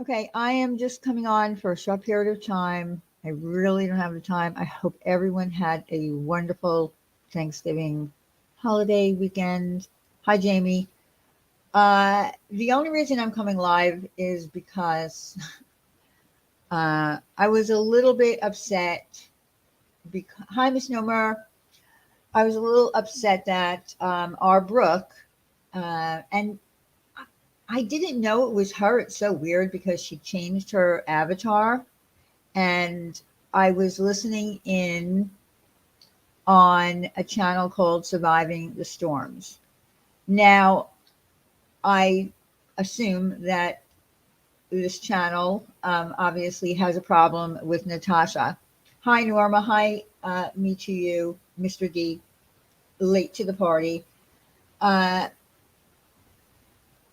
Okay, I am just coming on for a short period of time. I really don't have the time. I hope everyone had a wonderful Thanksgiving holiday weekend. Hi, Jamie. The only reason I'm coming live is because I was a little bit upset. Hi, Miss Nomer. I was a little upset that our Brooke, and I didn't know it was her. It's so weird because she changed her avatar, and I was listening in on a channel called Surviving the Storms. Now, I assume that this channel obviously has a problem with Natasha. Hi, Norma. Hi, me to you, Mr. D, late to the party. Uh,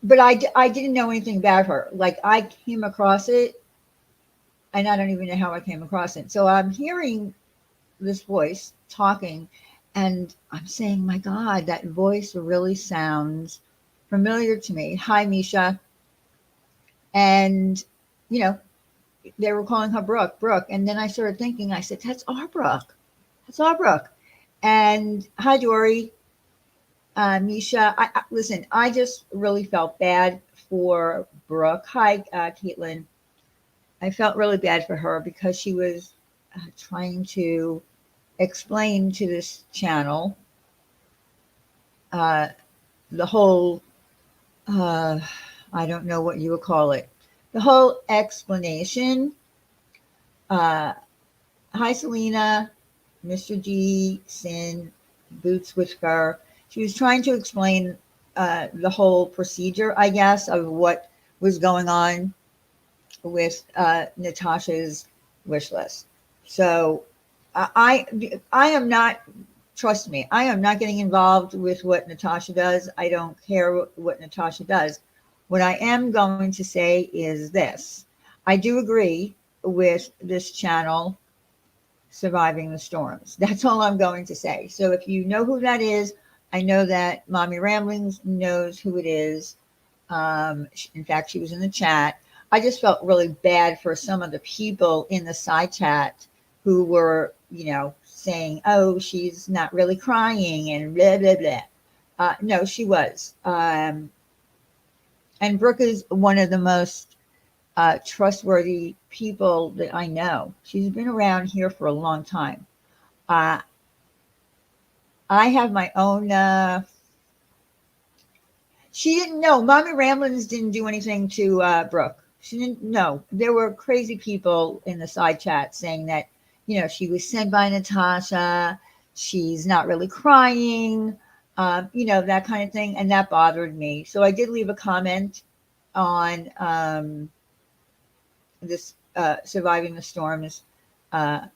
but I didn't know anything about her. Like, I came across it, and I don't even know how I came across it. So I'm hearing this voice talking, and I'm saying, my God, that voice really sounds familiar to me. Hi, Misha. And, you know, they were calling her Brooke, Brooke. And then I started thinking, I said, that's our Brooke. That's our Brooke. And hi, Dory, Misha. Listen, I just really felt bad for Brooke. Hi, Caitlin. I felt really bad for her because she was trying to explain to this channel uh, the whole, uh, I don't know what you would call it, the whole explanation. Uh, Hi, Selena, Mr. G, Sin, Boots with Fur. She was trying to explain the whole procedure, I guess, of what was going on with Natasha's wish list. So I am not, trust me, I am not getting involved with what Natasha does. I don't care what Natasha does. What I am going to say is this. I do agree with this channel, Surviving the Storms. That's all I'm going to say. So if you know who that is, I know that Mommy Ramblings knows who it is. In fact, she was in the chat. I just felt really bad for some of the people in the side chat who were, saying, "Oh, she's not really crying," and blah blah blah. No, she was. And Brooke is one of the most trustworthy people that I know. She's been around here for a long time. Uh, I have my own. She didn't know. Mommy Ramblins didn't do anything to Brooke. She didn't know. There were crazy people in the side chat saying that, she was sent by Natasha. She's not really crying, that kind of thing. And that bothered me. So I did leave a comment on this Surviving the Storms. Uh,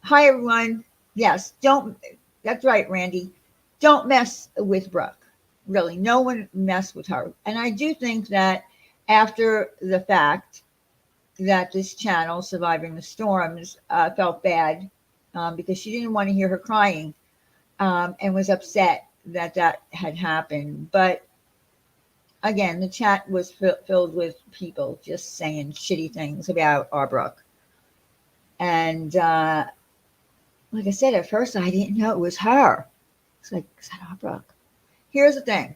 Hi, everyone. Yes, don't. That's right, Randy. Don't mess with Brooke. Really, no one mess with her. And I do think that after the fact that this channel, Surviving the Storms, felt bad because she didn't want to hear her crying and was upset that that had happened. But again, the chat was filled with people just saying shitty things about our Brooke. And like I said, at first I didn't know it was her. It's like, is that our Brooke? Here's the thing.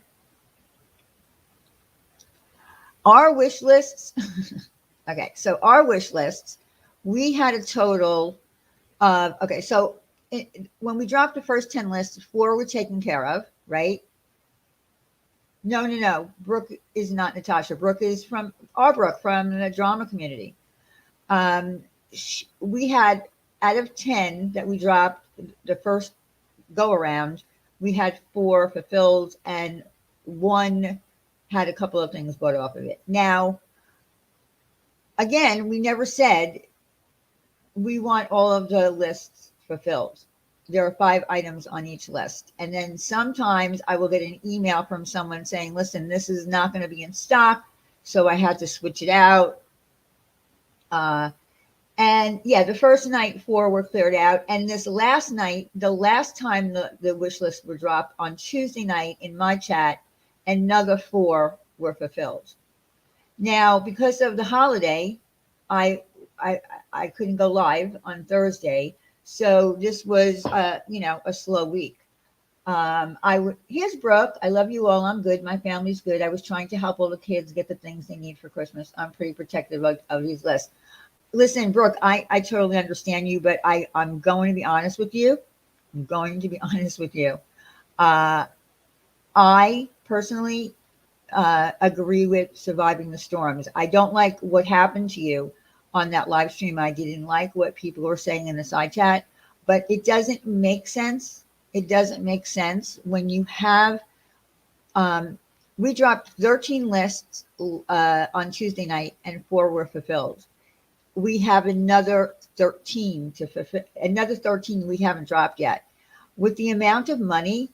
Our wish lists, okay, so our wish lists, we had a total of, okay, so when we dropped the first 10 lists, 4 were taken care of, right? No, no, no. Brooke is not Natasha. Brooke is from our Brooke from the drama community. Um, we had, out of 10 that we dropped the first go around, we had 4 fulfilled and 1 had a couple of things bought off of it. Now, again, we never said we want all of the lists fulfilled. There are 5 items on each list. And then sometimes I will get an email from someone saying, listen, this is not going to be in stock. So I had to switch it out. And yeah, the first night 4 were cleared out. And this last night, the last time the wish lists were dropped on Tuesday night in my chat, another 4 were fulfilled. Now, because of the holiday, I I I couldn't go live on Thursday, so this was a slow week. Here's Brooke. I love you all. I'm good. My family's good. I was trying to help all the kids get the things they need for Christmas. I'm pretty protective of these lists. Listen, Brooke, I totally understand you, but I'm going to be honest with you. I'm going to be honest with you. Uh, I personally agree with surviving the storms. I don't like what happened to you on that live stream. I didn't like what people were saying in the side chat, but it doesn't make sense. It doesn't make sense when you have. Um, we dropped 13 lists on Tuesday night, and four were fulfilled. We have another 13 to fulfill. Another 13 we haven't dropped yet. With the amount of money,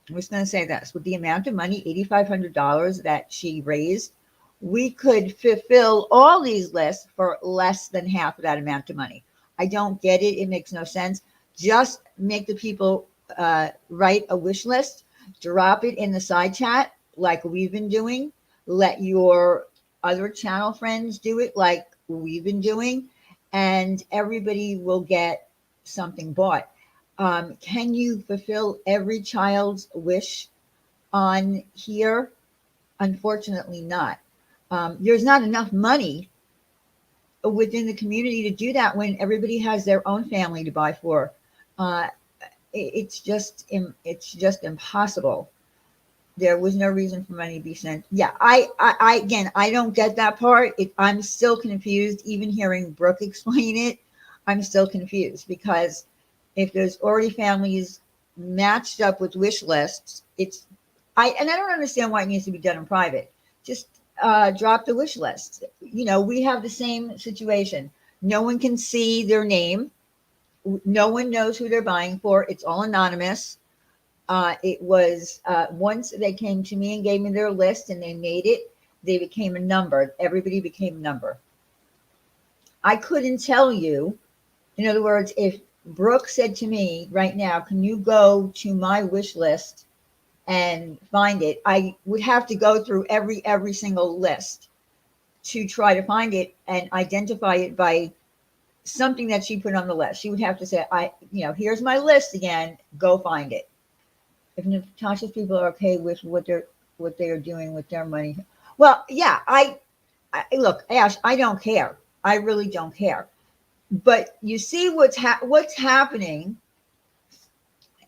I'm just going to say this, with the amount of money, $8,500 that she raised, we could fulfill all these lists for less than half of that amount of money. I don't get it. It makes no sense. Just make the people write a wish list, drop it in the side chat like we've been doing. Let your other channel friends do it like we've been doing, and everybody will get something bought. Can you fulfill every child's wish on here? Unfortunately, not. There's not enough money within the community to do that when everybody has their own family to buy for. Uh, it's just impossible. There was no reason for money to be sent. Yeah, I again, I don't get that part. I'm still confused. Even hearing Brooke explain it, I'm still confused because if there's already families matched up with wish lists, I don't understand why it needs to be done in private. Just drop the wish list. We have the same situation. No one can see their name. No one knows who they're buying for. It's all anonymous. It was once they came to me and gave me their list and they made it, they became a number. Everybody became a number. I couldn't tell you. In other words, if Brooke said to me right now, can you go to my wish list and find it? I would have to go through every single list to try to find it and identify it by something that she put on the list. She would have to say, here's my list again, go find it. If Natasha's people are okay with what they are doing with their money. Well, yeah, I look, Ash, I don't care. I really don't care. But you see what's happening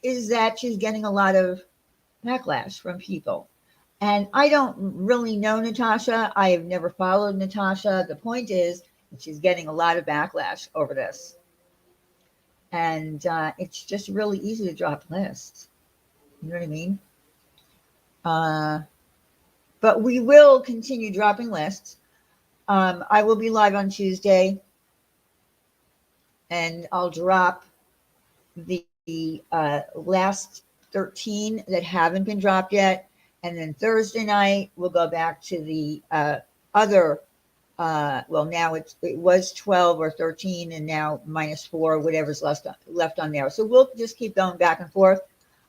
is that she's getting a lot of backlash from people. And I don't really know Natasha. I have never followed Natasha. The point is that she's getting a lot of backlash over this. And it's just really easy to drop lists. You know what I mean? But we will continue dropping lists. I will be live on Tuesday, and I'll drop the last 13 that haven't been dropped yet. And then Thursday night, we'll go back to the other. Now it was 12 or 13, and now -4, whatever's left on there. So we'll just keep going back and forth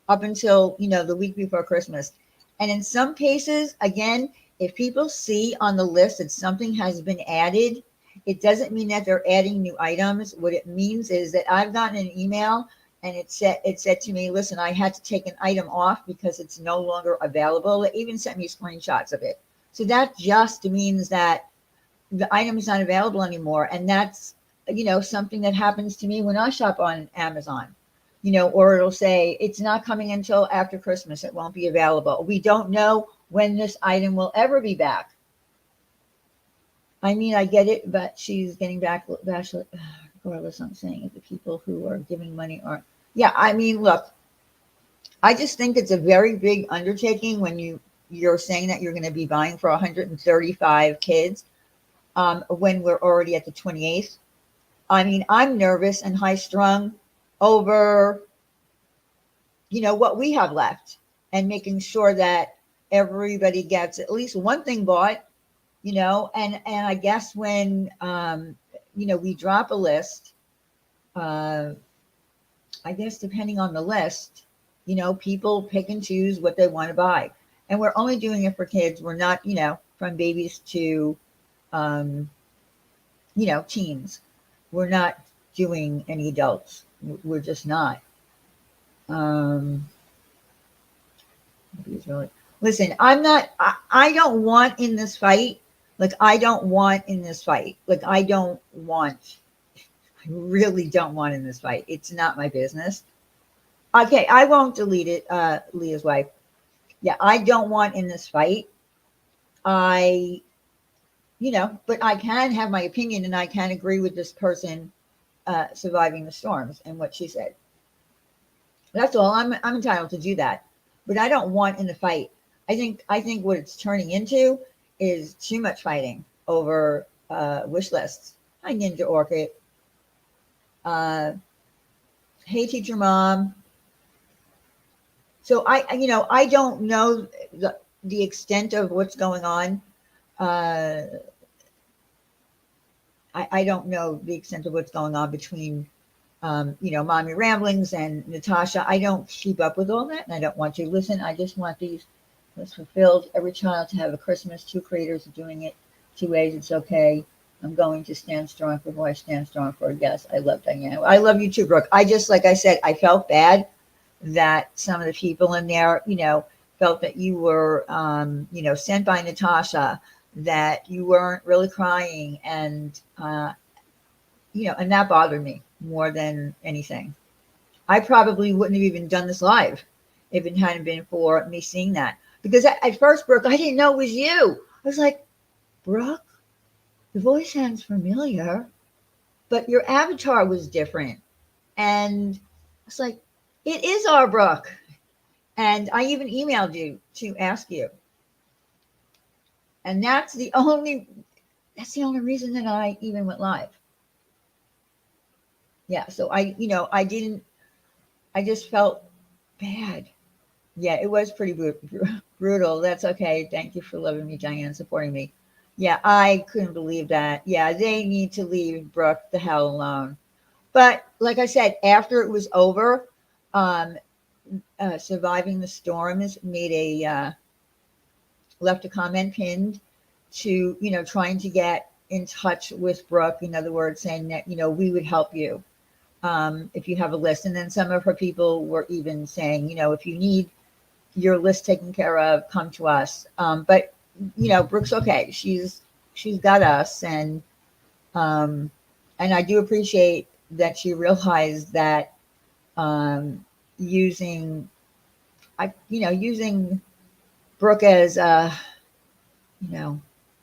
up until the week before Christmas. And in some cases, again, if people see on the list that something has been added, it doesn't mean that they're adding new items. What it means is that I've gotten an email and it said to me, listen, I had to take an item off because it's no longer available. It even sent me screenshots of it. So that just means that the item is not available anymore. And that's, something that happens to me when I shop on Amazon, or it'll say it's not coming until after Christmas. It won't be available. We don't know when this item will ever be back. I mean, I get it, but she's getting regardless. I'm saying if the people who are giving money are, yeah. I mean, look, I just think it's a very big undertaking when you're saying that you're going to be buying for 135 kids, when we're already at the 28th. I mean, I'm nervous and high strung over, what we have left and making sure that everybody gets at least one thing bought. And I guess when we drop a list, I guess depending on the list, people pick and choose what they want to buy. And we're only doing it for kids. We're not, from babies to, um, teens. We're not doing any adults. We're just not. Um, really, listen, I'm not, I don't want in this fight. Like, I don't want in this fight. Like, I really don't want in this fight. It's not my business. Okay, I won't delete it, Leah's wife. Yeah, I don't want in this fight. I, but I can have my opinion and I can agree with this person surviving the storms and what she said. That's all. I'm entitled to do that. But I don't want in the fight. I think what it's turning into is too much fighting over wish lists. Hi, Ninja Orchid. Uh, hey, teacher mom. So I don't know the extent of what's going on. Uh, I don't know the extent of what's going on between, Mommy Ramblings and Natasha. I don't keep up with all that, and I don't want to. Listen, I just want these lists fulfilled. Every child to have a Christmas. Two creators are doing it two ways. It's okay. I'm going to stand strong for who I stand strong for. Yes, I love Diana. I love you too, Brooke. I just, like I said, I felt bad that some of the people in there, felt that you were, sent by Natasha, that you weren't really crying, and and that bothered me more than anything. I probably wouldn't have even done this live if it hadn't been for me seeing that. Because at first, Brooke, I didn't know it was you. I was like, Brooke, the voice sounds familiar, but your avatar was different. And it's like, it is our Brooke. And I even emailed you to ask you. And that's the only reason that I even went live. Yeah, so I just felt bad. Yeah, it was pretty brutal. That's okay. Thank you for loving me, Diane, and supporting me. Yeah, I couldn't believe that. Yeah, they need to leave Brooke the hell alone. But like I said, after it was over, um, surviving the storms made left a comment pinned to, trying to get in touch with Brooke. In other words, saying that, we would help you if you have a list. And then some of her people were even saying, if you need your list taken care of, come to us. But Brooke's okay. She's got us, um, and I do appreciate that she realized that using using Brooke as a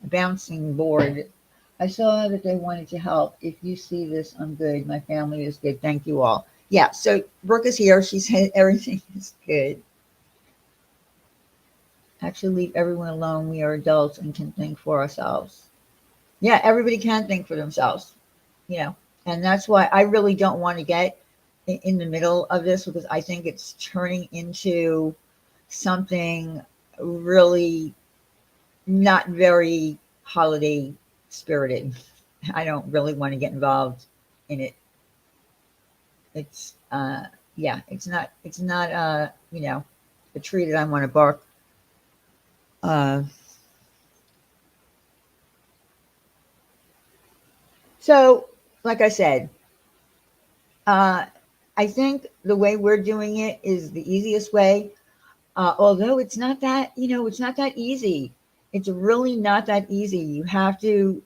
bouncing board. I saw that they wanted to help. If you see this, I'm good. My family is good. Thank you all. Yeah, so Brooke is here. She said everything is good. Actually, leave everyone alone. We are adults and can think for ourselves. Yeah, everybody can think for themselves, you know, and that's why I really don't want to get in the middle of this, because I think it's turning into something really not very holiday spirited. I don't really want to get involved in it. It's yeah, it's not a tree that I want to bark. Uh, so like I said, uh, I think the way we're doing it is the easiest way. Although it's not that easy. It's really not that easy. You have to,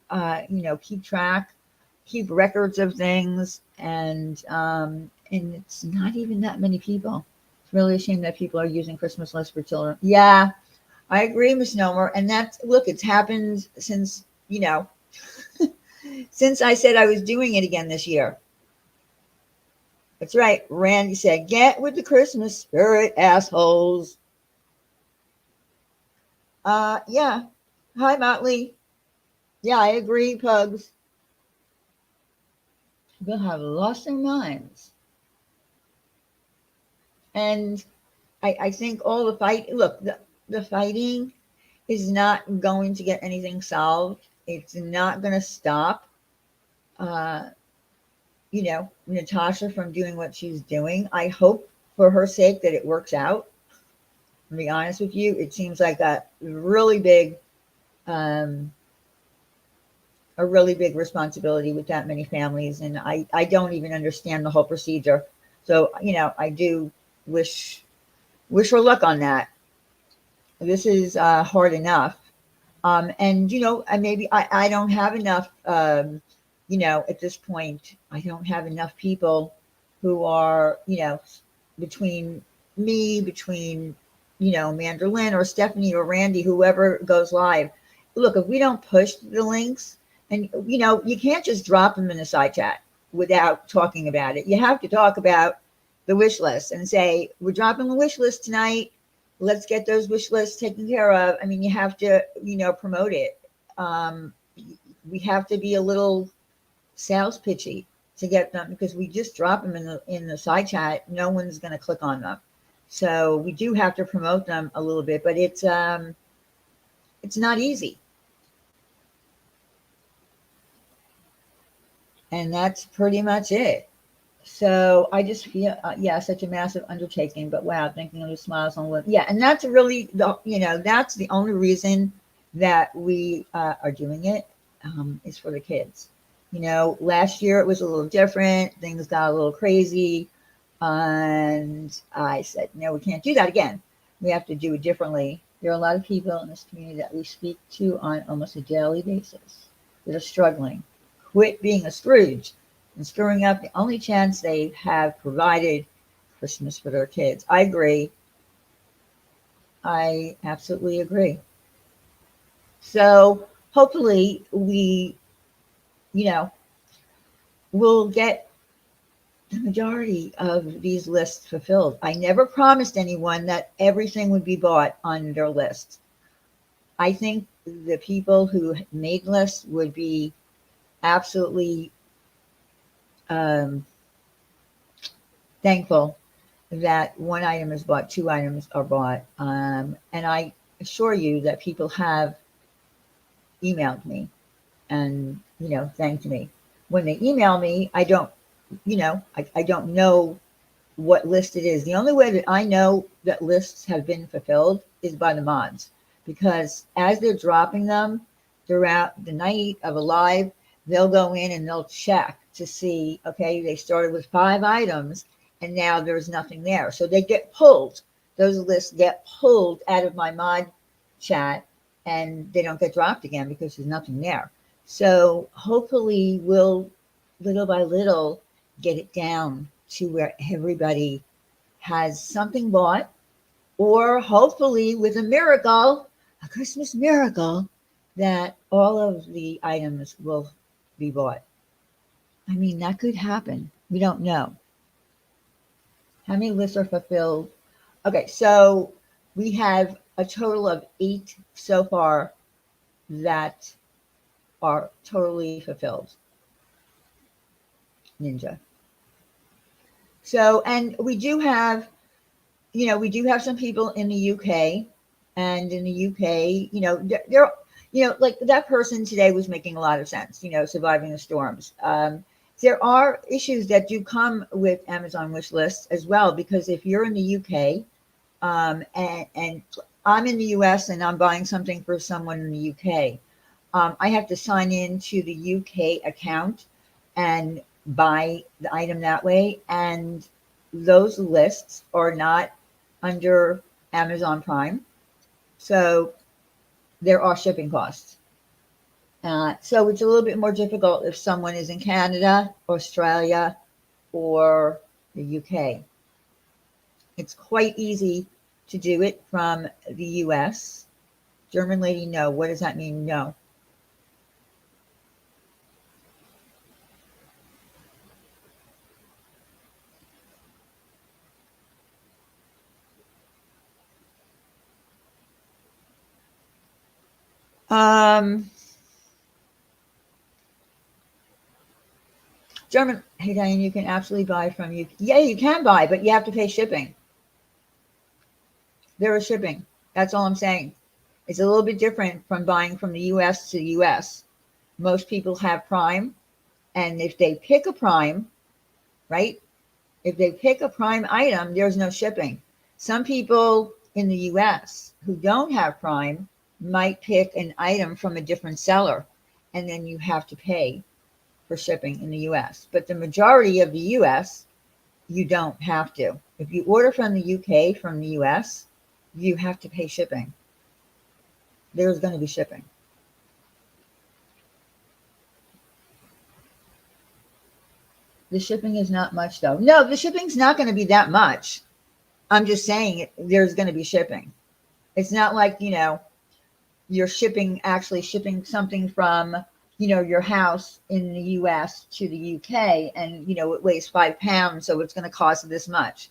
keep track, keep records of things, and it's not even that many people. It's really a shame that people are using Christmas lists for children. Yeah, I agree, Miss Nomer. And that's, look, it's happened since, since I said I was doing it again this year. That's right. Randy said, get with the Christmas spirit, assholes. Yeah. Hi, Motley. Yeah, I agree, Pugs. People have lost their minds. And I think all the the fighting is not going to get anything solved. It's not going to stop, uh, Natasha from doing what she's doing. I hope for her sake that it works out. To be honest with you, it seems like a really big um, a really big responsibility with that many families, and I don't even understand the whole procedure. So I do wish her luck on that. This is hard enough. And maybe I don't have enough. At this point, I don't have enough people who are between between Mandarin or Stephanie or Randy, whoever goes live. Look, if we don't push the links, and you can't just drop them in a side chat without talking about it. You have to talk about the wish list and say, we're dropping the wish list tonight. Let's get those wish lists taken care of. I mean, you have to, promote it. Um, we have to be a little sales pitchy to get them, because we just drop them in the side chat. No one's going to click on them. So we do have to promote them a little bit, but it's not easy. And that's pretty much it. So I just feel, such a massive undertaking, but wow, thinking of the smiles on lips. Yeah. And that's really that's the only reason that we are doing it, is for the kids. Last year it was a little different. Things got a little crazy. And I said, no, we can't do that again. We have to do it differently. There are a lot of people in this community that we speak to on almost a daily basis that are struggling. Quit being a Scrooge and screwing up the only chance they have provided Christmas for their kids. I agree. I absolutely agree. So hopefully we, will get the majority of these lists fulfilled. I never promised anyone that everything would be bought on their list. I think the people who made lists would be absolutely thankful that one item is bought, two items are bought. And I assure you that people have emailed me and, thanked me. When they email me, I don't, I don't know what list it is. The only way that I know that lists have been fulfilled is by the mods, because as they're dropping them throughout the night of a live, they'll go in and they'll check to see, okay, they started with 5 items and now there's nothing there. So they get pulled. Those lists get pulled out of my mod chat and they don't get dropped again because there's nothing there. So hopefully we'll little by little get it down to where everybody has something bought, or hopefully with a miracle, a Christmas miracle, that all of the items will be bought. I mean, that could happen. We don't know. How many lists are fulfilled? Okay, so we have a total of 8 so far that are totally fulfilled. Ninja. So, and we do have some people in the UK, and in the UK, they're, like that person today was making a lot of sense, surviving the storms. There are issues that do come with Amazon wish lists as well, because if you're in the UK, and I'm in the US and I'm buying something for someone in the UK, I have to sign in to the UK account and buy the item that way. And those lists are not under Amazon Prime. So there are shipping costs. So it's a little bit more difficult if someone is in Canada, Australia, or the UK. It's quite easy to do it from the US. German lady, no. What does that mean? No. German, hey Diane, you can absolutely buy from you. Yeah, you can buy, but you have to pay shipping. There is shipping. That's all I'm saying. It's a little bit different from buying from the US to the US. Most people have Prime, and if they pick a Prime, right? If they pick a Prime item, there's no shipping. Some people in the US who don't have Prime might pick an item from a different seller, and then you have to pay for shipping in the US. But the majority of the US, you don't have to. If you order from the UK, from the US, you have to pay shipping. There's going to be shipping. The shipping is not much, though. No, the shipping's not going to be that much. I'm just saying there's going to be shipping. It's not like, you're actually shipping something from, your house in the US to the UK, and, it weighs 5 pounds, so it's going to cost this much.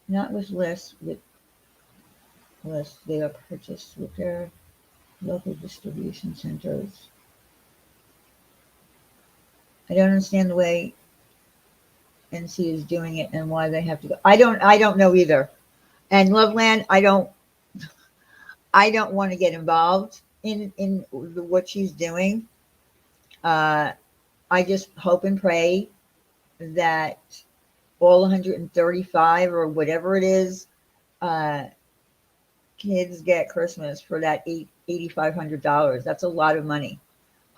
Not with lists, they are purchased with their local distribution centers. I don't understand the way NC is doing it and why they have to go. I don't know either. And Loveland, I don't want to get involved in what she's doing. I just hope and pray that all 135 or whatever it is kids get Christmas for that $8,500. That's a lot of money.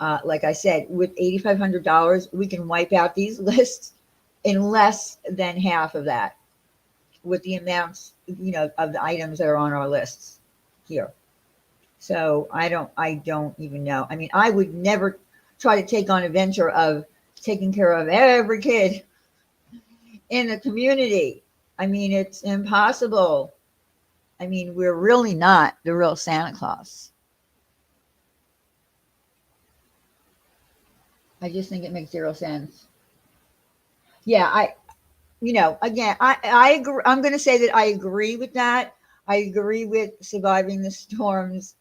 Like I said, with $8,500, we can wipe out these lists in less than half of that with the amounts, of the items that are on our lists here. So I don't even know. I mean, I would never try to take on a venture of taking care of every kid in the community. I mean, it's impossible. I mean, we're really not the real Santa Claus. I just think it makes zero sense. Yeah, again, I agree. I'm going to say that I agree with that. I agree with Surviving the Storm's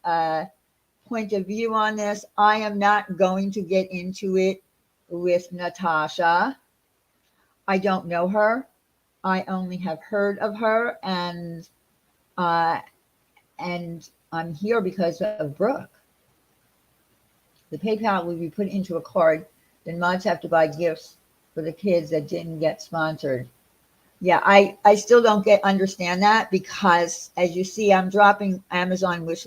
point of view on this. I am not going to get into it with Natasha. I don't know her. I only have heard of her, and I'm here because of Brooke. The PayPal will be put into a card. Then mods have to buy gifts for the kids that didn't get sponsored. Yeah, I still don't understand that, because as you see, I'm dropping Amazon wish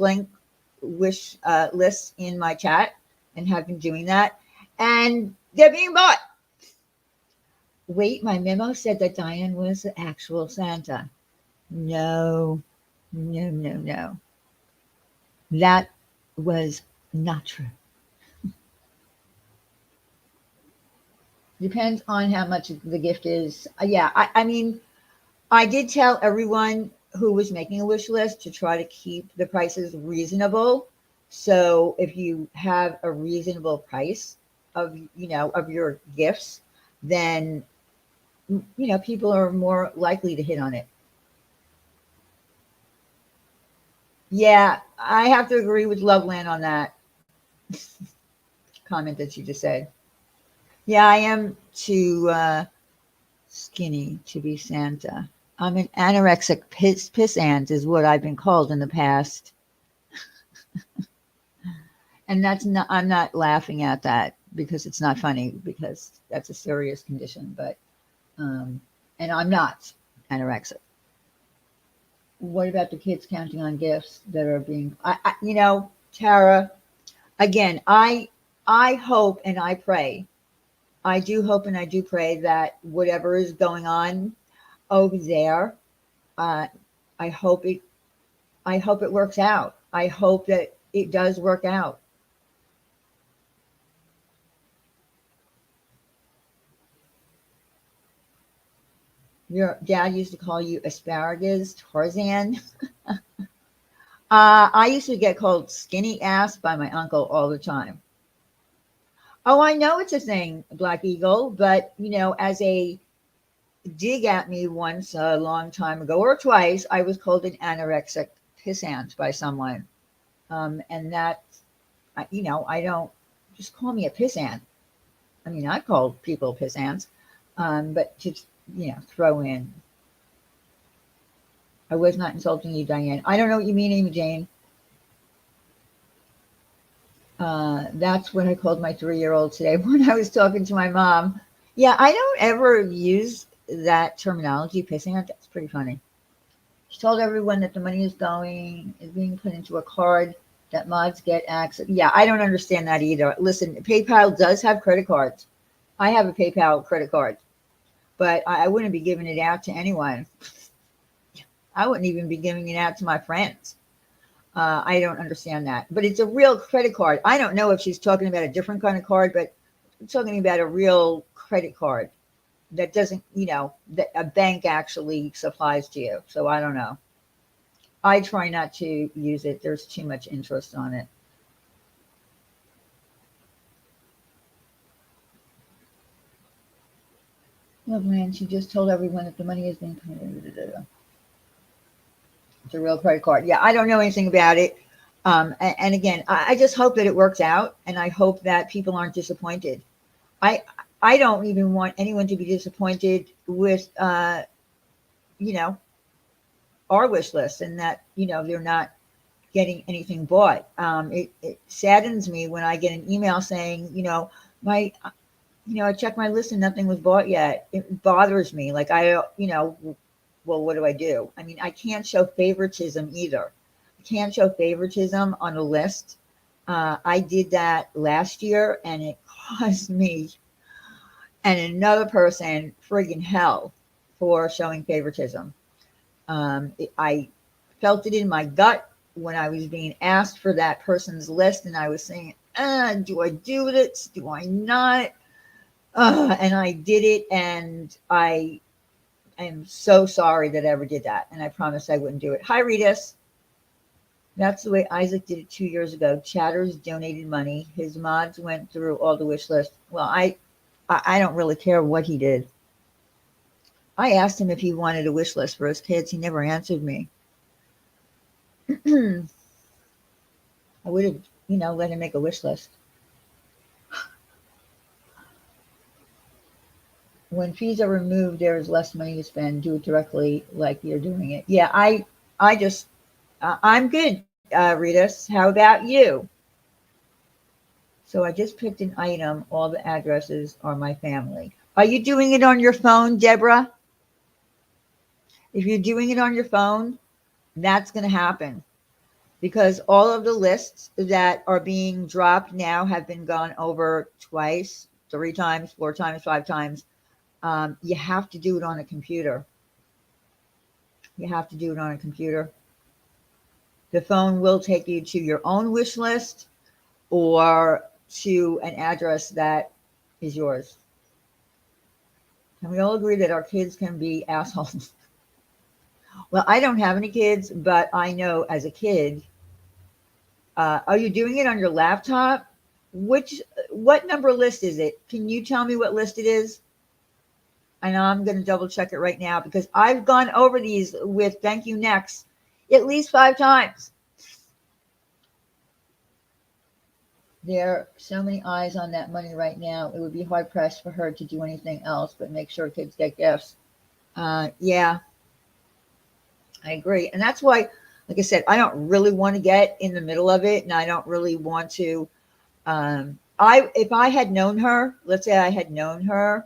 lists in my chat and have been doing that, and they're being bought. Wait, my memo said that Diane was the actual Santa. No. That was not true. Depends on how much the gift is. Yeah, I mean, I did tell everyone who was making a wish list to try to keep the prices reasonable. So if you have a reasonable price of your gifts, then people are more likely to hit on it. Yeah, I have to agree with Loveland on that comment that you just said. Yeah, I am too skinny to be Santa. I'm an anorexic pissant is what I've been called in the past. And I'm not laughing at that because it's not funny, because that's a serious condition, but and I'm not anorexic. What about the kids counting on gifts that are being, Tara, again, I hope and I pray. I do hope and I do pray that whatever is going on over there, I hope it works out. I hope that it does work out. Your dad used to call you asparagus, Tarzan. I used to get called skinny ass by my uncle all the time. Oh, I know it's a thing, Black Eagle, but as a dig at me once a long time ago, or twice, I was called an anorexic pissant by someone. And that, I don't, just call me a pissant. I mean, I call people pissants, but just, throw in. I was not insulting you, Diane. I don't know what you mean, Amy Jane. That's what I called my 3-year-old today when I was talking to my mom. Yeah, I don't ever use that terminology, pissing out. That's pretty funny. She told everyone that the money is being put into a card that mods get access. Yeah, I don't understand that either. Listen, PayPal does have credit cards. I have a PayPal credit card, but I wouldn't be giving it out to anyone. I wouldn't even be giving it out to my friends. I don't understand that. But it's a real credit card. I don't know if she's talking about a different kind of card, but I'm talking about a real credit card that doesn't, that a bank actually supplies to you. So I don't know. I try not to use it. There's too much interest on it. Oh man, she just told everyone that the money has been. It's a real credit card. Yeah, I don't know anything about it. And again, I just hope that it works out, and I hope that people aren't disappointed. I I don't even want anyone to be disappointed with you know our wish list, and that they're not getting anything bought. It saddens me when I get an email saying my I checked my list and nothing was bought yet. It bothers me. Like well, what do I do? I mean, I can't show favoritism either. I can't show favoritism on a list. I did that last year, and it caused me and another person friggin' hell for showing favoritism. I felt it in my gut when I was being asked for that person's list, and I was saying, do I do this? Do I not? And I did it, and I am so sorry that I ever did that, and I promised I wouldn't do it. Hi, Ritas. That's the way Isaac did it 2 years ago. Chatters donated money. His mods went through all the wish list. Well, I don't really care what he did. I asked him if he wanted a wish list for his kids. He never answered me. I would have, let him make a wish list. When fees are removed, there is less money to spend. Do it directly like you're doing it. Yeah, I just, I'm good, Ritas. How about you? So I just picked an item. All the addresses are my family. Are you doing it on your phone, Deborah? If you're doing it on your phone, that's going to happen because all of the lists that are being dropped now have been gone over twice, 3 times, 4 times, 5 times. You have to do it on a computer. You have to do it on a computer. The phone will take you to your own wish list or to an address that is yours. Can we all agree that our kids can be assholes? Well, I don't have any kids, but I know as a kid. Are you doing it on your laptop? What number list is it? Can you tell me what list it is? I know I'm going to double check it right now because I've gone over these with Thank You Next at least 5 times. There are so many eyes on that money right now. It would be hard pressed for her to do anything else but make sure kids get gifts. Yeah, I agree. And that's why, like I said, I don't really want to get in the middle of it. And I don't really want to, if I had known her, let's say I had known her,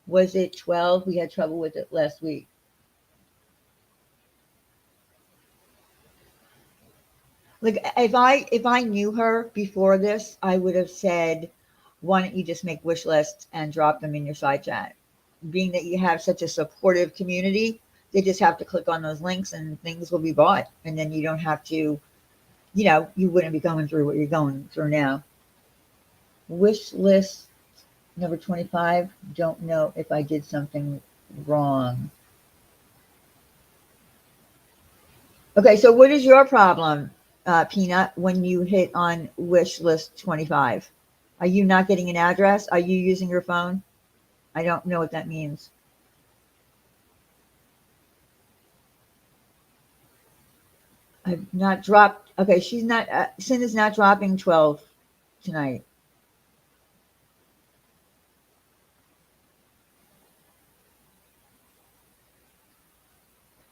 was it 12? We had trouble with it last week. Like if I knew her before this, I would have said, why don't you just make wish lists and drop them in your side chat? Being that you have such a supportive community, they just have to click on those links and things will be bought. And then you don't have to, you wouldn't be going through what you're going through now. Wish list number 25. Don't know if I did something wrong. Okay, so what is your problem, Peanut, when you hit on wish list 25? Are you not getting an address? Are you using your phone? I don't know what that means. I've not dropped. Okay, she's not. Sin is not dropping 12 tonight.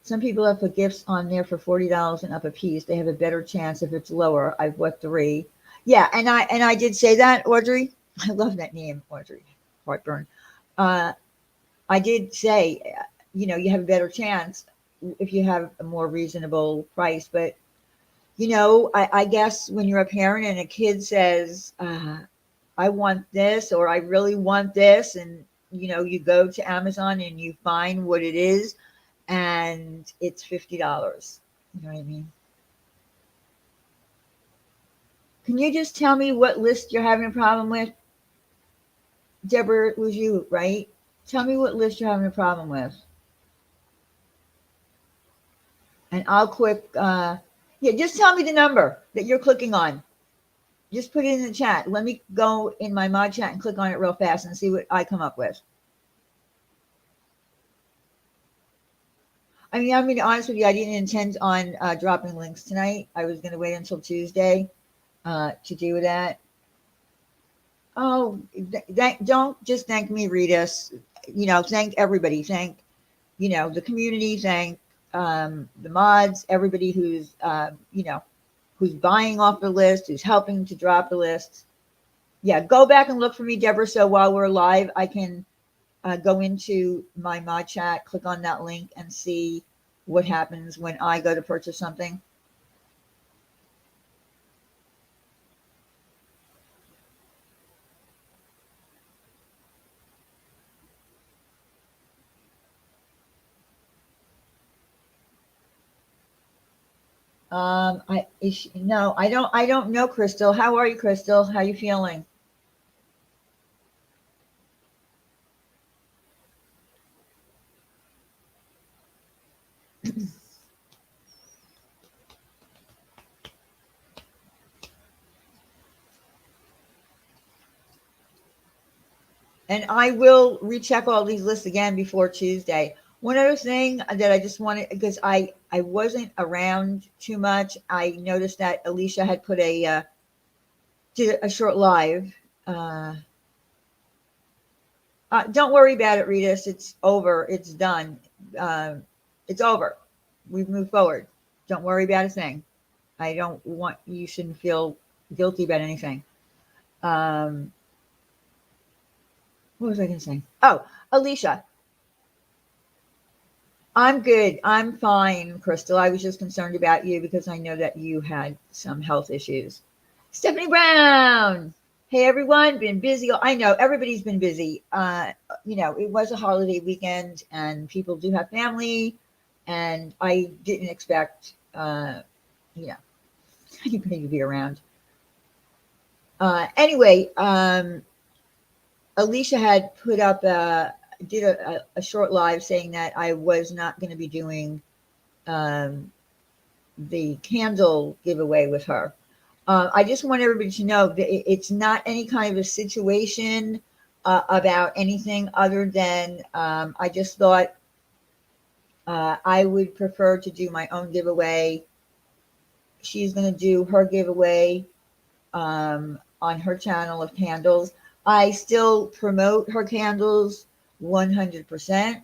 Some people have put gifts on there for $40 and up a piece. They have a better chance if it's lower. I've bought 3. Yeah, and I did say that, Audrey. I love that name, Audrey. Heartburn. Uh, I did say, you have a better chance if you have a more reasonable price. But, I guess when you're a parent and a kid says, I want this, or I really want this, and, you go to Amazon and you find what it is, and it's $50. You know what I mean? Can you just tell me what list you're having a problem with? Deborah, it was you, right? Tell me what list you're having a problem with. And I'll click, yeah, just tell me the number that you're clicking on. Just put it in the chat. Let me go in my mod chat and click on it real fast and see what I come up with. I mean, I'm going to be honest with you, I didn't intend on dropping links tonight. I was going to wait until Tuesday to do that. Oh, don't just thank me, Rita. Thank everybody. Thank, the community. Thank the mods, everybody who's, who's buying off the list, who's helping to drop the list. Yeah, go back and look for me, Deborah. So while we're live, I can go into my mod chat, click on that link, and see what happens when I go to purchase something. No, I don't know, Crystal. How are you, Crystal? How you feeling? And I will recheck all these lists again before Tuesday. One other thing that I just wanted, because I wasn't around too much, I noticed that Alicia had put did a short live. Don't worry about it, Rita. It's over. It's done. It's over. We've moved forward. Don't worry about a thing. I don't want, you shouldn't feel guilty about anything. What was I going to say? Oh, Alicia, I'm good. I'm fine, Crystal. I was just concerned about you because I know that you had some health issues. Stephanie Brown. Hey, everyone. Been busy. I know everybody's been busy. It was a holiday weekend and people do have family. And I didn't expect, anybody to be around. Anyway, Alicia had put up did a short live saying that I was not going to be doing the candle giveaway with her. I just want everybody to know that it's not any kind of a situation about anything other than I just thought I would prefer to do my own giveaway. She's going to do her giveaway on her channel of candles. I still promote her candles 100%.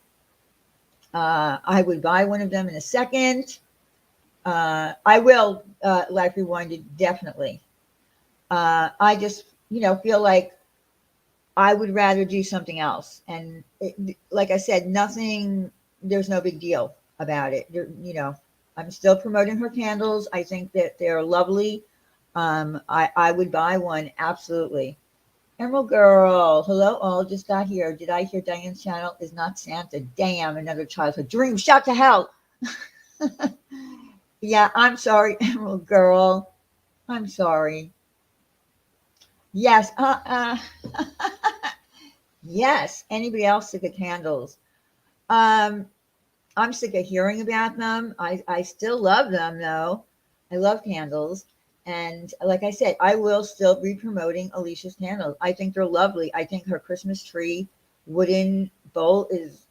I would buy one of them in a second. I will, Life Rewinded, definitely. I just, feel like I would rather do something else. And like I said, there's no big deal about it. I'm still promoting her candles. I think that they're lovely. I would buy one, absolutely. Emerald Girl, hello all, just got here. Did I hear Diane's channel is not Santa? Damn, another childhood dream. Shout to hell. Yeah, I'm sorry, Emerald Girl. I'm sorry. Yes, yes. Anybody else sick of candles? I'm sick of hearing about them. I still love them though. I love candles. And like I said, I will still be promoting Alicia's candles. I think they're lovely. I think her Christmas tree wooden bowl is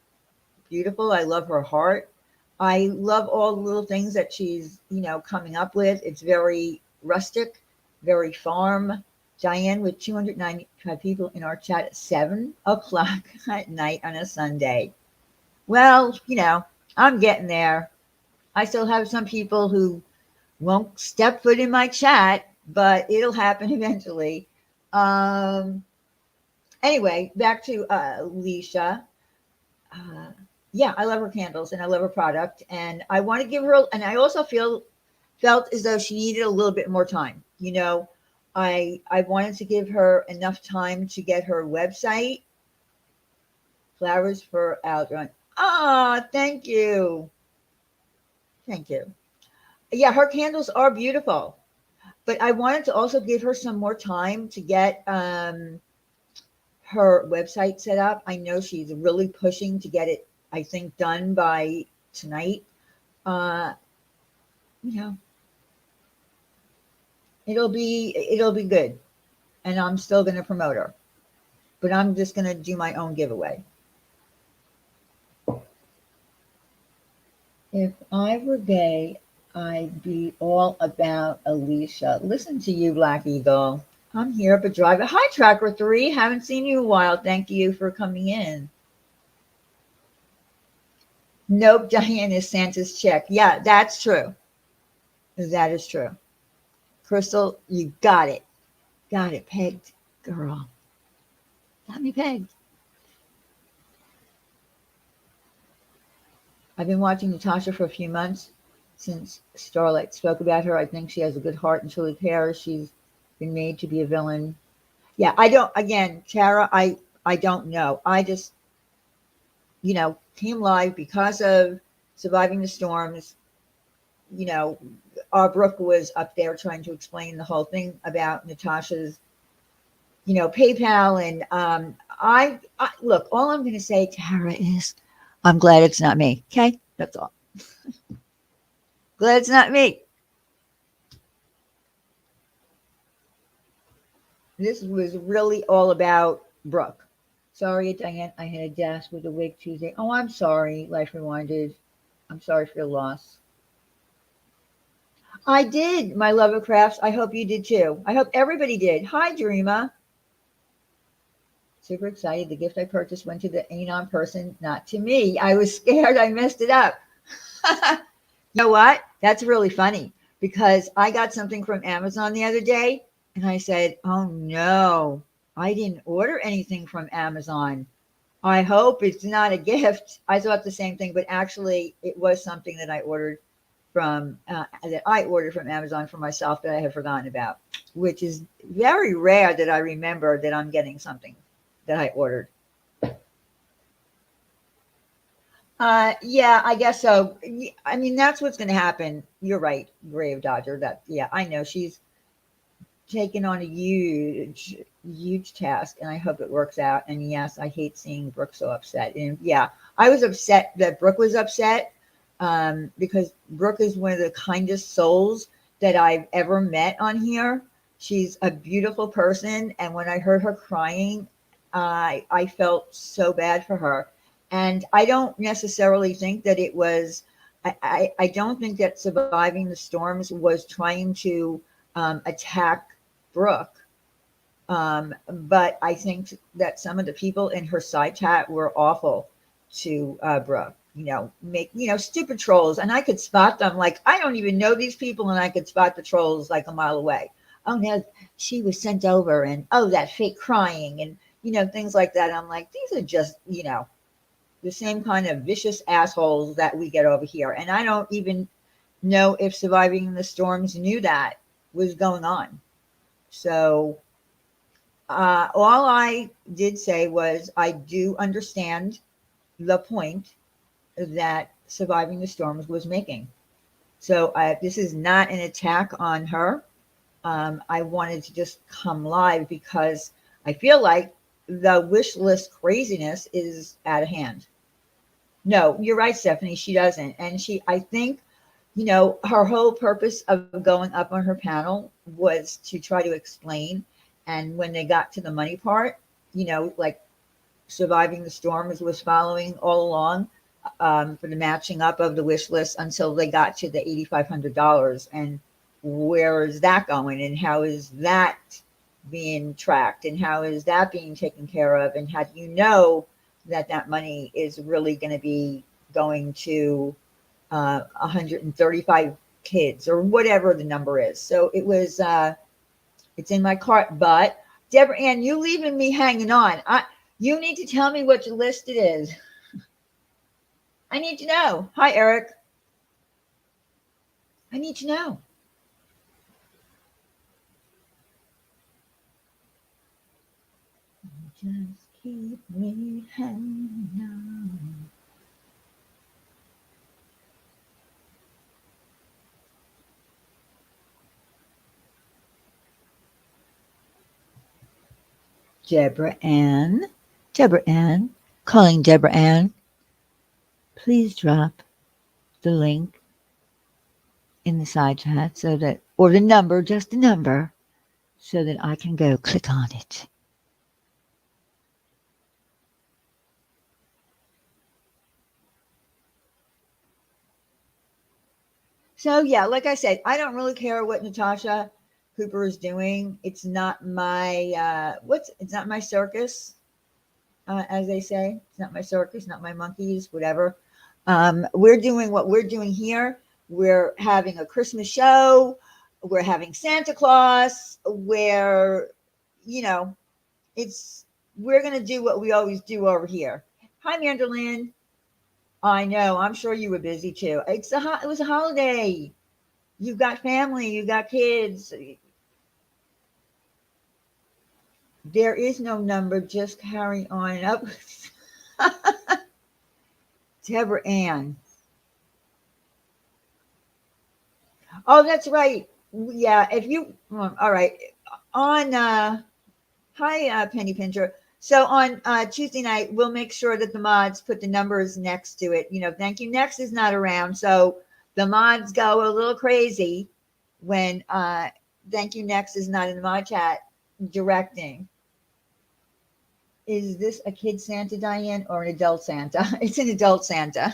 beautiful. I love her heart. I love all the little things that she's, coming up with. It's very rustic, very farm. Diane with 295 people in our chat at 7 o'clock at night on a Sunday. Well, I'm getting there. I still have some people who won't step foot in my chat, but it'll happen eventually. Anyway, back to Alicia. Uh, yeah, I love her candles and I love her product, and I want to give her. And I also felt as though she needed a little bit more time. I wanted to give her enough time to get her website. Flowers for Aldrin. Ah, thank you, thank you. Yeah, her candles are beautiful, but I wanted to also give her some more time to get her website set up. I know she's really pushing to get it, I think, done by tonight. Uh, you know, it'll be good, and I'm still going to promote her, but I'm just going to do my own giveaway. If I were gay, I'd be all about Alicia. Listen to you, Black Eagle. I'm here, but driver. Hi, Tracker 3. Haven't seen you in a while. Thank you for coming in. Nope, Diane is Santa's check. Yeah, that's true. That is true. Crystal, you got it. Got it pegged, girl. Got me pegged. I've been watching Natasha for a few months since Starlight spoke about her. I think she has a good heart and truly cares. She's been made to be a villain. Yeah, I don't, again, Tara, I don't know. I just, came live because of Surviving the Storms. You know, our Brooke was up there trying to explain the whole thing about Natasha's, PayPal. And I look, all I'm going to say, Tara, is I'm glad it's not me. Okay. That's all. Glad it's not me. This was really all about Brooke. Sorry, Diane, I had a dash with a wig Tuesday. Oh, I'm sorry, Life Rewinded. I'm sorry for your loss. I did, my love of crafts. I hope you did too. I hope everybody did. Hi, Dreama. Super excited. The gift I purchased went to the Anon person, not to me. I was scared I messed it up. You know what? That's really funny because I got something from Amazon the other day and I said, oh no, I didn't order anything from Amazon. I hope it's not a gift. I thought the same thing, but actually it was something that I ordered from Amazon for myself that I had forgotten about, which is very rare that I remember that I'm getting something that I ordered. Yeah, I guess so. I mean, that's what's going to happen. You're right, Grave Dodger. Yeah, I know she's taken on a huge, huge task, and I hope it works out. And yes, I hate seeing Brooke so upset. And yeah, I was upset that Brooke was upset because Brooke is one of the kindest souls that I've ever met on here. She's a beautiful person, and when I heard her crying, I felt so bad for her. And I don't necessarily think that it was. I don't think that Surviving the Storms was trying to attack Brooke. But I think that some of the people in her side chat were awful to Brooke. Make stupid trolls, and I could spot them. Like I don't even know these people, and I could spot the trolls like a mile away. Oh no, she was sent over, and oh that fake crying, and things like that. I'm like, these are just the same kind of vicious assholes that we get over here, and I don't even know if Surviving the Storms knew that was going on. So all I did say was I do understand the point that Surviving the Storms was making. So this is not an attack on her. I wanted to just come live because I feel like the wish list craziness is out of hand. No, you're right, Stephanie. She doesn't. And I think, her whole purpose of going up on her panel was to try to explain. And when they got to the money part, like Surviving the Storms was following all along for the matching up of the wish list until they got to the $8,500. And where is that going? And how is that being tracked? And how is that being taken care of? And how do you know that money is really going to be going to 135 kids or whatever the number is? So it was, it's in my cart, but Deborah Ann, you leaving me hanging on. You need to tell me what your list it is. I need to know. Hi, Eric. I need to know. Just keep me hanging on. Deborah Ann. Deborah Ann. Calling Deborah Ann. Please drop the link in the side chat so that, or the number, just the number, so that I can go click on it. So yeah, like I said, I don't really care what Natasha Cooper is doing. It's not my it's not my circus, as they say. It's not my circus, not my monkeys, whatever. We're doing what we're doing here. We're having a Christmas show. We're having Santa Claus. It's we're gonna do what we always do over here. Hi, Manderlin. I know. I'm sure you were busy too. It was a holiday. You've got family. You've got kids. There is no number. Just carry on up. Deborah Ann. Oh, that's right. Yeah. If you all right on hi Penny Pincher. So on Tuesday night, we'll make sure that the mods put the numbers next to it. Thank you. Next is not around, so the mods go a little crazy when thank you next is not in the mod chat directing. Is this a kid Santa, Diane, or an adult Santa? It's an adult Santa.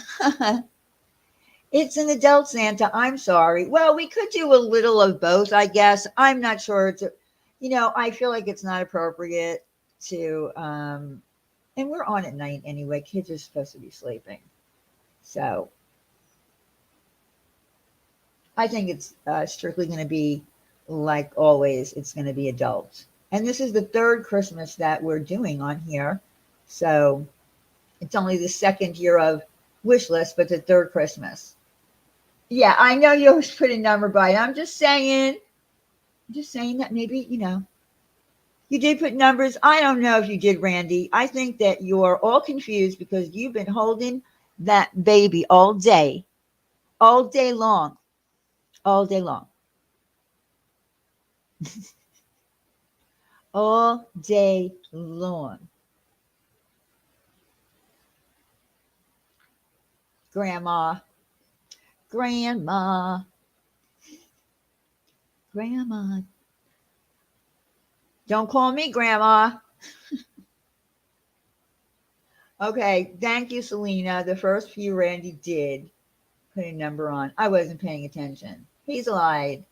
It's an adult Santa. I'm sorry. Well, we could do a little of both, I guess. I'm not sure. I feel like it's not appropriate to, and we're on at night anyway. Kids are supposed to be sleeping. So I think it's strictly going to be like always. It's going to be adult. And this is the third Christmas that we're doing on here. So it's only the second year of wish list, but the third Christmas. Yeah, I know you always put a number by it. I'm just saying that maybe, you did put numbers. I don't know if you did, Randy. I think that you're all confused because you've been holding that baby all day long, all day long, all day long. Grandma, grandma, grandma. Don't call me grandma. Okay, thank you, Selena. The first few Randy did put a number on. I wasn't paying attention. He's lied.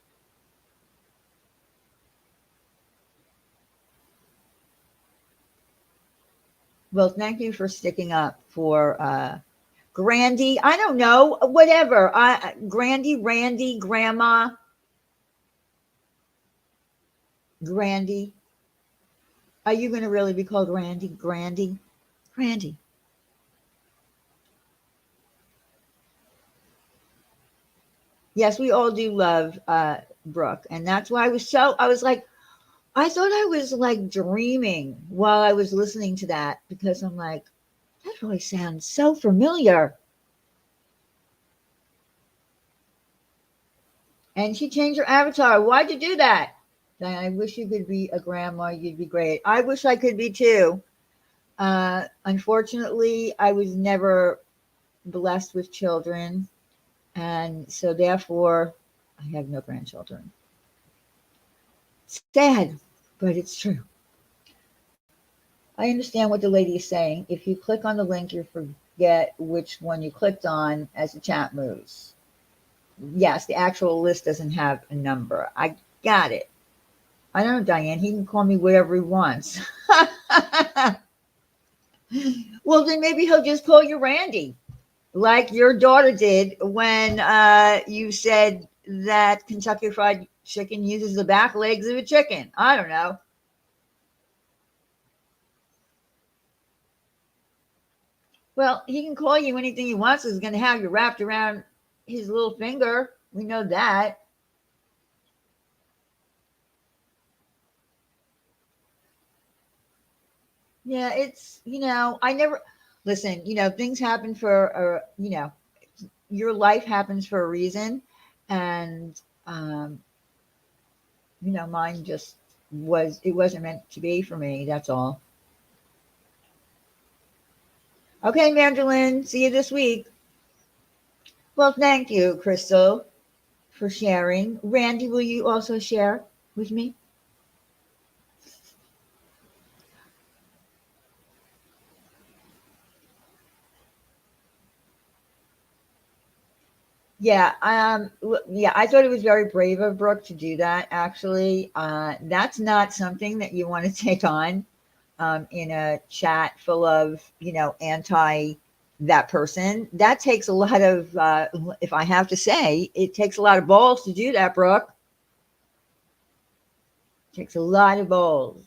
Well, thank you for sticking up for Grandy. I don't know, whatever. Grandy, Randy, Grandma, Grandy. Are you going to really be called Randy? Grandy? Grandy. Yes, we all do love Brooke. And that's why I was like, I thought I was like dreaming while I was listening to that because I'm like, that really sounds so familiar. And she changed her avatar. Why'd you do that? I wish you could be a grandma. You'd be great. I wish I could be too. Unfortunately, I was never blessed with children. And so therefore, I have no grandchildren. Sad, but it's true. I understand what the lady is saying. If you click on the link, you forget which one you clicked on as the chat moves. Yes, the actual list doesn't have a number. I got it. I don't know, Diane. He can call me whatever he wants. Well, then maybe he'll just call you Randy, like your daughter did when you said that Kentucky Fried Chicken uses the back legs of a chicken. I don't know. Well, he can call you anything he wants. He's going to have you wrapped around his little finger. We know that. Yeah, it's, I never, listen, things happen for, your life happens for a reason. And, um, mine just it wasn't meant to be for me. That's all. Okay, Mandolin, see you this week. Well, thank you, Crystal, for sharing. Randy, will you also share with me? Yeah, yeah, I thought it was very brave of Brooke to do that. Actually, that's not something that you want to take on in a chat full of, anti that person. That takes a lot of, if I have to say, it takes a lot of balls to do that, Brooke. It takes a lot of balls.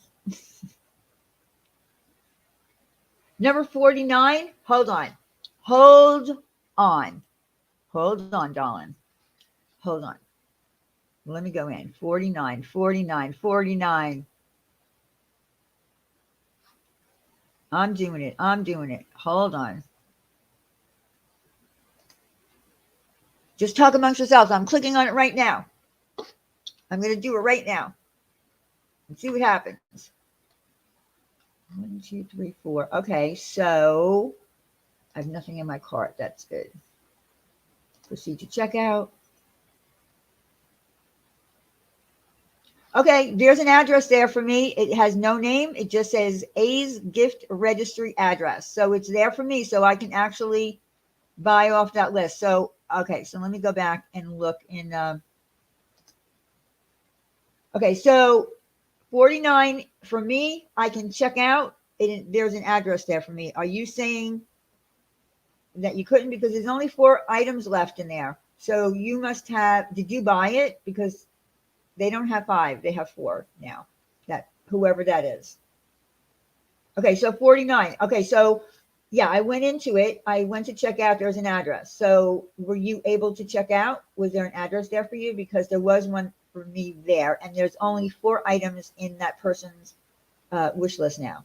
Number 49. Hold on. Hold on. Hold on, darling. Hold on. Let me go in. 49, 49, 49. I'm doing it. I'm doing it. Hold on. Just talk amongst yourselves. I'm clicking on it right now. I'm going to do it right now and see what happens. 1, 2, 3, 4. Okay, so I have nothing in my cart. That's good. Proceed to checkout. Okay, there's an address there for me. It has no name. It just says A's gift registry address. So it's there for me, so I can actually buy off that list. So, okay, so let me go back and look in. Okay, so 49 for me, I can check out. There's an address there for me. Are you saying that you couldn't? Because there's only 4 items left in there. So you must have, did you buy it? Because they don't have 5, they have 4 now. That whoever that is. Okay, so 49. Okay, so yeah, I went into it. I went to check out. There's an address. So were you able to check out? Was there an address there for you? Because there was one for me there, and there's only 4 items in that person's wish list now.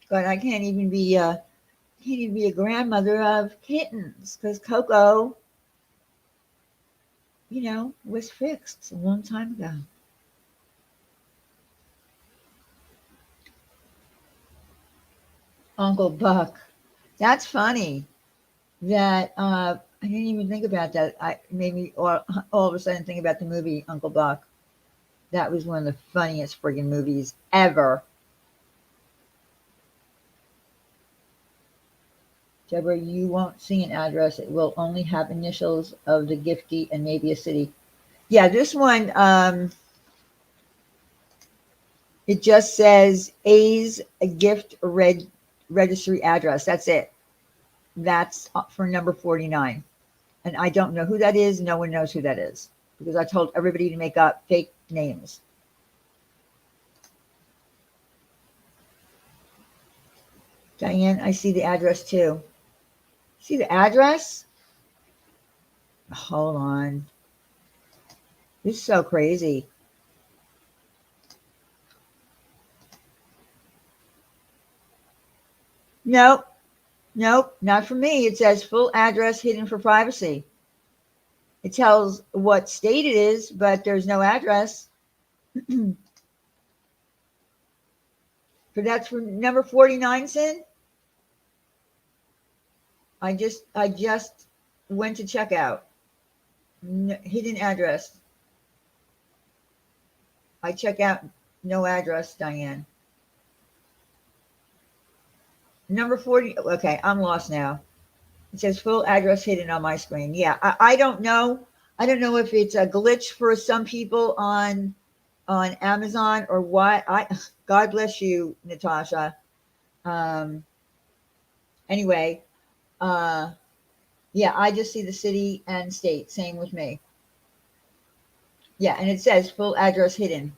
But I can't even be a grandmother of kittens because Coco, was fixed a long time ago. Uncle Buck. That's funny. That I didn't even think about that. I made me all of a sudden think about the movie Uncle Buck. That was one of the funniest friggin' movies ever. Deborah, you won't see an address. It will only have initials of the giftee and maybe a city. Yeah, this one, it just says A's gift registry address. That's it. That's for number 49. And I don't know who that is. No one knows who that is because I told everybody to make up fake names. Diane, I see the address too. See the address? Hold on. This is so crazy. Nope. Nope. Not for me. It says full address hidden for privacy. It tells what state it is, but there's no address. So that's for number 49, Sin. I just went to checkout. Hidden address. I check out no address, Diane. Number 40. Okay, I'm lost now. It says full address hidden on my screen. Yeah, I don't know. I don't know if it's a glitch for some people on on Amazon or what. God bless you, Natasha. Um, anyway, uh, yeah, I just see the city and state. Same with me. Yeah, and it says full address hidden.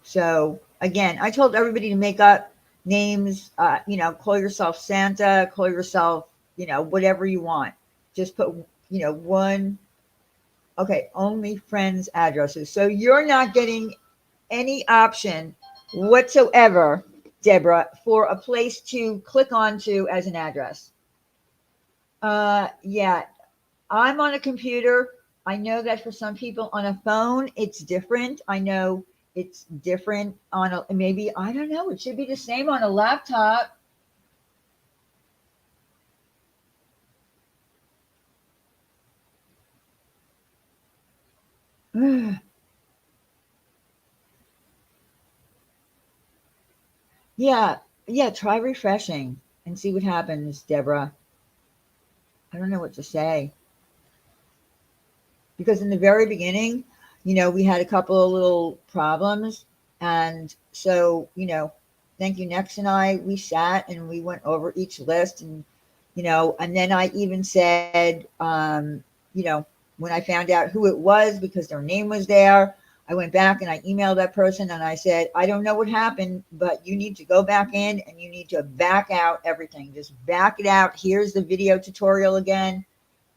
So again, I told everybody to make up names. Call yourself Santa, call yourself, whatever you want. Just put, one. Okay, only friends' addresses. So you're not getting any option whatsoever, Deborah, for a place to click onto as an address. Yeah, I'm on a computer. I know that for some people on a phone, it's different. I know it's different on a, maybe, I don't know, it should be the same on a laptop. Yeah, yeah, try refreshing and see what happens, Deborah. I don't know what to say. Because in the very beginning, we had a couple of little problems. And so, thank you, Next and I, we sat and we went over each list and then I even said, when I found out who it was because their name was there, I went back and I emailed that person and I said, I don't know what happened, but you need to go back in and you need to back out everything. Just back it out. Here's the video tutorial again.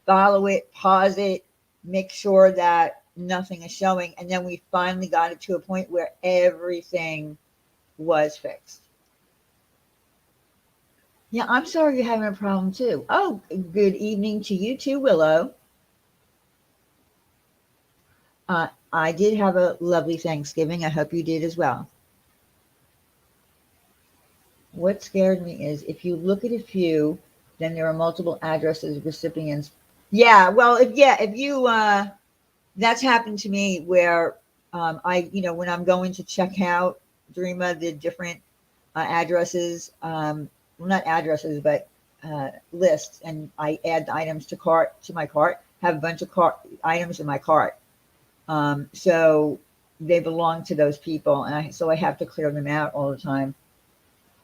Follow it, pause it, make sure that nothing is showing. And then we finally got it to a point where everything was fixed. Yeah, I'm sorry you're having a problem too. Oh, good evening to you too, Willow. I did have a lovely Thanksgiving. I hope you did as well. What scared me is if you look at a few, then there are multiple addresses, recipients. Yeah, well, if you that's happened to me where when I'm going to check out Dreama, the different addresses, well, not addresses, but lists, and I add the items to my cart, have a bunch of items in my cart. So they belong to those people, and so I have to clear them out all the time.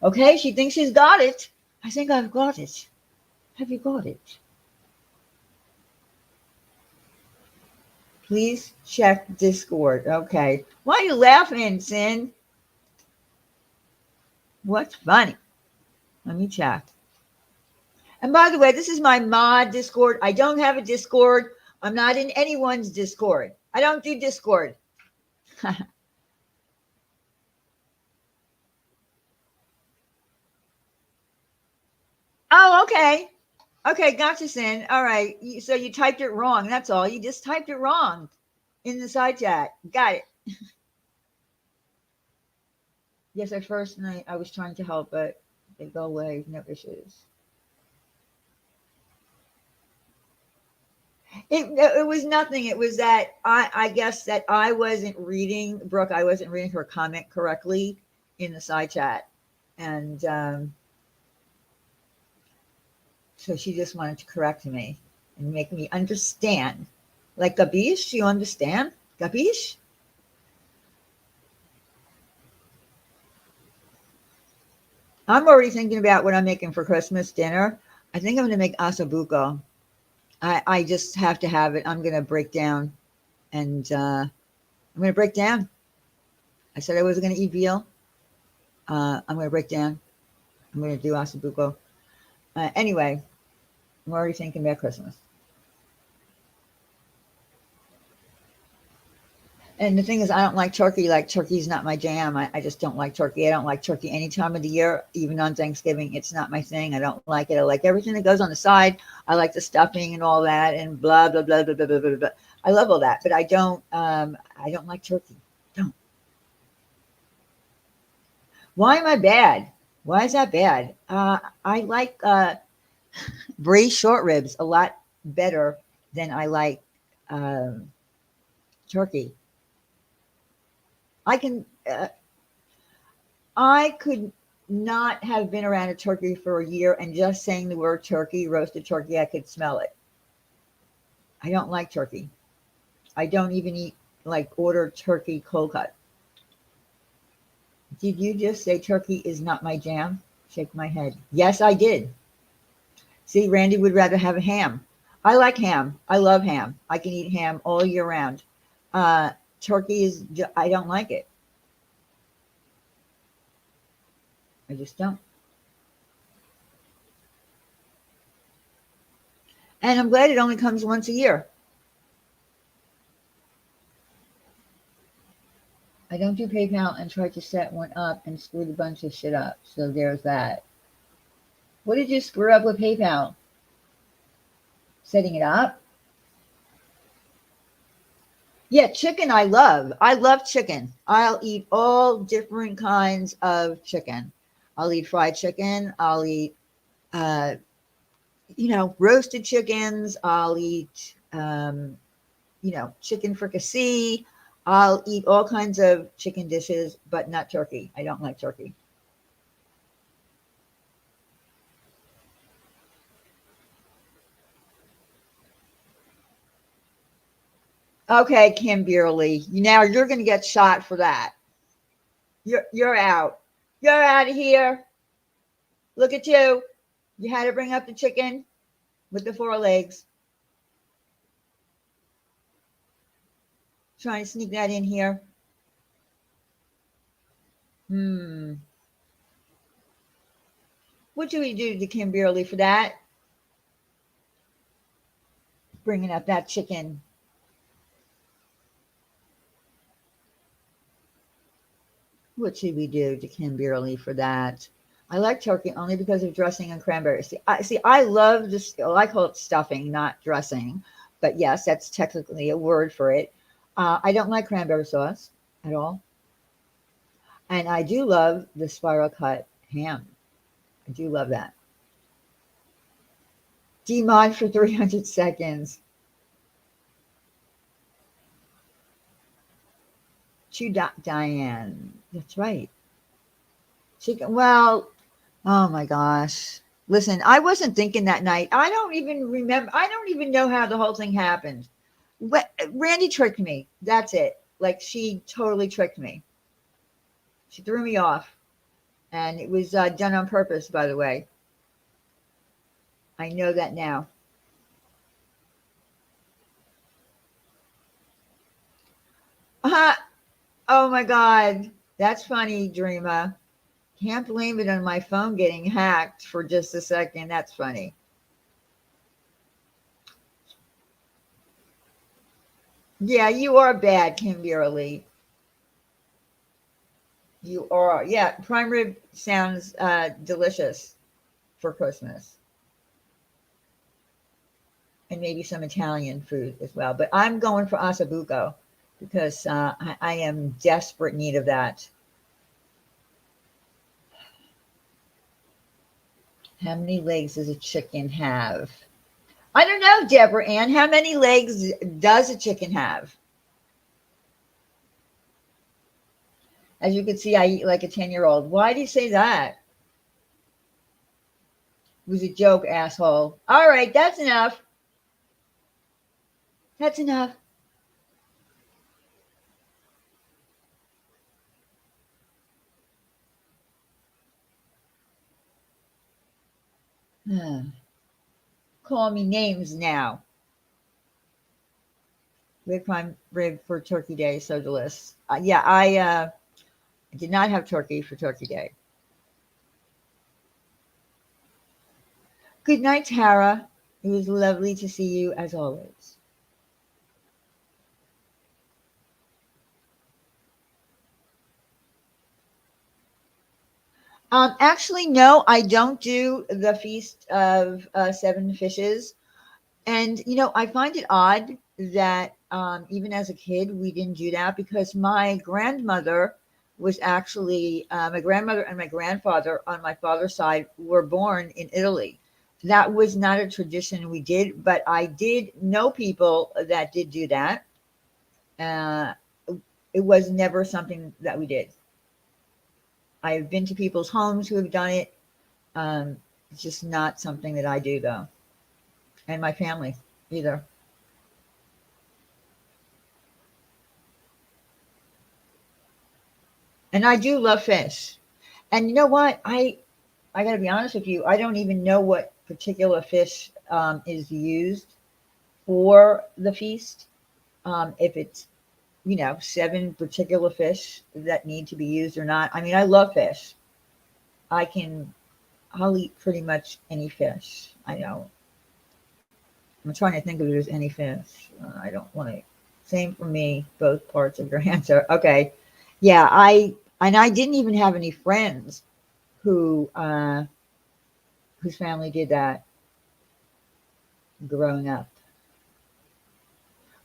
Okay, she thinks she's got it. I think I've got it. Have you got it? Please check Discord. Okay. Why are you laughing, Sin? What's funny? Let me check. And by the way, this is my mod Discord. I don't have a Discord. I'm not in anyone's Discord. I don't do Discord. Oh, okay. Okay, gotcha, Sin. All right. So you typed it wrong. That's all. You just typed it wrong in the side chat. Got it. Yes, at first I was trying to help, but they go away. No issues. It was nothing. It was that I guess that I wasn't reading Brooke. I wasn't reading her comment correctly in the side chat, and so she just wanted to correct me and make me understand. Like gabish, you understand? Gabish? I'm already thinking about what I'm making for Christmas dinner. I think I'm going to make asabuco. I just have to have it. I'm going to break down and I'm going to break down. I said I wasn't going to eat veal. I'm going to break down. I'm going to do asabuco. Anyway, I'm already thinking about Christmas. And the thing is, I don't like turkey. Like, turkey's not my jam. I just don't like turkey. I don't like turkey any time of the year, even on Thanksgiving. It's not my thing. I don't like it. I like everything that goes on the side. I like the stuffing and all that and blah, blah, blah, blah, blah, blah, blah, blah. I love all that, but I don't like turkey. Don't. Why am I bad? Why is that bad? I like braised short ribs a lot better than I like um, turkey. I can I could not have been around a turkey for a year and just saying the word turkey, roasted turkey, I could smell it. I don't like turkey. I don't even eat, like, order turkey cold cut. Did you just say turkey is not my jam? Shake my head. Yes, I did. See, Randy would rather have a ham. I like ham. I love ham. I can eat ham all year round. Uh, Turkey is, I don't like it. I just don't. And I'm glad it only comes once a year. I don't do PayPal and tried to set one up and screwed a bunch of shit up. So there's that. What did you screw up with PayPal? Setting it up? Yeah, chicken I love. I love chicken. I'll eat all different kinds of chicken. I'll eat fried chicken. I'll eat, uh, roasted chickens. I'll eat, chicken fricassee. I'll eat all kinds of chicken dishes, but not turkey. I don't like turkey. Okay, Kimberly. Now you're going to get shot for that. You're out. You're out of here. Look at you. You had to bring up the chicken with the four legs. Trying to sneak that in here. Hmm. What do we do to Kimberly for that? Bringing up that chicken. What should we do to Kimberly for that? I like turkey only because of dressing and cranberries. I love this. Well, I call it stuffing, not dressing, but yes, that's technically a word for it. I don't like cranberry sauce at all, and I do love the spiral cut ham. I do love that. Demod for 300 seconds. Diane. That's right. Chicken. Well, oh my gosh. Listen, I wasn't thinking that night. I don't even remember. I don't even know how the whole thing happened. Randy tricked me. That's it. Like, she totally tricked me. She threw me off. And it was done on purpose, by the way. I know that now. Uh, oh my God. That's funny, Dreama. Can't blame it on my phone getting hacked for just a second. That's funny. Yeah, you are bad, Kimberly. You are. Yeah, prime rib sounds delicious for Christmas. And maybe some Italian food as well. But I'm going for ossobuco because I am desperate need of that. How many legs does a chicken have? I don't know, Deborah Ann. How many legs does a chicken have? As you can see, I eat like a 10-year-old. Why do you say that? It was a joke, asshole. All right, that's enough. That's enough. Call me names now. Rib prime rib for Turkey Day, so delicious. Yeah, I did not have turkey for Turkey Day. Good night, Tara. It was lovely to see you as always. Actually, no, I don't do the Feast of Seven Fishes. And, I find it odd that even as a kid, we didn't do that because my grandmother was actually, my grandmother and my grandfather on my father's side were born in Italy. That was not a tradition we did, but I did know people that did do that. Uh, it was never something that we did. I've been to people's homes who have done it. It's just not something that I do, though, and my family either. And I do love fish. And you know what? I got to be honest with you. I don't even know what particular fish is used for the feast. If it's, seven particular fish that need to be used or not. I mean, I love fish. I can, I'll eat pretty much any fish. I know. I'm trying to think if there's any fish. I don't want to. Same for me. Both parts of your answer. Okay. Yeah. I didn't even have any friends who, whose family did that growing up.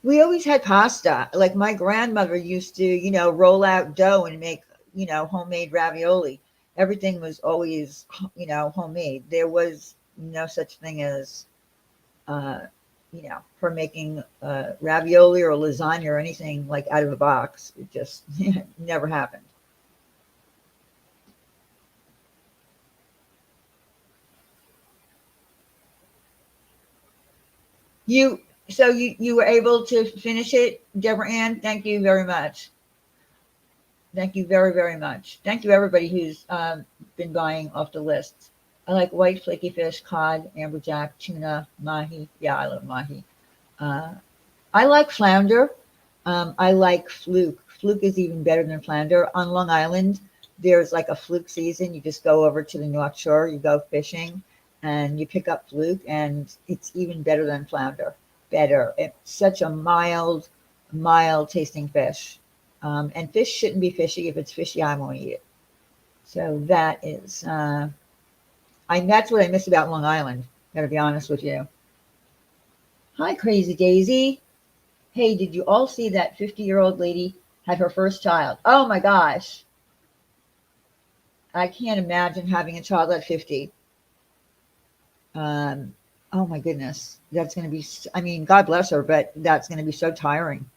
We always had pasta. Like my grandmother used to, roll out dough and make, homemade ravioli. Everything was always, homemade. There was no such thing as, uh, for making ravioli or lasagna or anything like out of a box. It just never happened. You, so you were able to finish it, Deborah Ann. Thank you very much. Thank you very, very much. Thank you, everybody who's been buying off the list. I like white flaky fish, cod, amberjack, tuna, mahi. Yeah, I love mahi. Uh, I like flounder. I like fluke. Fluke is even better than flounder. On Long Island, there's like a fluke season. You just go over to the North Shore, you go fishing, and you pick up fluke, and it's even better than flounder. Better. It's such a mild tasting fish. And fish shouldn't be fishy. If it's fishy, I won't eat it. So that is, that's what I miss about Long Island. Gotta be honest with you. Hi, Crazy Daisy. Hey, did you all see that 50-year-old lady had her first child? Oh my gosh. I can't imagine having a child at 50. Um, oh my goodness. That's going to be, I mean, God bless her, but that's going to be so tiring.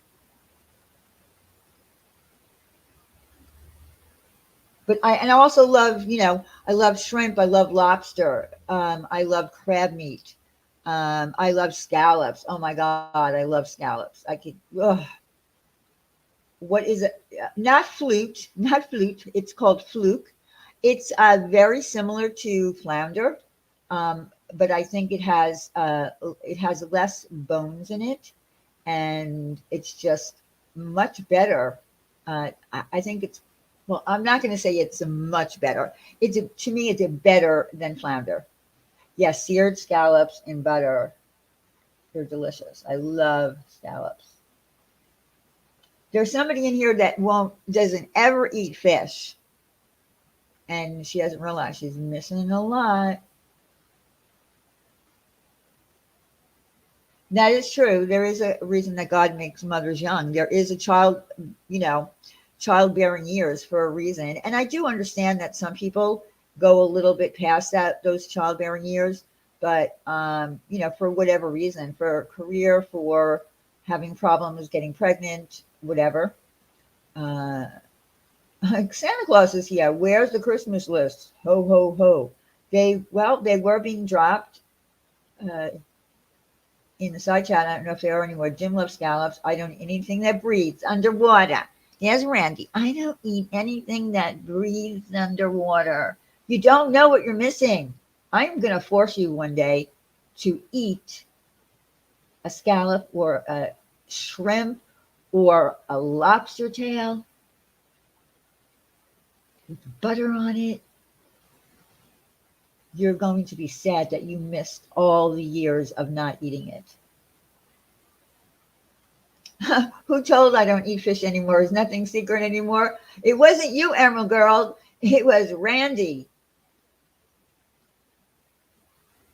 But and I also love, I love shrimp. I love lobster. I love crab meat. I love scallops. Oh my God. I love scallops. I could, ugh. What is it? Not flute, not flute. It's called fluke. It's very similar to flounder, but I think it has less bones in it, and it's just much better. I think it's, well. I'm not going to say it's a much better. To me, it's a better than flounder. Yes, seared scallops in butter. They're delicious. I love scallops. There's somebody in here that won't doesn't ever eat fish, and she doesn't realize she's missing a lot. That is true. There is a reason that God makes mothers young. There is a you know, childbearing years for a reason. And I do understand that some people go a little bit past those childbearing years, but for whatever reason, for career, for having problems getting pregnant, whatever. Uh, Santa Claus is here. Where's the Christmas list? Ho ho ho. They were being dropped uh, in the side chat. I don't know if they are anymore. Jim loves scallops. I don't eat anything that breathes underwater. Yes, Randy. I don't eat anything that breathes underwater. You don't know what you're missing. I'm going to force you one day to eat a scallop or a shrimp or a lobster tail with butter on it. You're going to be sad that you missed all the years of not eating it. Who told I don't eat fish anymore? Is nothing secret anymore? It wasn't you, Emerald Girl. It was Randy.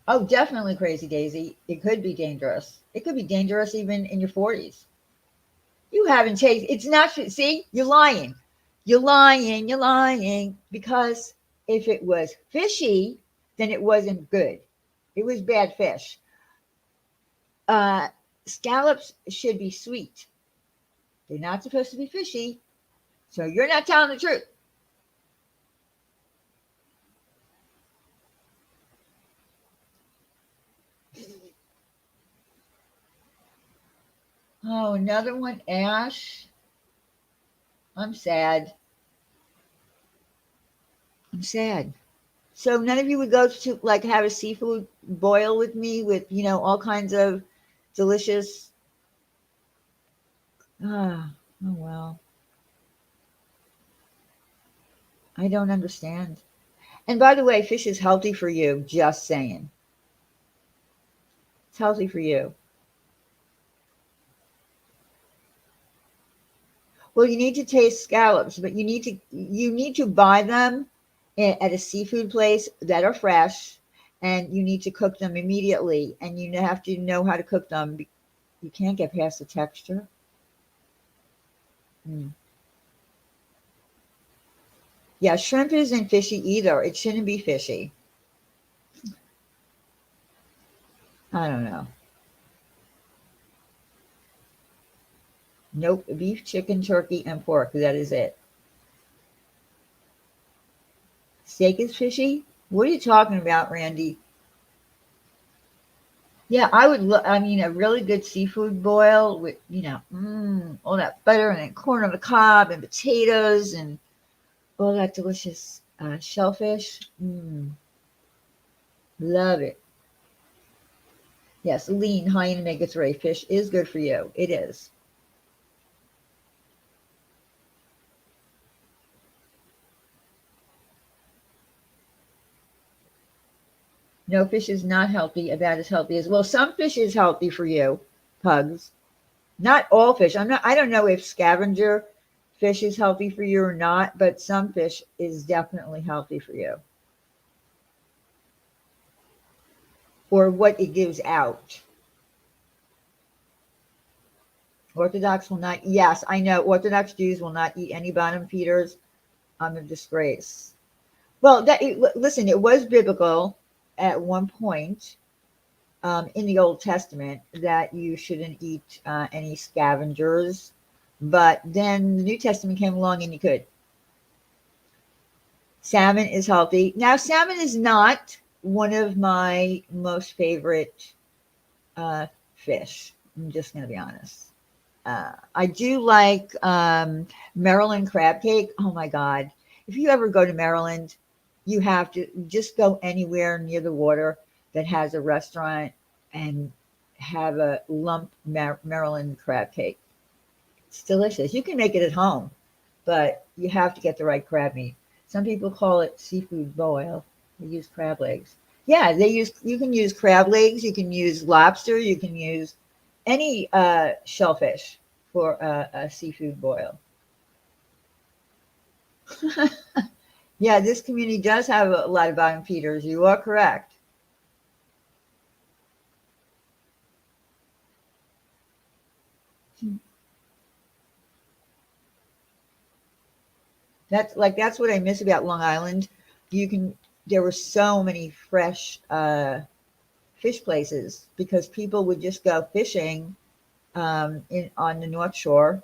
Oh, definitely Crazy Daisy. It could be dangerous. It could be dangerous even in your 40s. You haven't tasted. It's not. See, you're lying. You're lying. You're lying. Because if it was fishy, then it wasn't good. It was bad fish. Uh, Scallops should be sweet. They're not supposed to be fishy. So you're not telling the truth. Oh, another one, Ash. I'm sad. I'm sad. So none of you would go to like have a seafood boil with me with, all kinds of delicious. Ah, oh well. I don't understand. And by the way, fish is healthy for you. Just saying. It's healthy for you. Well, you need to taste scallops, but you need to buy them at a seafood place that are fresh, and you need to cook them immediately. And you have to know how to cook them. You can't get past the texture. Mm. Yeah, shrimp isn't fishy either. It shouldn't be fishy. I don't know. Nope. Beef, chicken, turkey, and pork. That is it. Steak is fishy? What are you talking about, Randy? Yeah, I would. I mean, a really good seafood boil with, all that butter and then corn on the cob and potatoes and all that delicious shellfish. Love it. Yes, lean, high in omega-3. Fish is good for you. It is. No, fish is not healthy, about as healthy as well. Some fish is healthy for you, pugs. Not all fish. I don't know if scavenger fish is healthy for you or not, but some fish is definitely healthy for you. Or what it gives out. Orthodox will not, yes, I know Orthodox Jews will not eat any bottom feeders. I'm a disgrace. Well, listen, it was biblical at one point in the Old Testament that you shouldn't eat any scavengers, but then the New Testament came along and you could. Salmon is healthy. Now, salmon is not one of my most favorite fish. I'm just going to be honest. I do like Maryland crab cake. Oh my God. If you ever go to Maryland, you have to just go anywhere near the water that has a restaurant and have a lump Maryland crab cake. It's delicious. You can make it at home, but you have to get the right crab meat. Some people call it seafood boil. They use crab legs. Yeah, you can use crab legs, you can use lobster, you can use any shellfish for a seafood boil. Yeah, this community does have a lot of bottom feeders. You are correct. That's what I miss about Long Island. You can There were so many fresh fish places because people would just go fishing on the North Shore.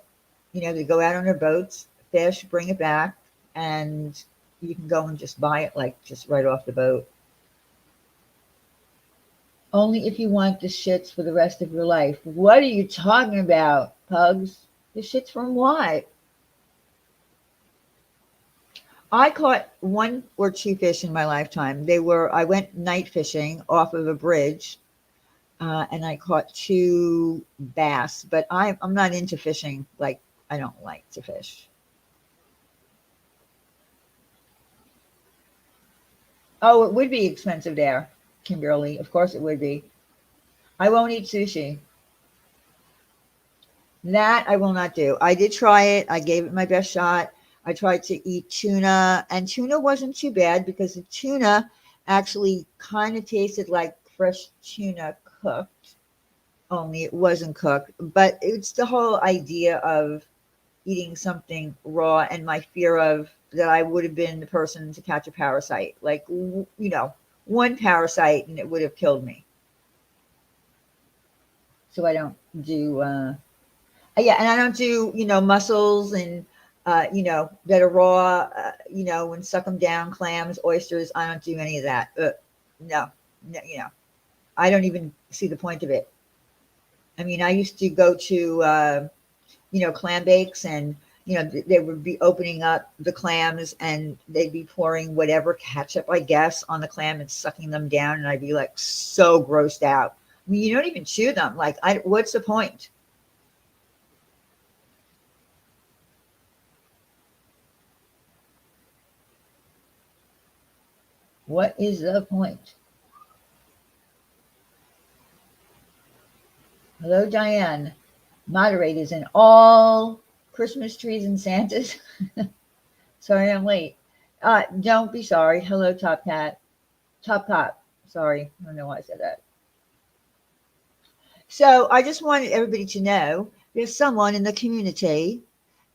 They go out on their boats, fish, bring it back, and you can go and just buy it like just right off the boat. Only if you want the shits for the rest of your life. What are you talking about, pugs? The shits from what? I caught one or two fish in my lifetime. I went night fishing off of a bridge, and I caught two bass, but I'm not into fishing. Like, I don't like to fish. Oh, it would be expensive there, Kimberly. Of course it would be. I won't eat sushi. That I will not do. I did try it. I gave it my best shot. I tried to eat tuna, and tuna wasn't too bad because the tuna actually kind of tasted like fresh tuna cooked, only it wasn't cooked. But it's the whole idea of eating something raw and my fear of that I would have been the person to catch a parasite. Like, one parasite and it would have killed me. So I don't do yeah, and I don't do, mussels and, that are raw, and suck them down, clams, oysters. I don't do any of that. No, no, I don't even see the point of it. I mean, I used to go to, clam bakes and, They would be opening up the clams and they'd be pouring whatever ketchup, I guess, on the clam and sucking them down. And I'd be like so grossed out. I mean, you don't even chew them. Like, what's the point? What is the point? Hello, Diane. Moderators and all Christmas trees and Santas. Sorry, I'm late. Don't be sorry. Hello, Top Cat. Top Top. Sorry. I don't know why I said that. So I just wanted everybody to know there's someone in the community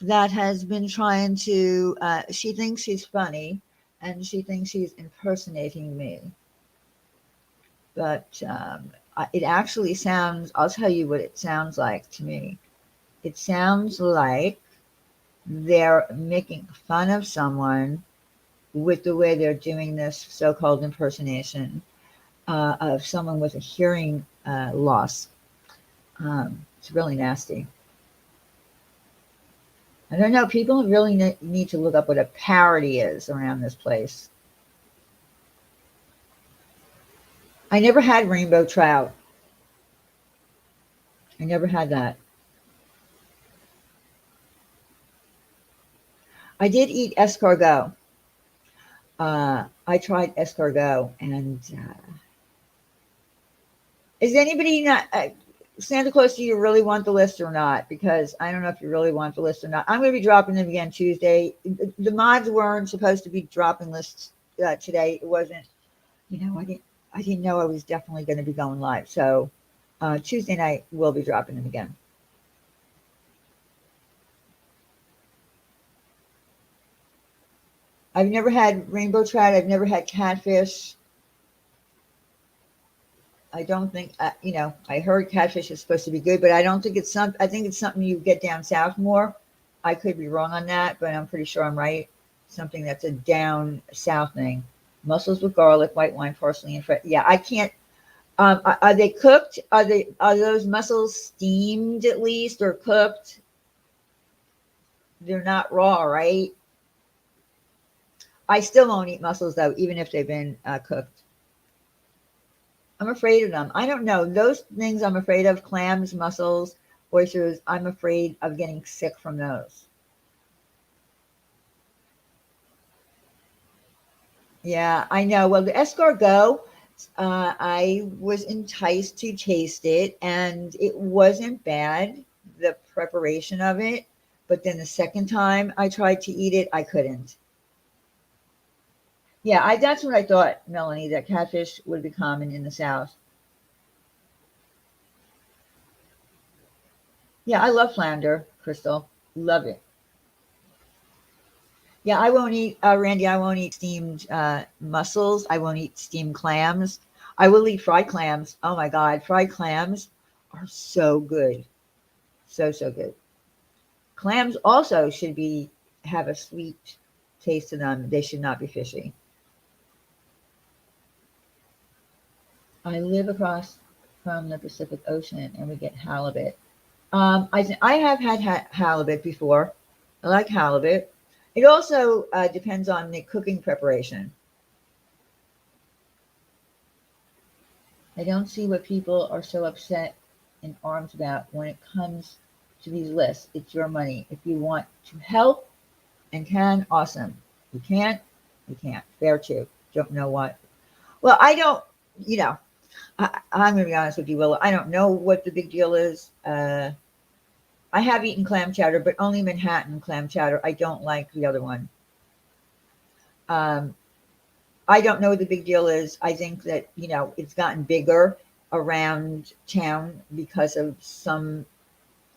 that has been trying to, she thinks she's funny and she thinks she's impersonating me. But it actually sounds, I'll tell you what it sounds like to me. It sounds like they're making fun of someone with the way they're doing this so-called impersonation of someone with a hearing loss. It's really nasty. I don't know. People really need to look up what a parody is around this place. I never had rainbow trout. I never had that. I did eat escargot. I tried escargot, and is anybody not Santa Claus? Do you really want the list or not? Because I don't know if you really want the list or not. I'm going to be dropping them again Tuesday. The mods weren't supposed to be dropping lists today. It wasn't. I didn't know I was definitely going to be going live. So Tuesday night we'll be dropping them again. I've never had rainbow trout. I've never had catfish. I don't think, I heard catfish is supposed to be good, but I don't think I think it's something you get down south more. I could be wrong on that, but I'm pretty sure I'm right. Something that's a down south thing. Mussels with garlic, white wine, parsley, and fresh. Yeah, I can't. Are they cooked? Are those mussels steamed at least or cooked? They're not raw, right? I still won't eat mussels though, even if they've been cooked. I'm afraid of them. I don't know. Those things I'm afraid of, clams, mussels, oysters, I'm afraid of getting sick from those. Yeah, I know. Well, the escargot, I was enticed to taste it, and it wasn't bad, the preparation of it. But then the second time I tried to eat it, I couldn't. Yeah, that's what I thought, Melanie, that catfish would be common in the South. Yeah, I love flounder, Crystal. Love it. Yeah, I won't eat, Randy, I won't eat steamed mussels. I won't eat steamed clams. I will eat fried clams. Oh my God, fried clams are so good. So, so good. Clams also should have a sweet taste to them. They should not be fishy. I live across from the Pacific Ocean and we get halibut. I have had halibut before. I like halibut. It also depends on the cooking preparation. I don't see what people are so upset in arms about when it comes to these lists. It's your money. If you want to help and can, awesome. You can't, you can't. Fair too. Don't know what. Well, I don't, you know, I'm going to be honest with you, Willow. I don't know what the big deal is. I have eaten clam chowder, but only Manhattan clam chowder. I don't like the other one. Um, I don't know what the big deal is. I think that, it's gotten bigger around town because of something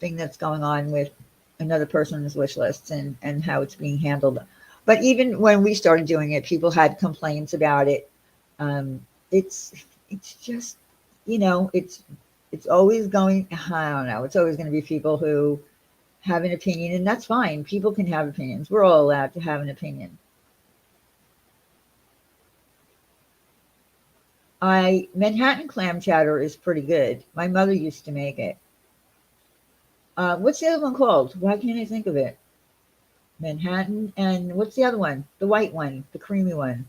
that's going on with another person's wish lists and how it's being handled. But even when we started doing it, people had complaints about it. It's just, it's always going, I don't know, it's always going to be people who have an opinion, and that's fine. People can have opinions. We're all allowed to have an opinion. Manhattan clam chowder is pretty good. My mother used to make it. What's the other one called? Why can't I think of it? Manhattan, and what's the other one? The white one, the creamy one.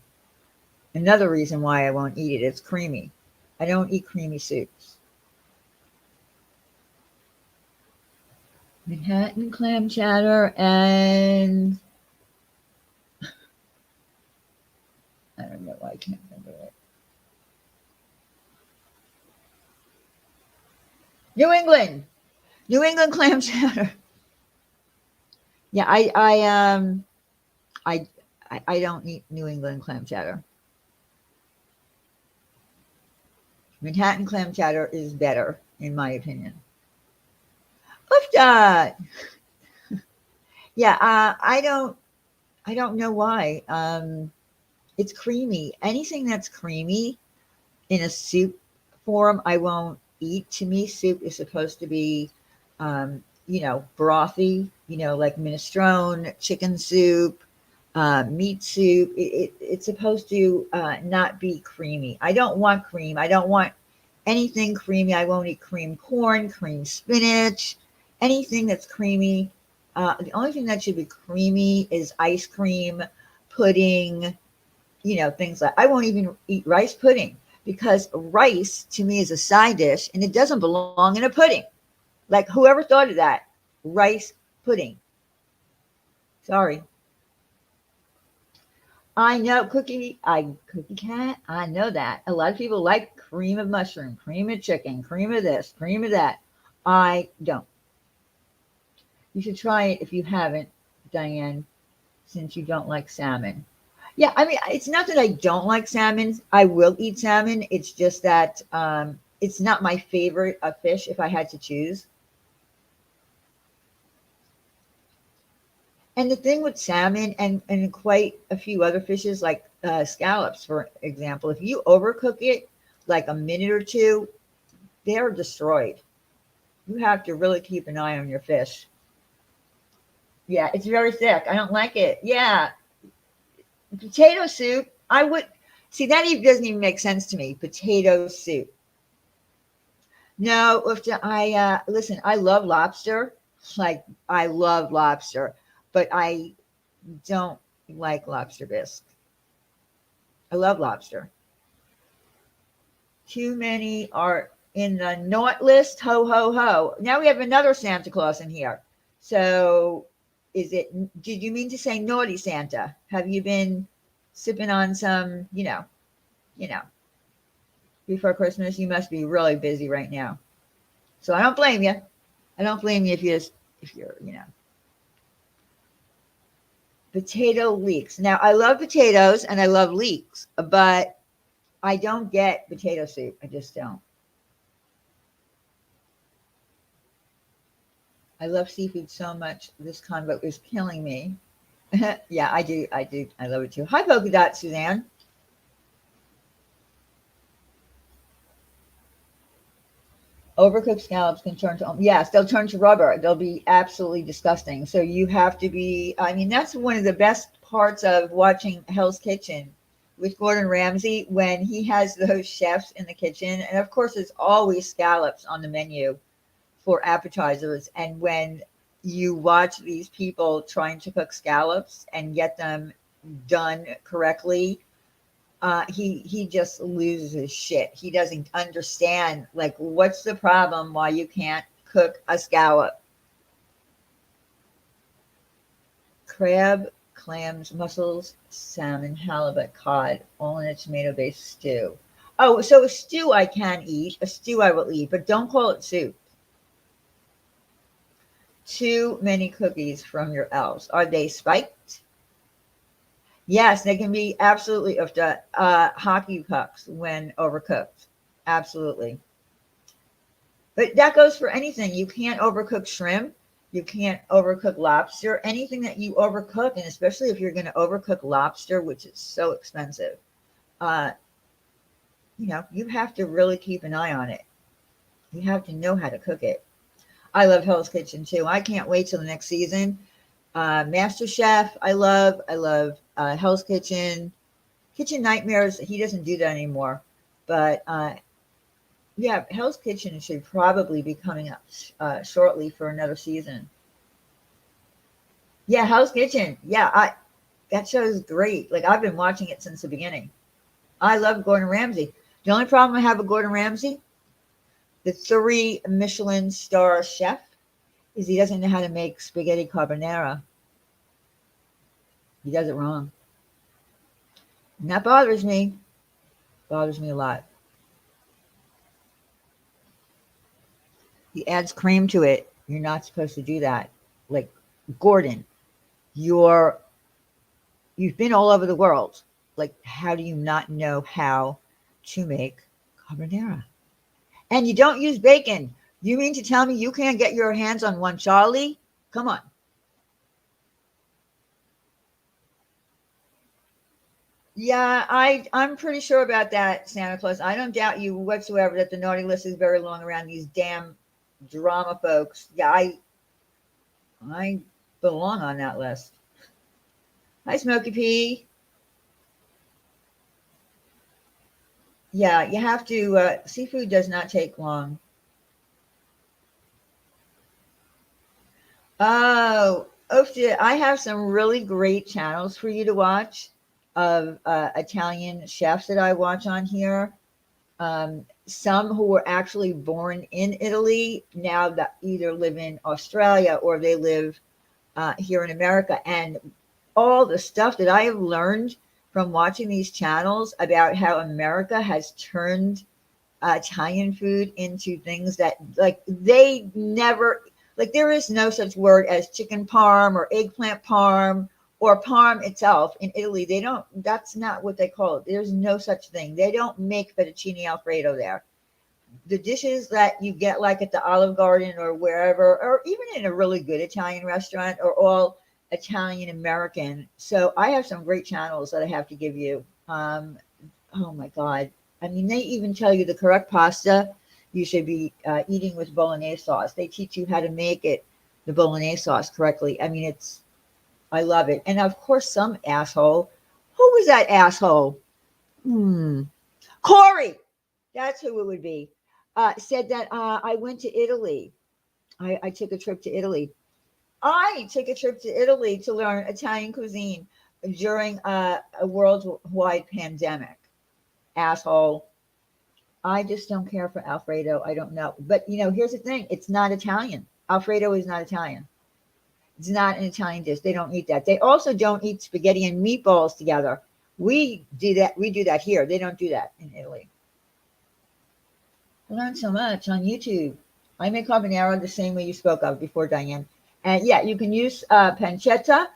Another reason why I won't eat it. It's creamy. I don't eat creamy soups. Manhattan clam chowder and I don't know why I can't remember it. New England. New England clam chowder. Yeah, I I don't eat New England clam chowder. Manhattan clam chowder is better, in my opinion. Oof that. Yeah, I don't know why. It's creamy. Anything that's creamy in a soup form, I won't eat. To me, soup is supposed to be, brothy. Like minestrone, chicken soup, meat soup. It's supposed to not be creamy. I don't want cream. I don't want anything creamy. I won't eat cream corn, cream spinach, anything that's creamy. The only thing that should be creamy is ice cream, pudding, things like I won't even eat rice pudding because rice to me is a side dish and it doesn't belong in a pudding. Like whoever thought of that? Rice pudding. Sorry. I know cookie cat. I know that. A lot of people like cream of mushroom, cream of chicken, cream of this, cream of that. I don't. You should try it if you haven't, Diane, since you don't like salmon. Yeah, I mean, it's not that I don't like salmon. I will eat salmon. It's just that it's not my favorite of fish if I had to choose. And the thing with salmon and quite a few other fishes, like scallops, for example, if you overcook it like a minute or two, they're destroyed. You have to really keep an eye on your fish. Yeah, it's very thick. I don't like it. Yeah, potato soup. I would see that even doesn't even make sense to me. Potato soup. No, if I listen, I love lobster. Like I love lobster, but I don't like lobster bisque. I love lobster. Too many are in the naught list. Ho ho ho. Now we have another Santa Claus in here. So is it did you mean to say naughty Santa? Have you been sipping on some, you know, before Christmas? You must be really busy right now. So I don't blame you. I don't blame you if you're, potato leeks. Now I love potatoes and I love leeks, but I don't get potato soup. I just don't. I love seafood so much. This convo is killing me. Yeah, I do. I do. I love it too. Hi, polka dot, Suzanne. Overcooked scallops can turn to, yes, they'll turn to rubber. They'll be absolutely disgusting. So you have to be, I mean, that's one of the best parts of watching Hell's Kitchen with Gordon Ramsay when he has those chefs in the kitchen. And of course, there's always scallops on the menu for appetizers. And when you watch these people trying to cook scallops and get them done correctly, he just loses his shit. He doesn't understand like what's the problem why you can't cook a scallop. Crab, clams, mussels, salmon, halibut, cod, all in a tomato-based stew. Oh, so a stew I can eat. A stew I will eat, but don't call it soup. Too many cookies from your elves. Are they spiked? Yes, they can be absolutely of the hockey pucks when overcooked. Absolutely. But that goes for anything. You can't overcook shrimp. You can't overcook lobster. Anything that you overcook, and especially if you're going to overcook lobster, which is so expensive, uh, you have to really keep an eye on it. You have to know how to cook it. I love Hell's Kitchen too. I can't wait till the next season. Master Chef, I love. I love Hell's Kitchen. Kitchen Nightmares, he doesn't do that anymore. But yeah, Hell's Kitchen should probably be coming up shortly for another season. Yeah, Hell's Kitchen. Yeah, I that show is great. Like I've been watching it since the beginning. I love Gordon Ramsay. The only problem I have with Gordon Ramsay, the 3 Michelin star chef, is he doesn't know how to make spaghetti carbonara. He does it wrong. And that bothers me. Bothers me a lot. He adds cream to it. You're not supposed to do that. Like Gordon, you're you've been all over the world. Like, how do you not know how to make carbonara? And you don't use bacon. You mean to tell me you can't get your hands on one Charlie? Come on. Yeah, I'm pretty sure about that, Santa Claus. I don't doubt you whatsoever that the naughty list is very long around these damn drama folks. Yeah, I belong on that list. Hi, Smokey P. Yeah, you have to. Seafood does not take long. Oh, Ofta, I have some really great channels for you to watch of Italian chefs that I watch on here. Some who were actually born in Italy now that either live in Australia or they live here in America. And all the stuff that I have learned from watching these channels about how America has turned Italian food into things that like they never like there is no such word as chicken parm or eggplant parm or parm itself in Italy. They don't that's not what they call it. There's no such thing. They don't make fettuccine alfredo there. The dishes that you get like at the Olive Garden or wherever or even in a really good Italian restaurant are all Italian American. So I have some great channels that I have to give you. Oh my God. I mean, they even tell you the correct pasta you should be eating with bolognese sauce. They teach you how to make it, the bolognese sauce correctly. I mean, I love it. And of course, some asshole, who was that asshole? Hmm. Corey, that's who it would be, said that I went to Italy. I took a trip to Italy. I took a trip to Italy to learn Italian cuisine during a worldwide pandemic. Asshole. I just don't care for Alfredo. I don't know. But here's the thing. It's not Italian. Alfredo is not Italian. It's not an Italian dish. They don't eat that. They also don't eat spaghetti and meatballs together. We do that. We do that here. They don't do that in Italy. I learned so much on YouTube. I make carbonara the same way you spoke of before, Diane. And yeah, you can use pancetta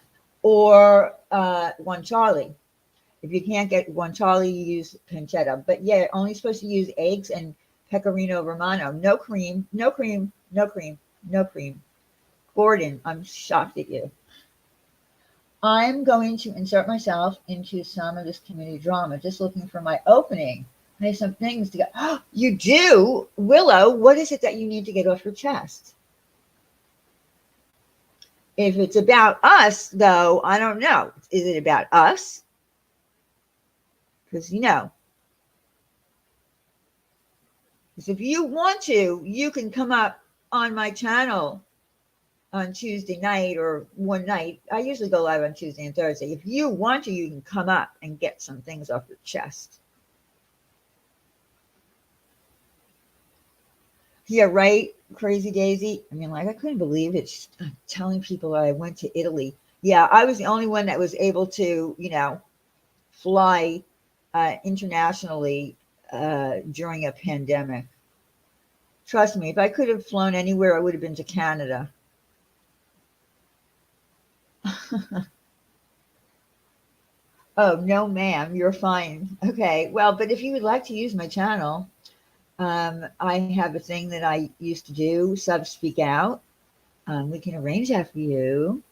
or guanciale. If you can't get guanciale, you use pancetta. But yeah, only supposed to use eggs and pecorino romano. No cream, no cream, no cream, no cream. Gordon, I'm shocked at you. I'm going to insert myself into some of this community drama, just looking for my opening. I have some things to go. Oh, you do? Willow, what is it that you need to get off your chest? If it's about us, though, I don't know. Is it about us? Because, if you want to, you can come up on my channel on Tuesday night or one night. I usually go live on Tuesday and Thursday. If you want to, you can come up and get some things off your chest. Yeah, right, Crazy Daisy. I mean, like, I couldn't believe it. She's telling people that I went to Italy. Yeah, I was the only one that was able to, fly internationally during a pandemic. Trust me, if I could have flown anywhere, I would have been to Canada. Oh, no, ma'am, you're fine. Okay, well, but if you would like to use my channel, I have a thing that I used to do, Sub Speak Out. We can arrange that for you.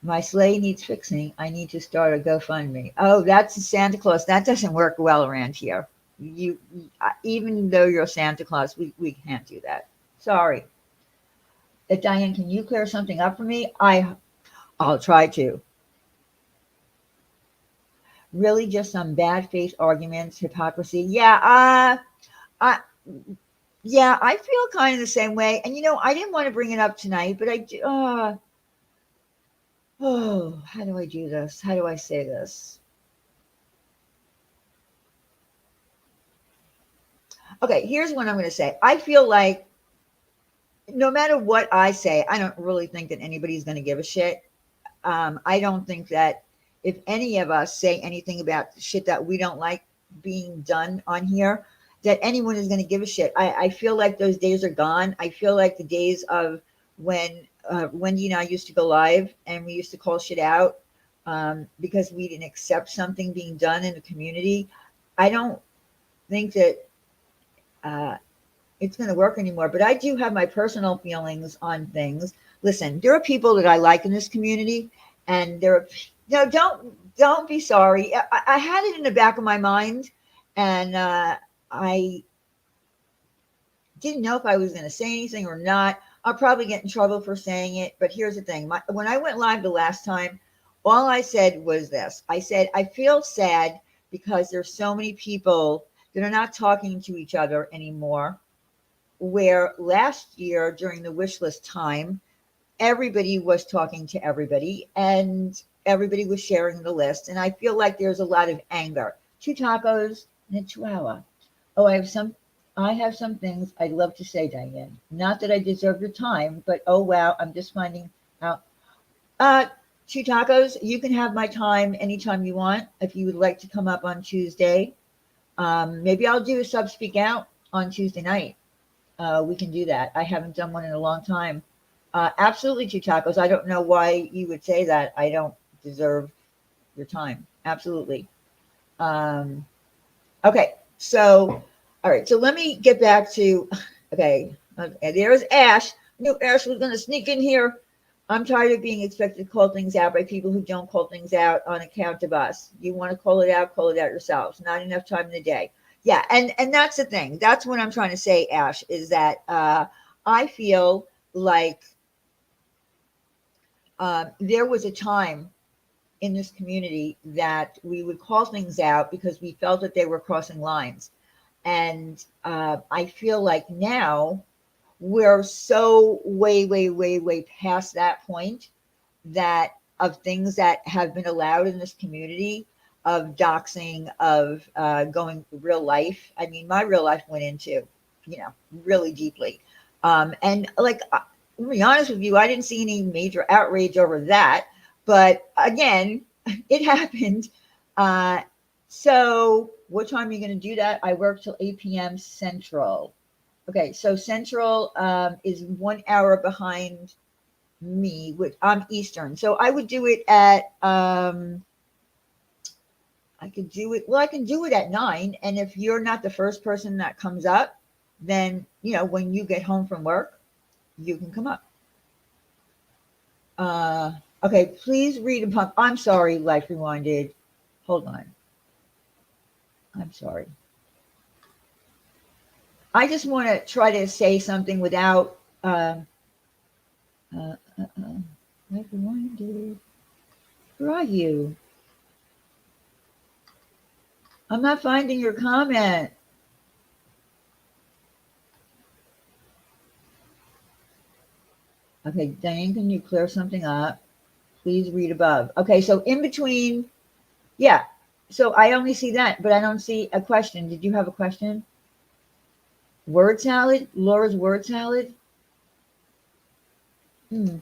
My sleigh needs fixing. I need to start a GoFundMe. Oh, that's Santa Claus. That doesn't work well around here. You, even though you're Santa Claus, we can't do that. Sorry. Diane, can you clear something up for me? I'll try to. Really, just some bad faith arguments, hypocrisy. I yeah, I feel kind of the same way. And I didn't want to bring it up tonight, but I do. Oh, how do I do this? How do I say this? Okay, here's what I'm going to say. I feel like no matter what I say, I don't really think that anybody's going to give a shit. I don't think that if any of us say anything about shit that we don't like being done on here, that anyone is going to give a shit. I feel like those days are gone. I feel like the days of when Wendy and I used to go live and we used to call shit out because we didn't accept something being done in the community. I don't think that uh, it's going to work anymore. But I do have my personal feelings on things. Listen, there are people that I like in this community, and there are no. Don't be sorry. I had it in the back of my mind, and I didn't know if I was going to say anything or not. I'll probably get in trouble for saying it. But here's the thing: when I went live the last time, all I said was this. I said I feel sad because there's so many people that are not talking to each other anymore, where last year during the wish list time, everybody was talking to everybody and everybody was sharing the list. And I feel like there's a lot of anger. 2 tacos and a 2 hour. Oh, I have some things I'd love to say, Diane. Not that I deserve your time, but oh wow, I'm just finding out. Uh 2 tacos, you can have my time anytime you want. If you would like to come up on Tuesday, maybe I'll do a sub speak out on Tuesday night. We can do that. I haven't done one in a long time. Absolutely, 2 tacos. I don't know why you would say that. I don't deserve your time. Absolutely. Um, okay. So, all right. So let me get back to, okay. There's Ash. Knew Ash was going to sneak in here. I'm tired of being expected to call things out by people who don't call things out on account of us. You want to call it out yourselves. Not enough time in the day. Yeah, and that's the thing. That's what I'm trying to say, Ash, is that I feel like there was a time in this community that we would call things out because we felt that they were crossing lines. And I feel like now we're so way past that point that of things that have been allowed in this community of doxing, of going real life. I mean, my real life went into, really deeply. And like, to be honest with you, I didn't see any major outrage over that. But again, it happened. Uh, so, what time are you going to do that? I work till 8 p.m. Central. Okay, so Central is 1 hour behind me, which I'm Eastern. So I would do it at I could do it well, I can do it at 9. And if you're not the first person that comes up, then when you get home from work, you can come up. Uh okay, please read a pump. I'm sorry, Life Rewinded. Hold on. I'm sorry. I just want to try to say something without uh, uh, uh, Life Rewinded. Where are you? I'm not finding your comment. Okay, Diane, can you clear something up? Please read above. Okay, so in between, yeah. So I only see that, but I don't see a question. Did you have a question? Word salad? Laura's word salad? Hmm.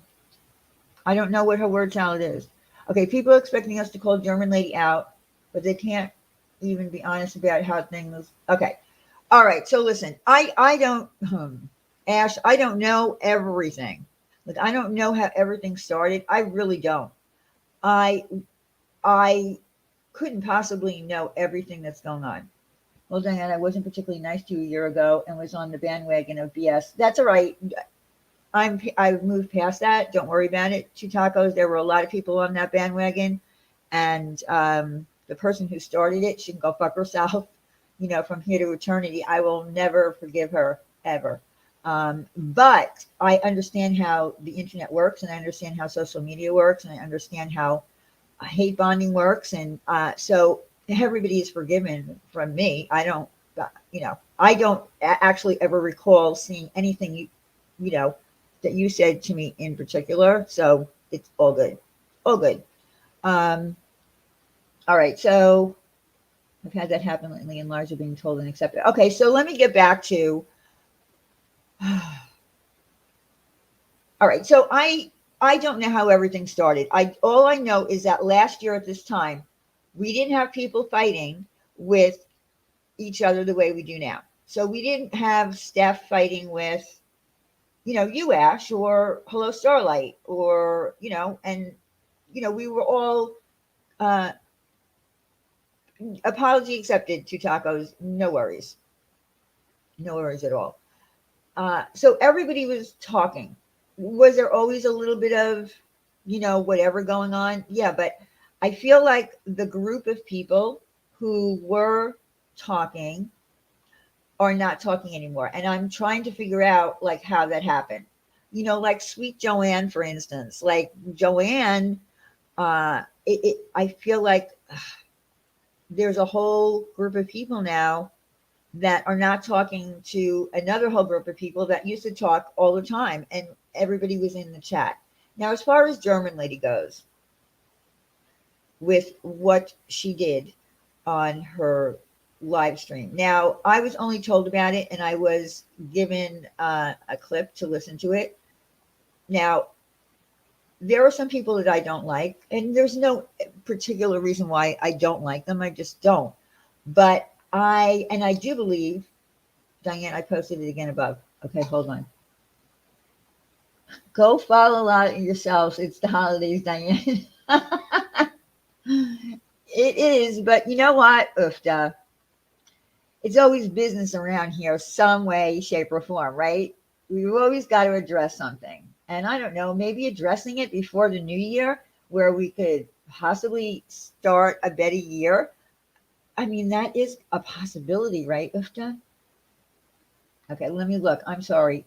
I don't know what her word salad is. Okay, people are expecting us to call German lady out, but they can't even be honest about how things. Okay, all right. So listen, I don't, Ash, I don't know everything. Like I don't know how everything started. I really don't. I I couldn't possibly know everything that's going on. Well, Diane, I wasn't particularly nice to you a year ago and was on the bandwagon of BS. That's all right. I've moved past that. Don't worry about it. 2 tacos. There were a lot of people on that bandwagon, and the person who started it, she can go fuck herself. From here to eternity, I will never forgive her ever. But I understand how the internet works, and I understand how social media works, and I understand how hate bonding works, and so everybody is forgiven from me. I don't actually ever recall seeing anything you know that you said to me in particular, so it's all good. All good. Um, all right. So I've had that happen lately, and largely being told and accepted. Okay. So let me get back to. All right. So I don't know how everything started. I all I know is that last year at this time, we didn't have people fighting with each other the way we do now. So we didn't have Steph fighting with, you Ash or Hello Starlight or, and we were all uh apology accepted to tacos, no worries. No worries at all. So everybody was talking. Was there always a little bit of, whatever going on? Yeah, but I feel like the group of people who were talking are not talking anymore. And I'm trying to figure out like how that happened. Like Sweet Joanne, for instance. Like Joanne, I feel like there's a whole group of people now that are not talking to another whole group of people that used to talk all the time, and everybody was in the chat. Now, as far as German Lady goes, with what she did on her live stream. Now, I was only told about it and I was given a clip to listen to it. Now, there are some people that I don't like, and there's no particular reason why I don't like them. I just don't. But I do believe, Diane, I posted it again above. Okay, hold on. Go follow a lot of yourselves. It's the holidays, Diane. It is, but you know what? Oofda. It's always business around here, some way, shape, or form, right? We've always got to address something. And I don't know, maybe addressing it before the new year where we could possibly start a better year. I mean, that is a possibility, right, Ufta? Okay, let me look. I'm sorry.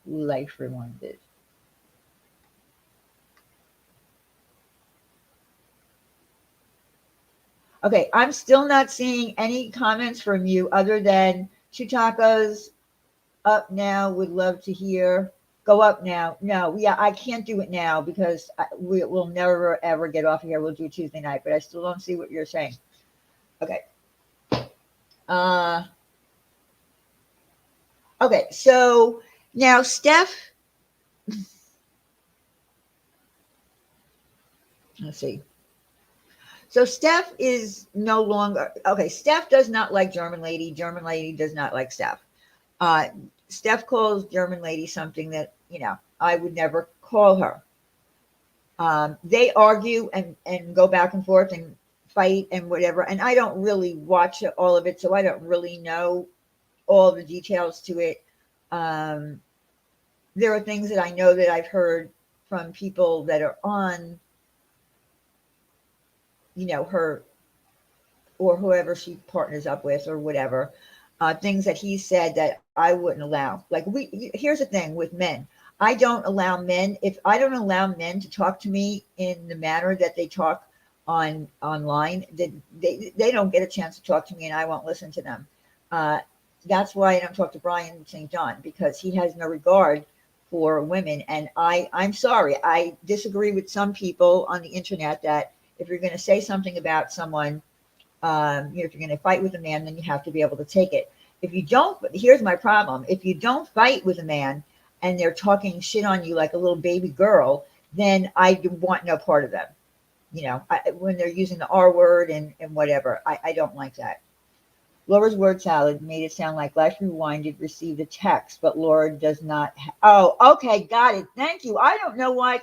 Life Reminded. Okay, I'm still not seeing any comments from you other than Chutacos up now. Would love to hear. Go up now. No, yeah, I can't do it now because we will never ever get off of here. We'll do Tuesday night, but I still don't see what you're saying. Okay. Uh, okay. So now, Steph. Let's see. So Steph is no longer okay. Steph does not like German Lady. German Lady does not like Steph. Uh, Steph calls German Lady something that I would never call her. They argue and go back and forth and fight and whatever. And I don't really watch all of it, so I don't really know all the details to it. Um, there are things that I know that I've heard from people that are on, her or whoever she partners up with or whatever. Things that he said that I wouldn't allow. Like here's the thing with men. I don't allow men. If I don't allow men to talk to me in the manner that they talk online, then they don't get a chance to talk to me, and I won't listen to them. Uh, that's why I don't talk to Brian St. John because he has no regard for women. And I'm sorry, I disagree with some people on the internet that if you're going to say something about someone, if you're going to fight with a man, then you have to be able to take it. If you don't, here's my problem. If you don't fight with a man and they're talking shit on you like a little baby girl, then I want no part of them. When they're using the R word and whatever, I don't like that. Laura's word salad made it sound like Life Rewinded received a text, but Laura does not. Oh, okay, got it. Thank you. I don't know why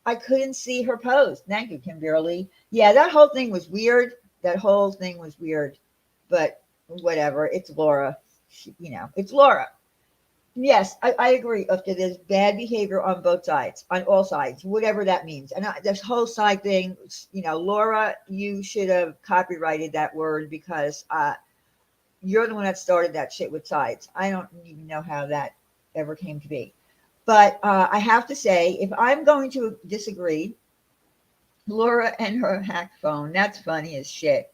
I couldn't see her post. Thank you, Kimberly. Yeah, that whole thing was weird. That whole thing was weird, but whatever. It's Laura. It's Laura. Yes, I agree. If there's bad behavior on both sides, on all sides, whatever that means. And this whole side thing, Laura, you should have copyrighted that word because you're the one that started that shit with sides. I don't even know how that ever came to be. But I have to say, if I'm going to disagree, Laura and her hacked phone, that's funny as shit.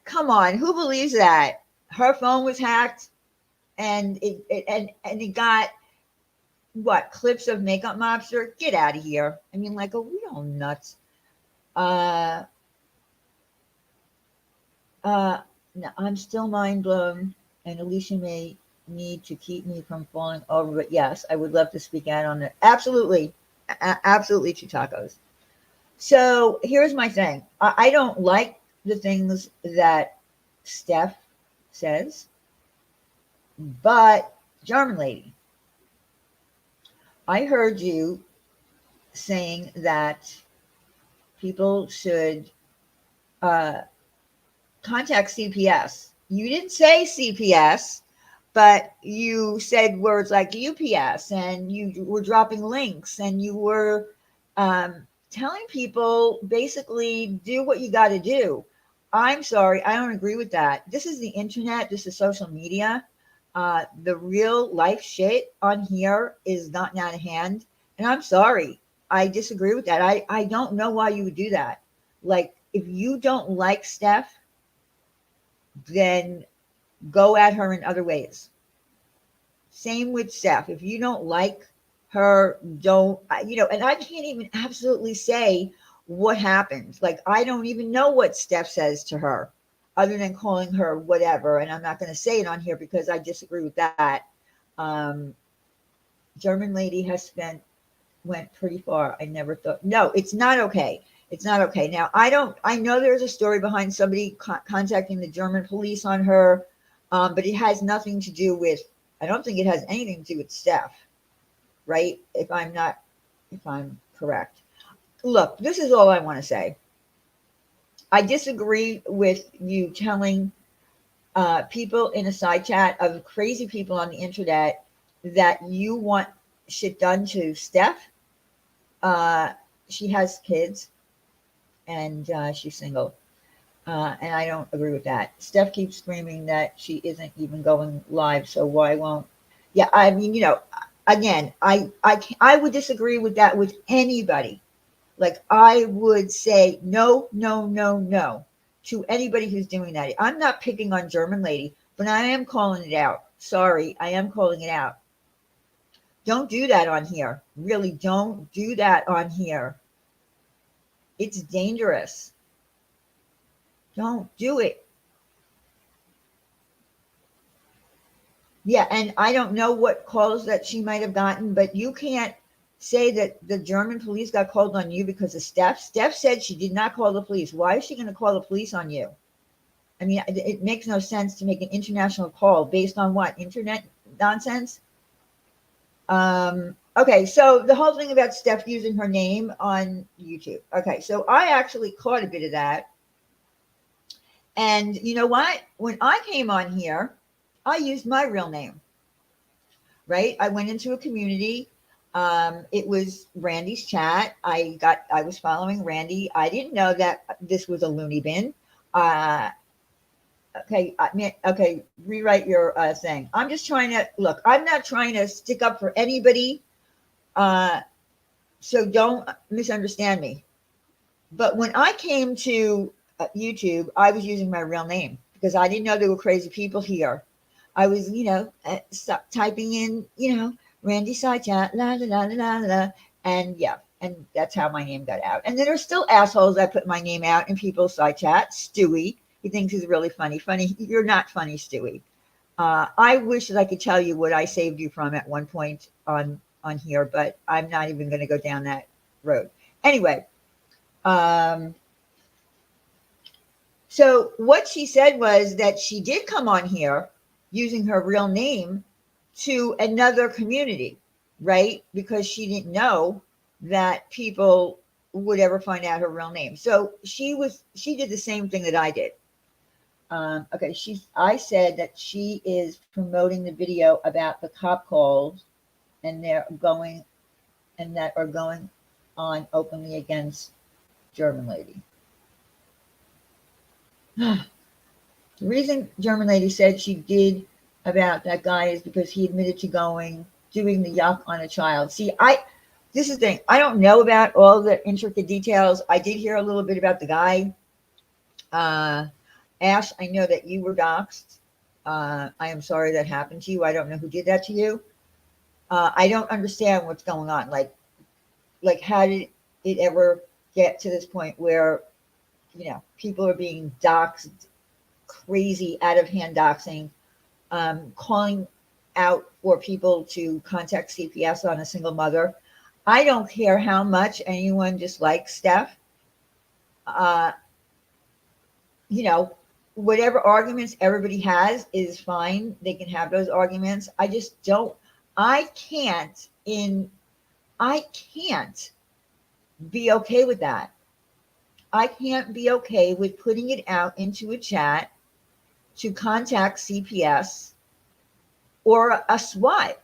Come on, who believes that? Her phone was hacked and it got what clips of Makeup Mobster? Get out of here. I mean, like, are we all nuts? Uh, no, I'm still mind blown, and Alicia may need to keep me from falling over. But yes, I would love to speak out on it. Absolutely, absolutely, two tacos. So here's my thing. I don't like the things that Steph says, but German lady, I heard you saying that people should uh, contact CPS. You didn't say CPS, but you said words like UPS, and you were dropping links, and you were telling people basically do what you got to do. I'm sorry, I don't agree with that. This is the internet, this is social media. The real life shit on here is gotten out of hand. And I'm sorry, I disagree with that. I don't know why you would do that. Like, if you don't like Steph, then go at her in other ways. Same with Steph. If you don't like her, don't, and I can't even absolutely say what happened. Like, I don't even know what Steph says to her other than calling her whatever. And I'm not going to say it on here because I disagree with that. Um, German lady went pretty far. I never thought, no, it's not okay. It's not okay. Now, I know there's a story behind somebody contacting the German police on her, but it has nothing to do with, I don't think it has anything to do with Steph, right? If I'm correct. Look, this is all I want to say. I disagree with you telling people in a side chat of crazy people on the internet that you want shit done to Steph. She has kids, and she's single. And I don't agree with that. Steph keeps screaming that she isn't even going live, so why won't? Yeah, I mean, again, I would disagree with that with anybody. Like, I would say no, no, no, no to anybody who's doing that. I'm not picking on German lady, but I am calling it out. Sorry, I am calling it out. Don't do that on here. Really, don't do that on here. It's dangerous. Don't do it. Yeah, and I don't know what calls that she might have gotten, but you can't say that the German police got called on you because of Steph. Steph said she did not call the police. Why is she going to call the police on you? I mean, it makes no sense to make an international call based on what? Internet nonsense? Okay, so the whole thing about Steph using her name on YouTube. Okay, so I actually caught a bit of that. And you know what? When I came on here, I used my real name, right? I went into a community. It was Randy's chat. I was following Randy. I didn't know that this was a loony bin. Okay, rewrite your thing. I'm just trying to look. I'm not trying to stick up for anybody. So don't misunderstand me. But when I came to YouTube, I was using my real name because I didn't know there were crazy people here. I was, typing in, Randy side chat, la la la la la la, and yeah, and that's how my name got out. And then there's still assholes that put my name out in people's side chat. Stewie, he thinks he's really funny. Funny, you're not funny, Stewie. I wish that I could tell you what I saved you from at one point on here, but I'm not even going to go down that road. Anyway, so what she said was that she did come on here using her real name to another community, right? Because she didn't know that people would ever find out her real name. So she did the same thing that I did. Okay, I said that she is promoting the video about the cop calls and that are going on openly against German lady. The reason German lady said she did about that guy is because he admitted to doing the yuck on a child. See, this is the thing. I don't know about all the intricate details. I did hear a little bit about the guy. Ash, I know that you were doxxed. I am sorry that happened to you. I don't know who did that to you. I don't understand what's going on. Like how did it ever get to this point where, people are being doxxed, crazy out of hand doxing, calling out for people to contact CPS on a single mother. I don't care how much anyone dislikes Steph. Uh, you know, Whatever arguments everybody has is fine. They can have those arguments. I just don't, I can't in, I can't be okay with that. I can't be okay with putting it out into a chat to contact CPS or a SWAT,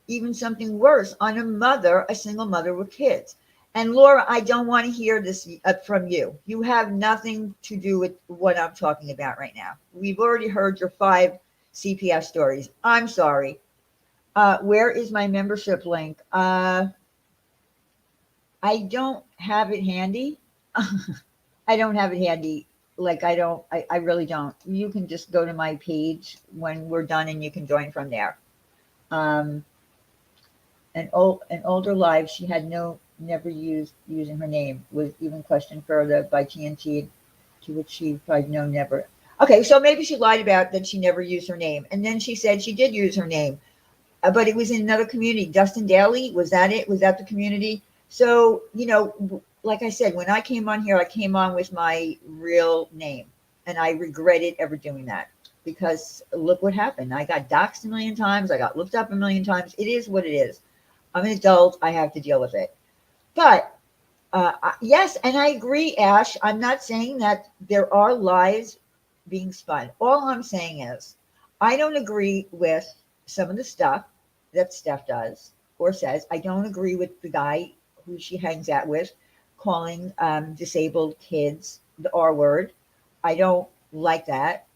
even something worse, on a single mother with kids. And Laura, I don't want to hear this from you. You have nothing to do with what I'm talking about right now. We've already heard your 5 CPS stories. I'm sorry. Where is my membership link? I don't have it handy. I don't have it handy. Like I really don't. You can just go to my page when we're done and you can join from there. Um, an older live, she had never used using her name, was even questioned further by TNT, to which she replied, no, never. Okay, so maybe she lied about that she never used her name. And then she said she did use her name, but it was in another community. Dustin Daly, was that it? Was that the community? So, like I said, when I came on here, I came on with my real name, and I regretted ever doing that because look what happened. I got doxxed a million times. I got looked up a million times. It is what it is. I'm an adult. I have to deal with it. But yes, and I agree, Ash. I'm not saying that there are lies being spun. All I'm saying is I don't agree with some of the stuff that Steph does or says. I don't agree with the guy who she hangs out with calling disabled kids the R word. I don't like that.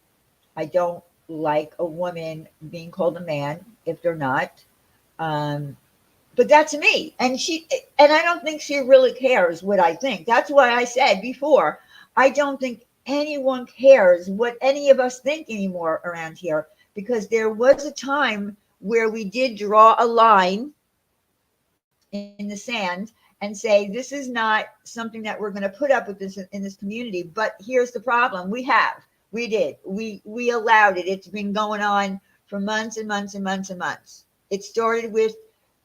I don't like a woman being called a man if they're not. Um, but that's me. And I don't think she really cares what I think. That's why I said before, I don't think anyone cares what any of us think anymore around here, because there was a time where we did draw a line in the sand and say, this is not something that we're going to put up with this in this community. But here's the problem. We allowed it. It's been going on for months and months and months and months. It started with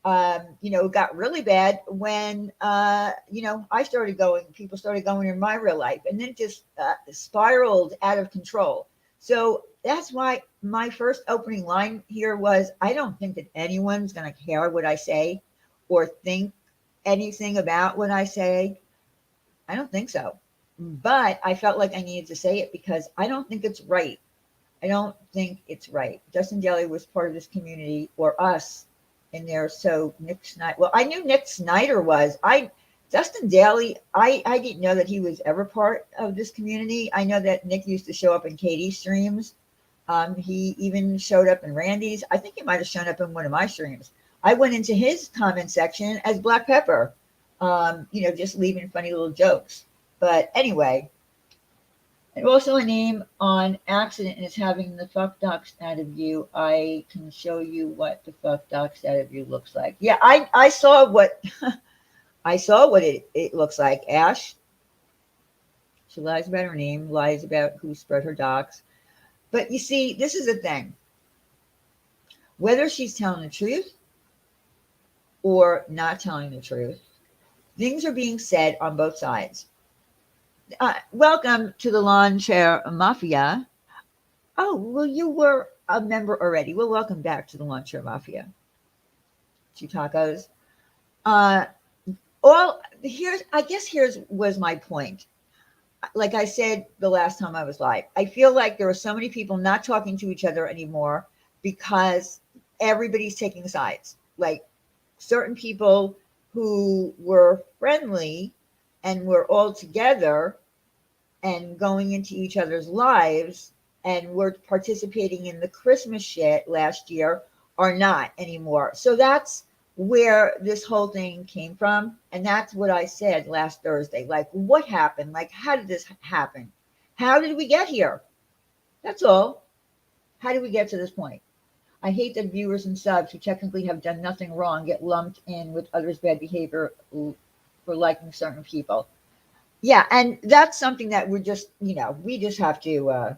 it got really bad when, people started going in my real life, and then just spiraled out of control. So that's why my first opening line here was, I don't think that anyone's going to care what I say or think anything about what I say. I don't think so. But I felt like I needed to say it because I don't think it's right. I don't think it's right. Justin Daly was part of this community, or us, in there. So Nick Snyder, well, I knew Nick Snyder was. Dustin Daly, I didn't know that he was ever part of this community. I know that Nick used to show up in Katie's streams. He even showed up in Randy's. I think he might have shown up in one of my streams. I went into his comment section as Black Pepper, just leaving funny little jokes. But anyway, and also a name on accident is having the fuck docs out of you. I can show you what the fuck docs out of you looks like. Yeah, I saw what I saw what it looks like, Ash. She lies about her name, lies about who spread her docs. But you see, this is the thing. Whether she's telling the truth or not telling the truth, things are being said on both sides. Welcome to the Lawn Chair Mafia. Oh, well, you were a member already. Well, welcome back to the Lawn Chair Mafia. Two tacos. Here's was my point. Like I said the last time I was live, I feel like there are so many people not talking to each other anymore because everybody's taking sides. Like certain people who were friendly and were all together and going into each other's lives and were participating in the Christmas shit last year are not anymore. So that's where this whole thing came from. And that's what I said last Thursday. Like, what happened? Like, how did this happen? How did we get here? That's all. How did we get to this point? I hate that viewers and subs who technically have done nothing wrong get lumped in with others' bad behavior for liking certain people. yeah, and that's something that we're just, we just have to,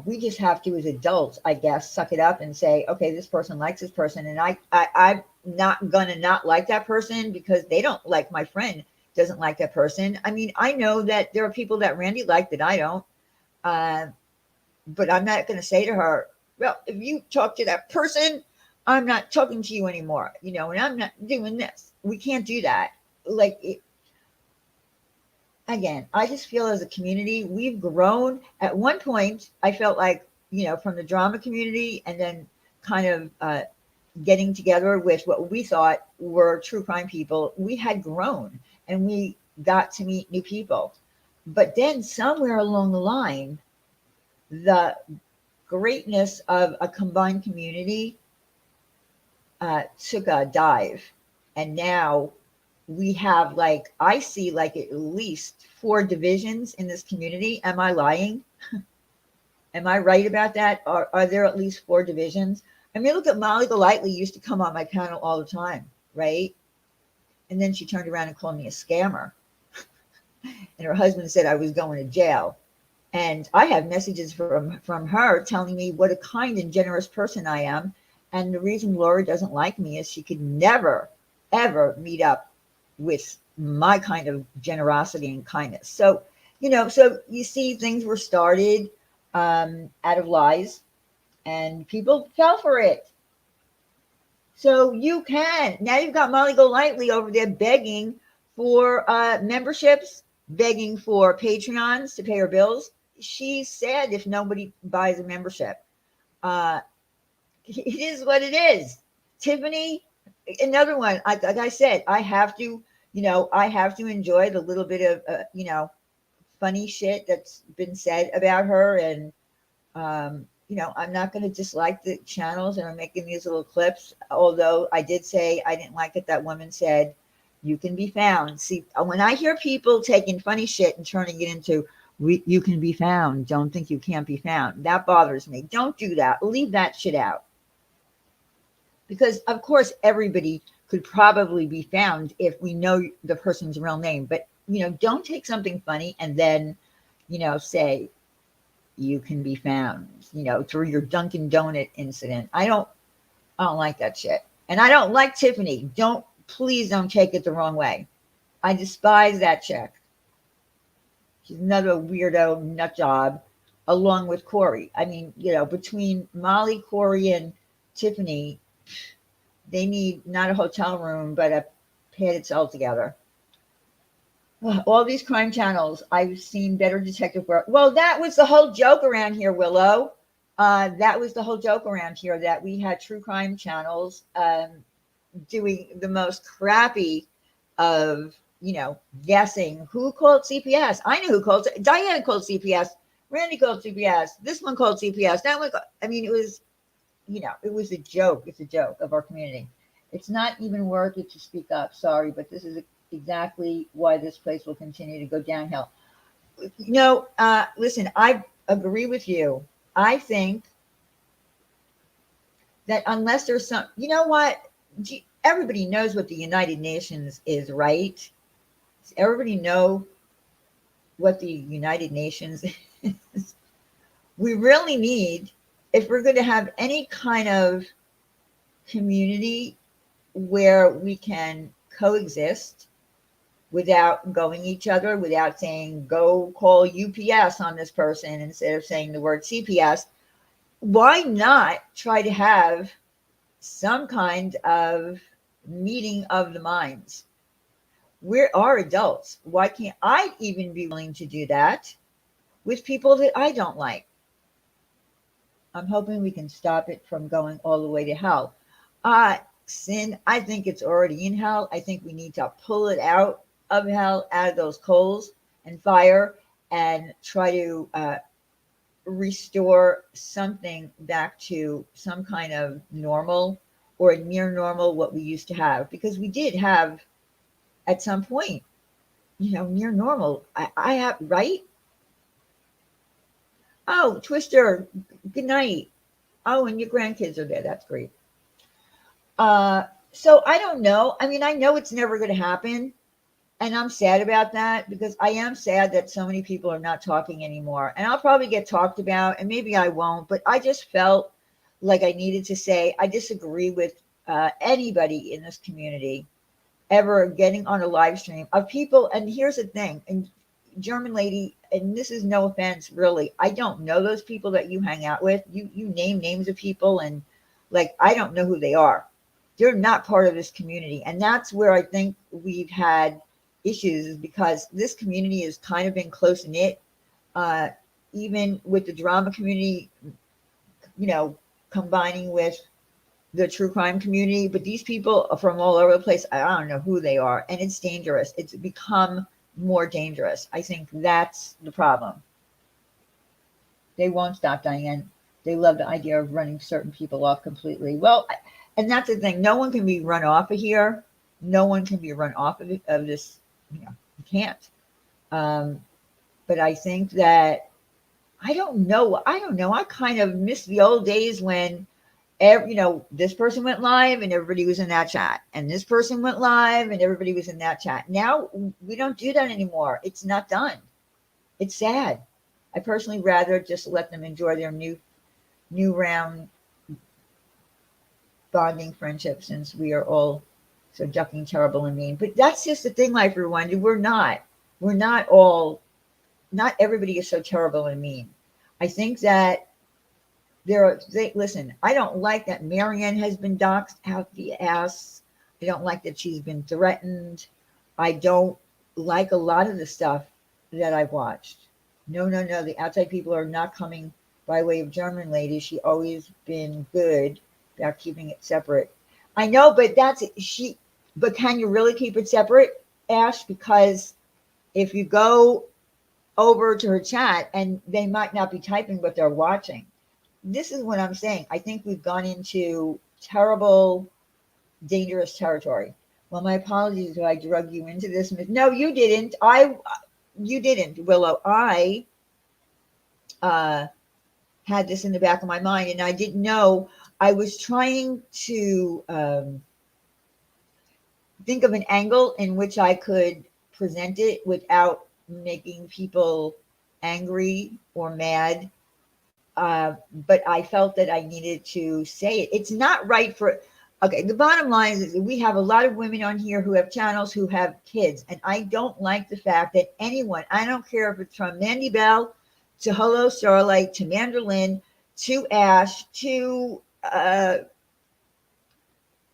we just have to, as adults, I guess, suck it up and say, okay, this person likes this person, and I'm not gonna not like that person because they don't like my friend doesn't like that person. I mean, I know that there are people that Randy liked that I don't, uh, but I'm not gonna say to her, well, if you talk to that person, I'm not talking to you anymore, and I'm not doing this. We can't do that. Like, again, I just feel as a community, we've grown. At one point, I felt like, from the drama community and then kind of getting together with what we thought were true crime people, we had grown and we got to meet new people. But then somewhere along the line, the greatness of a combined community took a dive. And now we have, like, I see like at least 4 divisions in this community. Am I lying? Am I right about that? Are there at least 4 divisions? I mean, look at Molly Golightly used to come on my panel all the time, right? And then she turned around and called me a scammer. And her husband said I was going to jail. And I have messages from her telling me what a kind and generous person I am. And the reason Laura doesn't like me is she could never, ever meet up with my kind of generosity and kindness. So, so you see, things were started out of lies, and people fell for it. So you can. Now you've got Molly Golightly over there begging for memberships, begging for Patreons to pay her bills. She's sad if nobody buys a membership. Uh, it is what it is. Tiffany, another one. Like I said, I have to, I have to enjoy the little bit of, funny shit that's been said about her. And, I'm not going to dislike the channels and I'm making these little clips. Although I did say I didn't like it. That woman said, you can be found. See, when I hear people taking funny shit and turning it into, you can be found, don't think you can't be found, that bothers me. Don't do that. Leave that shit out. Because, of course, everybody could probably be found if we know the person's real name. But, don't take something funny and then, say, you can be found, through your Dunkin' Donut incident. I don't like that shit. And I don't like Tiffany. Please don't take it the wrong way. I despise that chick. She's another weirdo nut job, along with Corey. I mean, between Molly, Corey, and Tiffany, they need not a hotel room, but a padded cell together. All these crime channels, I've seen better detective work. Well, that was the whole joke around here, Willow. That was the whole joke around here, that we had true crime channels doing the most crappy of, guessing who called CPS. I knew who called. Diane called CPS. Randy called CPS. This one called CPS. That one. I mean, it was, it was a joke. It's a joke of our community. It's not even worth it to speak up. Sorry, but this is exactly why this place will continue to go downhill. Listen, I agree with you. I think that unless there's some, what? Everybody knows what the United Nations is, right? Does everybody know what the United Nations is? We really need, if we're going to have any kind of community where we can coexist without going each other, without saying, go call UPS on this person instead of saying the word CPS, why not try to have some kind of meeting of the minds? We are adults. Why can't I even be willing to do that with people that I don't like? I'm hoping we can stop it from going all the way to hell. Sin, I think it's already in hell. I think we need to pull it out of hell, out of those coals and fire, and try to restore something back to some kind of normal or near normal, what we used to have. Because we did have, at some point, near normal. I have, right? Oh, Twister, good night. Oh, and your grandkids are there. That's great. So I don't know. I mean, I know it's never going to happen, And I'm sad about that because I am sad that so many people are not talking anymore. And I'll probably get talked about, and maybe I won't, but I just felt like I needed to say I disagree with anybody in this community ever getting on a live stream of people. And here's the thing, and German lady, and this is no offense, really, I don't know those people that you hang out with. You name names of people, and like I don't know who they are. They're not part of this community, and that's where I think we've had issues, is because this community has kind of been close knit. Uh, Even with the drama community, combining with the true crime community, but these people are from all over the place. I don't know who they are, and it's dangerous. It's become more dangerous. I think that's the problem. They won't stop, Diane. They love the idea of running certain people off completely. Well, and that's the thing. No one can be run off of here. No one can be run off of this. You can't. Um, but I think that I don't know. I don't know. I kind of miss the old days when this person went live and everybody was in that chat, and this person went live and everybody was in that chat. Now we don't do that anymore. It's not done. It's sad. I personally rather just let them enjoy their new round bonding friendship, since we are all so ducking terrible and mean. But that's just the thing, like everyone. We're not all. Not everybody is so terrible and mean. I think that listen, I don't like that Marianne has been doxxed out the ass. I don't like that she's been threatened. I don't like a lot of the stuff that I've watched. No. The outside people are not coming by way of German lady. She always been good about keeping it separate. I know, but but can you really keep it separate, Ash? Because if you go over to her chat, and they might not be typing, but they're watching. This is what I'm saying. I think we've gone into terrible, dangerous territory. Well, my apologies if I drug you into this. No, you didn't. You didn't, Willow. I had this in the back of my mind, and I didn't know. I was trying to think of an angle in which I could present it without making people angry or mad. But I felt that I needed to say it. It's not right okay, the bottom line is we have a lot of women on here who have channels, who have kids. And I don't like the fact that anyone, I don't care if it's from Mandy Bell to Hello Starlight to Manderlin to Ash to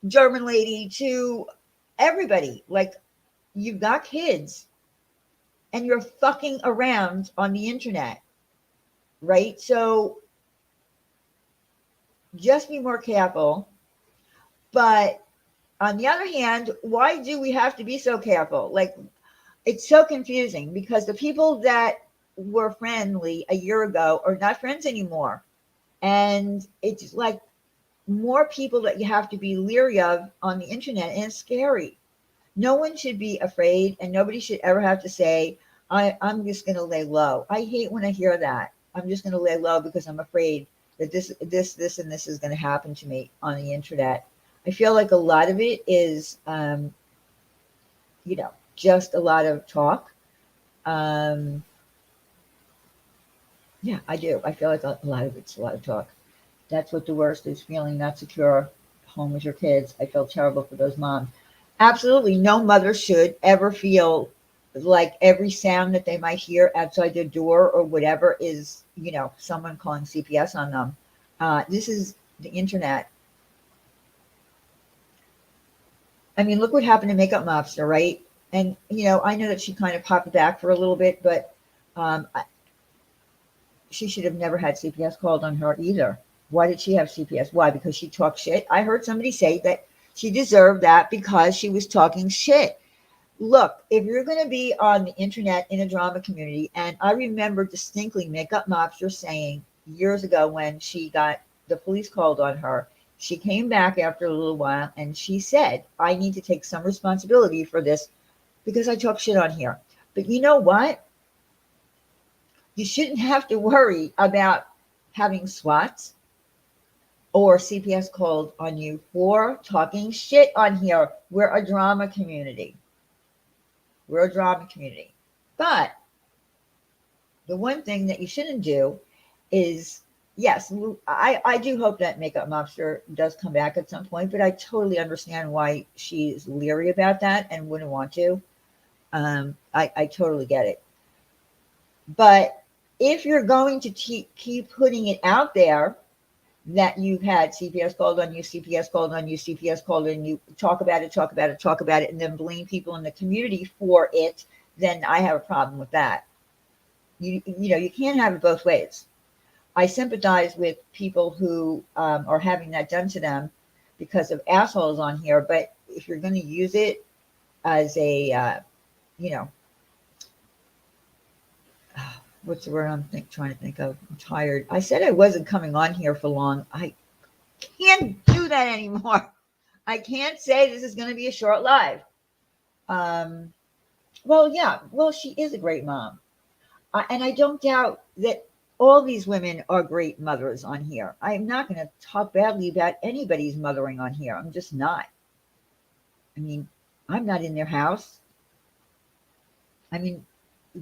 German lady to everybody. Like, you've got kids and you're fucking around on the internet. Right? So just be more careful. But on the other hand, why do we have to be so careful? Like, it's so confusing because the people that were friendly a year ago are not friends anymore. And it's like more people that you have to be leery of on the internet, and it's scary. No one should be afraid, and nobody should ever have to say, I'm just going to lay low. I hate when I hear that. I'm just going to lay low because I'm afraid that this, and this is going to happen to me on the internet. I feel like a lot of it is, just a lot of talk. Yeah, I do. I feel like a lot of it's a lot of talk. That's what the worst is, feeling not secure home with your kids. I feel terrible for those moms. Absolutely no mother should ever feel like every sound that they might hear outside their door or whatever is, someone calling CPS on them. This is the internet. I mean, look what happened to Makeup Mobster, right? And, I know that she kind of popped back for a little bit, but she should have never had CPS called on her either. Why did she have CPS? Why? Because she talked shit? I heard somebody say that she deserved that because she was talking shit. Look, if you're going to be on the internet in a drama community, and I remember distinctly Makeup Mobster saying years ago when she got the police called on her, she came back after a little while and she said, I need to take some responsibility for this because I talk shit on here. But you know what? You shouldn't have to worry about having SWATs or CPS called on you for talking shit on here. We're a drama community. We're a drama community. But the one thing that you shouldn't do is, yes, I do hope that Makeup Mobster does come back at some point, but I totally understand why she's leery about that and wouldn't want to. I totally get it. But if you're going to keep putting it out there that you've had CPS called on you, CPS called on you, CPS called on you, talk about it, talk about it, talk about it, and then blame people in the community for it, then I have a problem with that. You can't have it both ways. I sympathize with people who are having that done to them because of assholes on here. But if you're going to use it as a, you know, what's the word trying to think of? I'm tired. I said I wasn't coming on here for long. I can't do that anymore. I can't say this is going to be a short live. Well, yeah. Well, she is a great mom. And I don't doubt that all these women are great mothers on here. I'm not going to talk badly about anybody's mothering on here. I'm just not. I mean, I'm not in their house. I mean,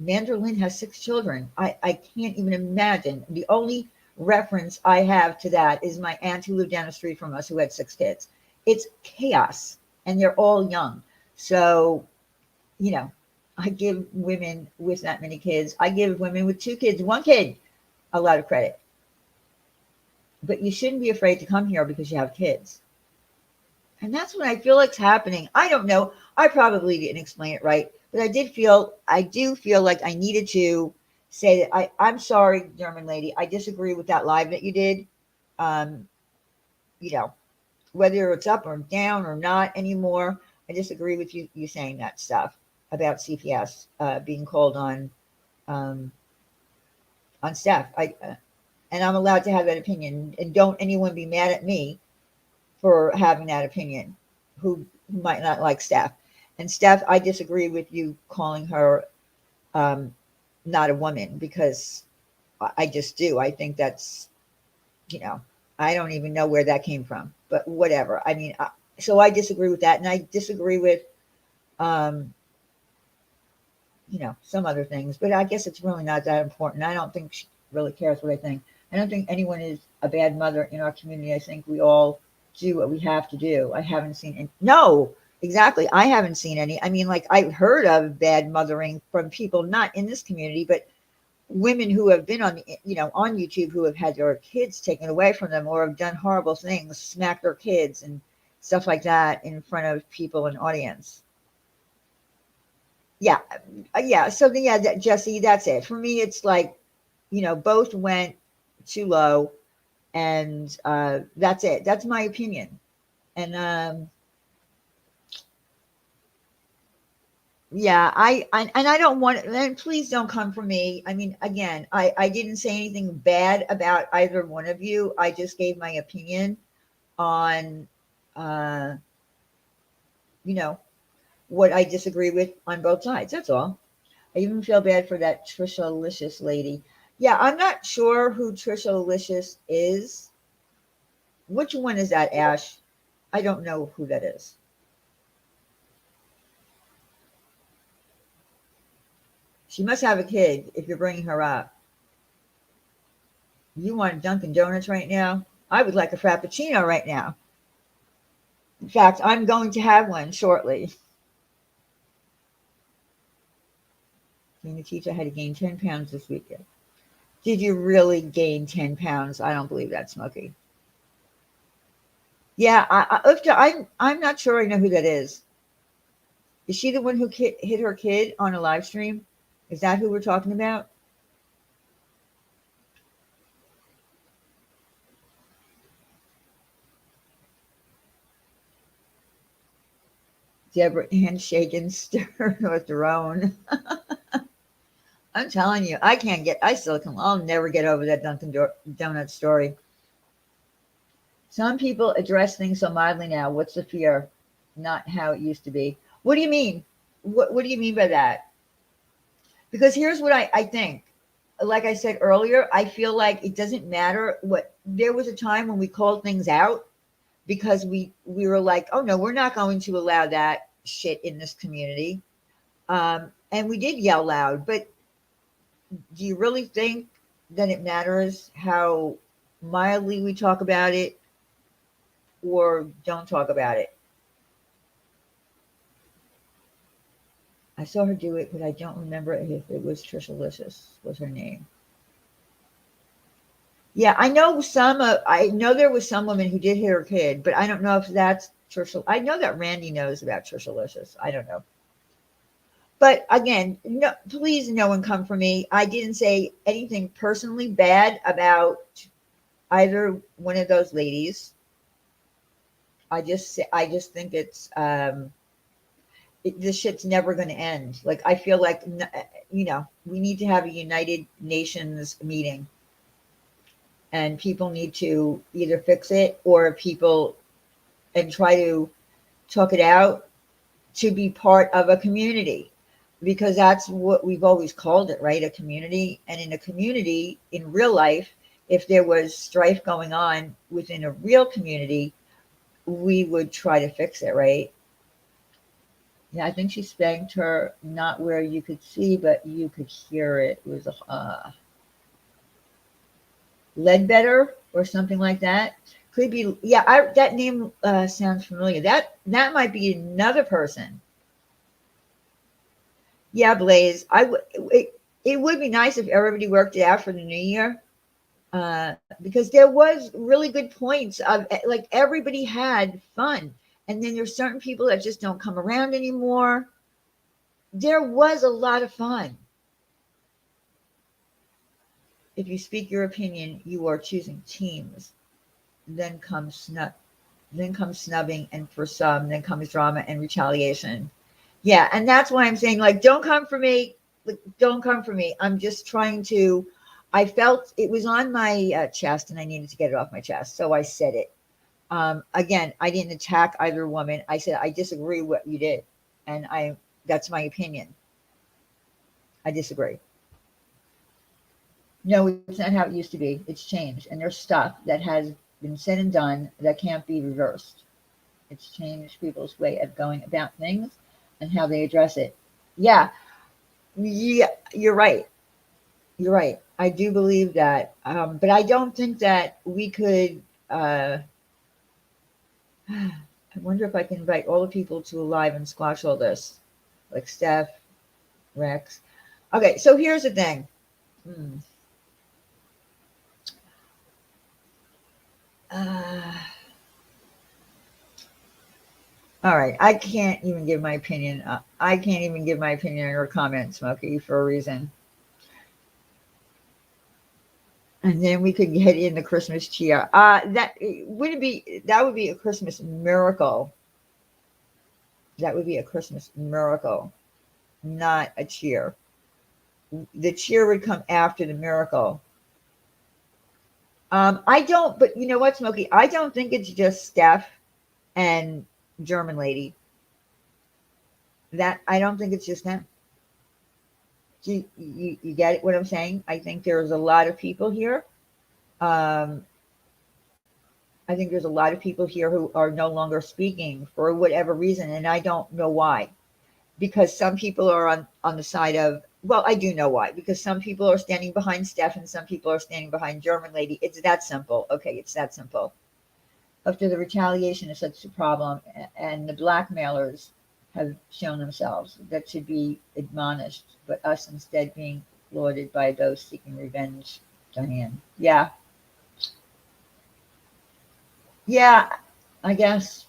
Vanderlyn has 6 children. I can't even imagine. The only reference I have to that is my aunt who lived down the street from us who had 6 kids. It's chaos, and they're all young. So, I give women with that many kids, I give women with 2 kids, 1 kid, a lot of credit. But you shouldn't be afraid to come here because you have kids. And that's what I feel like's happening. I don't know. I probably didn't explain it right, but I do feel like I needed to say that I'm sorry, German lady. I disagree with that live that you did. Um, whether it's up or down or not anymore, I disagree with you saying that stuff about CPS being called on Steph. And I'm allowed to have that opinion. And don't anyone be mad at me for having that opinion who might not like Steph. And Steph, I disagree with you calling her not a woman, because I just do. I think that's, I don't even know where that came from, but whatever. I mean, so I disagree with that. And I disagree with, some other things, but I guess it's really not that important. I don't think she really cares what I think. I don't think anyone is a bad mother in our community. I think we all do what we have to do. I haven't seen any. No, exactly. I haven't seen any. I mean, like, I've heard of bad mothering from people not in this community, but women who have been on YouTube who have had their kids taken away from them or have done horrible things, smacked their kids and stuff like that in front of people in audience. Yeah. Yeah. So Jesse, that's it. For me, it's like, both went too low, and that's it. That's my opinion. And yeah, I don't want, and please don't come for me. I mean, again, I didn't say anything bad about either one of you. I just gave my opinion on, what I disagree with on both sides. That's all. I even feel bad for that Trisha Licious lady. Yeah, I'm not sure who Trisha Licious is. Which one is that, Ash? I don't know who that is. She must have a kid if you're bringing her up. You want Dunkin' Donuts right now? I would like a Frappuccino right now. In fact, I'm going to have one shortly. Can you teach her how to gain 10 pounds this weekend? Did you really gain 10 pounds? I don't believe that, Smokey. Yeah, I'm not sure I know who that is. Is she the one who hit her kid on a live stream? Is that who we're talking about? Deborah Ann shaking, stir or thrown. I'm telling you, I'll never get over that Dunkin' Donut story. Some people address things so mildly now. What's the fear? Not how it used to be. What do you mean? What do you mean by that? Because here's what I think. Like I said earlier, I feel like it doesn't matter there was a time when we called things out because we were like, oh no, we're not going to allow that shit in this community. And we did yell loud, but do you really think that it matters how mildly we talk about it or don't talk about it? I saw her do it, but I don't remember if it was Trishalicious was her name. Yeah, I know some. I know there was some woman who did hit her kid, but I don't know if that's Trisha. I know that Randy knows about Trishalicious. I don't know. But again, no, please, no one come for me. I didn't say anything personally bad about either one of those ladies. I just think this shit's never going to end. Like I feel like we need to have a United Nations meeting, and people need to either fix it or people and try to talk it out to be part of a community, because that's what we've always called it, right? A community. And in a community, in real life, if there was strife going on within a real community, we would try to fix it, right? Yeah, I think she spanked her not where you could see, but you could hear it. It was Ledbetter or something like that. Could be, yeah. That name sounds familiar. That might be another person. Yeah, Blaze. It would be nice if everybody worked it out for the new year, because there was really good points of like everybody had fun, and then there's certain people that just don't come around anymore. There was a lot of fun. If you speak your opinion, you are choosing teams. Then comes snubbing, and for some, then comes drama and retaliation. Yeah, and that's why I'm saying, like, don't come for me. Like, don't come for me. I'm just trying to. I felt it was on my chest, and I needed to get it off my chest, so I said it. Again, I didn't attack either woman. I said I disagree with what you did, and that's my opinion. I disagree. No, it's not how it used to be. It's changed, and there's stuff that has been said and done that can't be reversed. It's changed people's way of going about things and how they address it. Yeah, yeah, you're right. You're right. I do believe that, but I don't think that we could. I wonder if I can invite all the people to a live and squash all this, like Steph, Rex. Okay, so here's the thing. Hmm. Uh, all right, I can't even give my opinion. I can't even give my opinion on your comment, Smokey, for a reason. And then we could get in the Christmas cheer. That would be a Christmas miracle. That would be a Christmas miracle, not a cheer. The cheer would come after the miracle. I don't, but you know what, Smokey? I don't think it's just Steph and German lady. That I don't think it's just them. You get it, what I'm saying? I think there's a lot of people here. Um, I think there's a lot of people here who are no longer speaking for whatever reason, and I don't know why. Because some people are on the side of, well, I do know why. Because some people are standing behind Steph, and some people are standing behind German lady. It's that simple. Okay, it's that simple. After the retaliation is such a problem, and the blackmailers have shown themselves, that should be admonished, but us instead being lauded by those seeking revenge. Diane. Yeah. Yeah, I guess.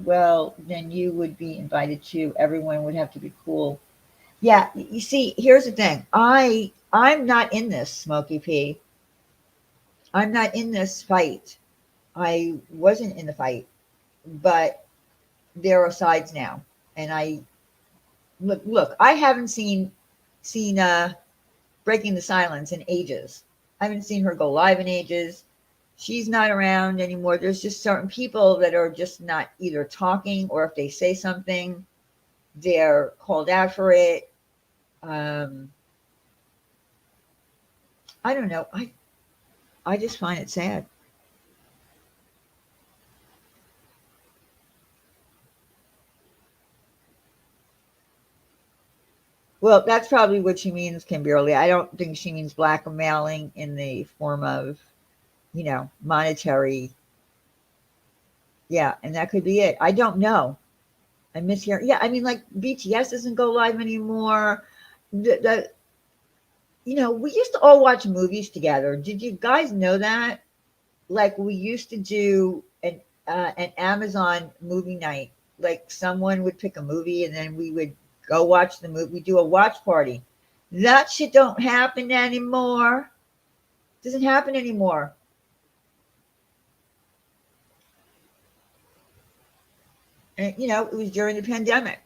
Well, then you would be invited too. Everyone would have to be cool. Yeah, you see, here's the thing. I'm not in this, Smoky P. I'm not in this fight. I wasn't in the fight, but there are sides now. And I look, I haven't seen Breaking the Silence in ages. I haven't seen her go live in ages. She's not around anymore. There's just certain people that are just not either talking, or if they say something, they're called out for it. Um, I don't know. I just find it sad. Well, that's probably what she means, Kimberly. I don't think she means blackmailing in the form of, monetary. Yeah, and that could be it. I don't know. I miss hearing. Yeah, I mean, like BTS doesn't go live anymore. The we used to all watch movies together. Did you guys know that? Like we used to do an Amazon movie night. Like someone would pick a movie and then we would go watch the movie. We do a watch party. That shit don't happen anymore. Doesn't happen anymore. And it was during the pandemic.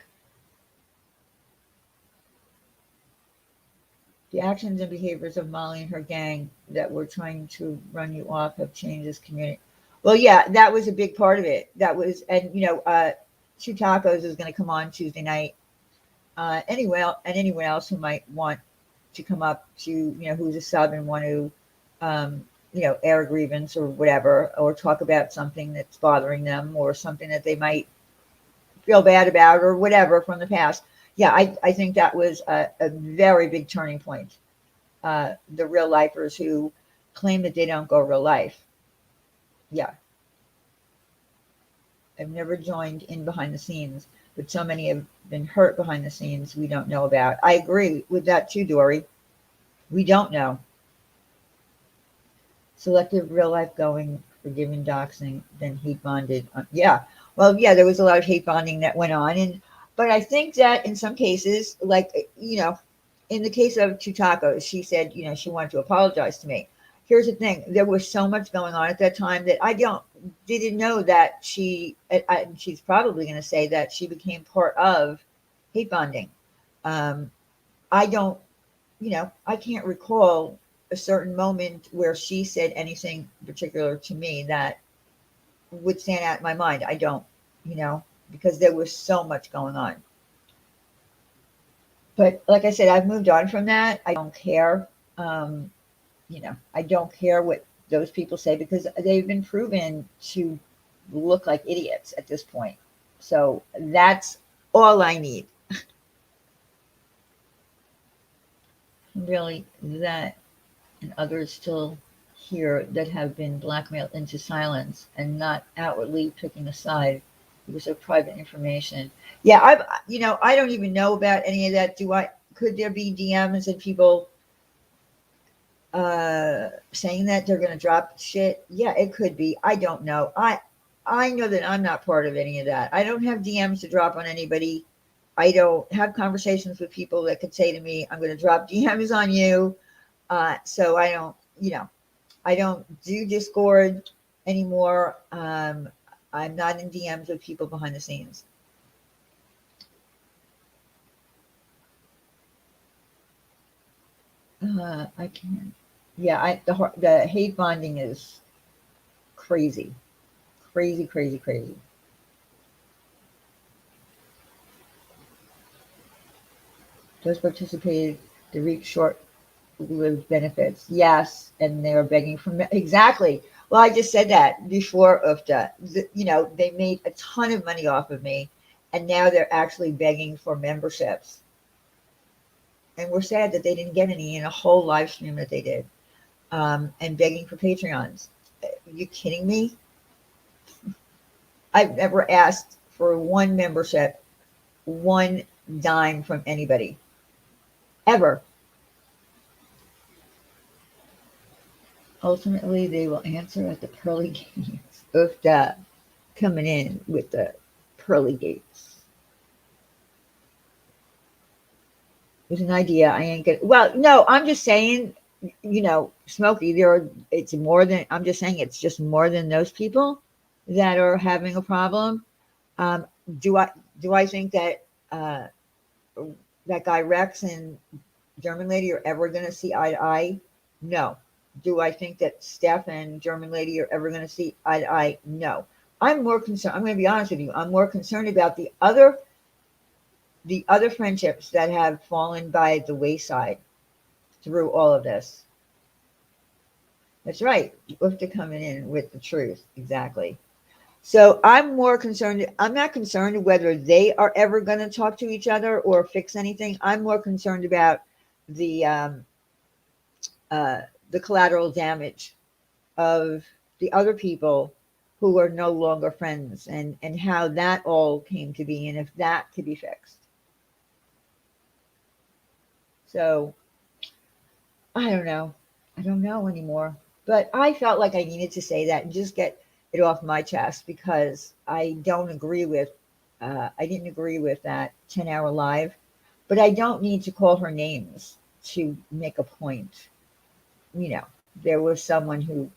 The actions and behaviors of Molly and her gang that were trying to run you off have changed this community. Well, yeah, that was a big part of it. That was, and Two Tacos is going to come on Tuesday night. And anyone else who might want to come up to, who's a sub and want to, air a grievance or whatever, or talk about something that's bothering them or something that they might feel bad about or whatever from the past. Yeah, I think that was a very big turning point. The real lifers who claim that they don't go real life. Yeah, I've never joined in behind the scenes, but so many have been hurt behind the scenes we don't know about. I agree with that too, Dory. We don't know. Selective real life going, forgiving doxing, then hate bonded. Yeah. Well, yeah, there was a lot of hate bonding that went on. But I think that in some cases, like, in the case of Two Tacos, she said, she wanted to apologize to me. Here's the thing. There was so much going on at that time that didn't know that she's probably going to say that she became part of hate bonding. Um, I don't, I can't recall a certain moment where she said anything particular to me that would stand out in my mind. I don't, because there was so much going on. But like I said, I've moved on from that. I don't care. Um, I don't care what those people say because they've been proven to look like idiots at this point. So that's all I need. Really, that and others still here that have been blackmailed into silence and not outwardly picking a side because of private information. Yeah, I don't even know about any of that. Could there be DMs and people saying that they're going to drop shit? Yeah, it could be. I don't know. I know that I'm not part of any of that. I don't have DMs to drop on anybody. I don't have conversations with people that could say to me, I'm going to drop DMs on you. So I don't do Discord anymore. I'm not in DMs with people behind the scenes. I can't. Yeah, the hate bonding is crazy, crazy, crazy, crazy. Those participated to reap short-lived benefits. Yes, and they were begging for exactly. Well, I just said that before UFTA. They made a ton of money off of me, and now they're actually begging for memberships. And we're sad that they didn't get any in a whole live stream that they did, and begging for Patreons. Are you kidding me? I've never asked for one membership, one dime from anybody, ever. Ultimately, they will answer at the pearly gates. UFTA coming in with the pearly gates. There's an idea. I ain't get. Well, no, I'm just saying, Smokey, it's more than, I'm just saying it's just more than those people that are having a problem. Um, do I, do I think that, that guy Rex and German lady are ever going to see eye to eye? No. Do I think that Steph and German lady are ever going to see eye to eye? No. I'm more concerned. I'm going to be honest with you. I'm more concerned about the other friendships that have fallen by the wayside through all of this. That's right. You have to come in with the truth. Exactly. So I'm more concerned. I'm not concerned whether they are ever going to talk to each other or fix anything. I'm more concerned about the um, uh, the collateral damage of the other people who are no longer friends, and how that all came to be, and if that could be fixed. So I don't know. I don't know anymore. But I felt like I needed to say that and just get it off my chest, because I don't agree with, I didn't agree with that 10-hour live, but I don't need to call her names to make a point. You know, there was someone who,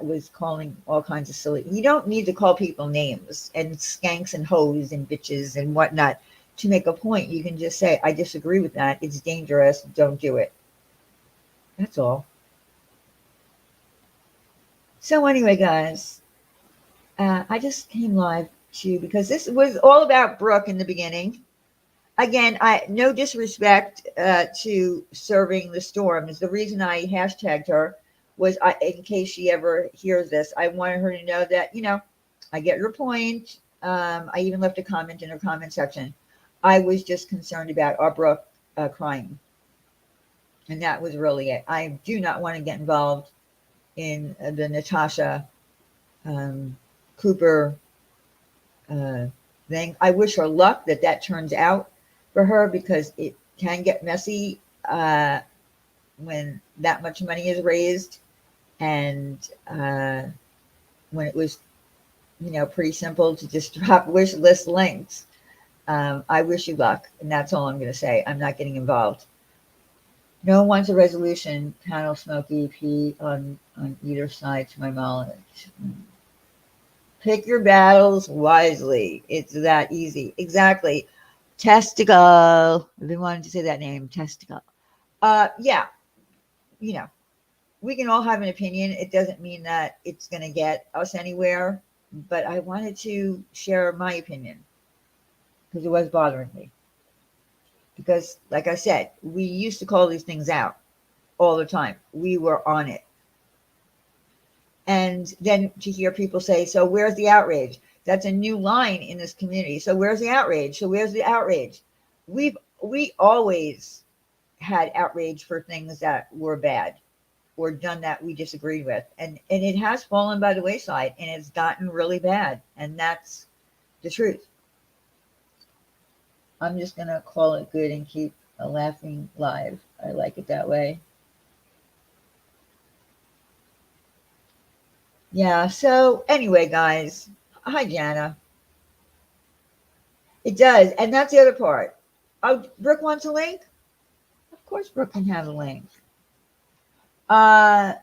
was calling all kinds of silly. You don't need to call people names and skanks and hoes and bitches and whatnot to make a point. You can just say, I disagree with that. It's dangerous. Don't do it. That's all. So anyway, guys, I just came live to because this was all about Brooke in the beginning. Again, I no disrespect to serving the storms. The reason I hashtagged her was, in case she ever hears this, I wanted her to know that I get your point. I even left a comment in her comment section. I was just concerned about our Brooke crying, and that was really it. I do not want to get involved in the Natasha um, Cooper thing. I wish her luck that turns out for her, because it can get messy when that much money is raised, and when it was, pretty simple to just drop wish list links. I wish you luck, and that's all I'm going to say. I'm not getting involved. No one wants a resolution. Panel Smoky P on either side, to my knowledge. Pick your battles wisely. It's that easy. Exactly. Testicle. I've been wanting to say that name. Testicle. Yeah. You know, we can all have an opinion. It doesn't mean that it's going to get us anywhere. But I wanted to share my opinion because it was bothering me. Because, like I said, we used to call these things out all the time. We were on it. And then to hear people say, so where's the outrage? That's a new line in this community. So where's the outrage? So where's the outrage? We always had outrage for things that were bad or done that we disagreed with. And it has fallen by the wayside, and it's gotten really bad. And that's the truth. I'm just gonna call it good and keep laughing live. I like it that way. Yeah, so anyway, guys. Hi, Jana. It does, and that's the other part. Oh, Brooke wants a link? Of course Brooke can have a link. Uh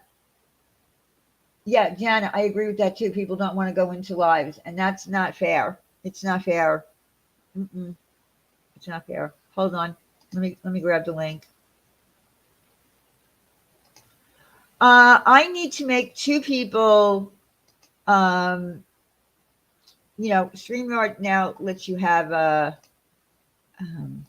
yeah, Jana, I agree with that too. People don't want to go into lives, and that's not fair. It's not fair. Mm-mm, it's not fair. Hold on. Let me grab the link. I need to make two people StreamYard now lets you have um,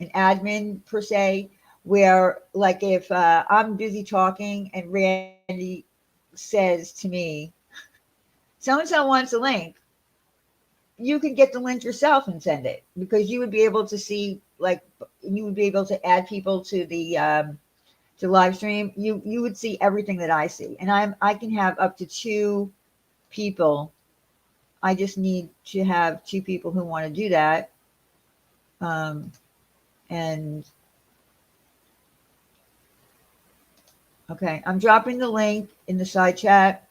an admin per se, where like if I'm busy talking and Randy says to me, so and so wants a link, you could get the link yourself and send it, because you would be able to see, like, you would be able to add people to live stream. You would see everything that I see, and I can have up to two people. I just need to have two people who want to do that. Um, and okay, I'm dropping the link in the side chat,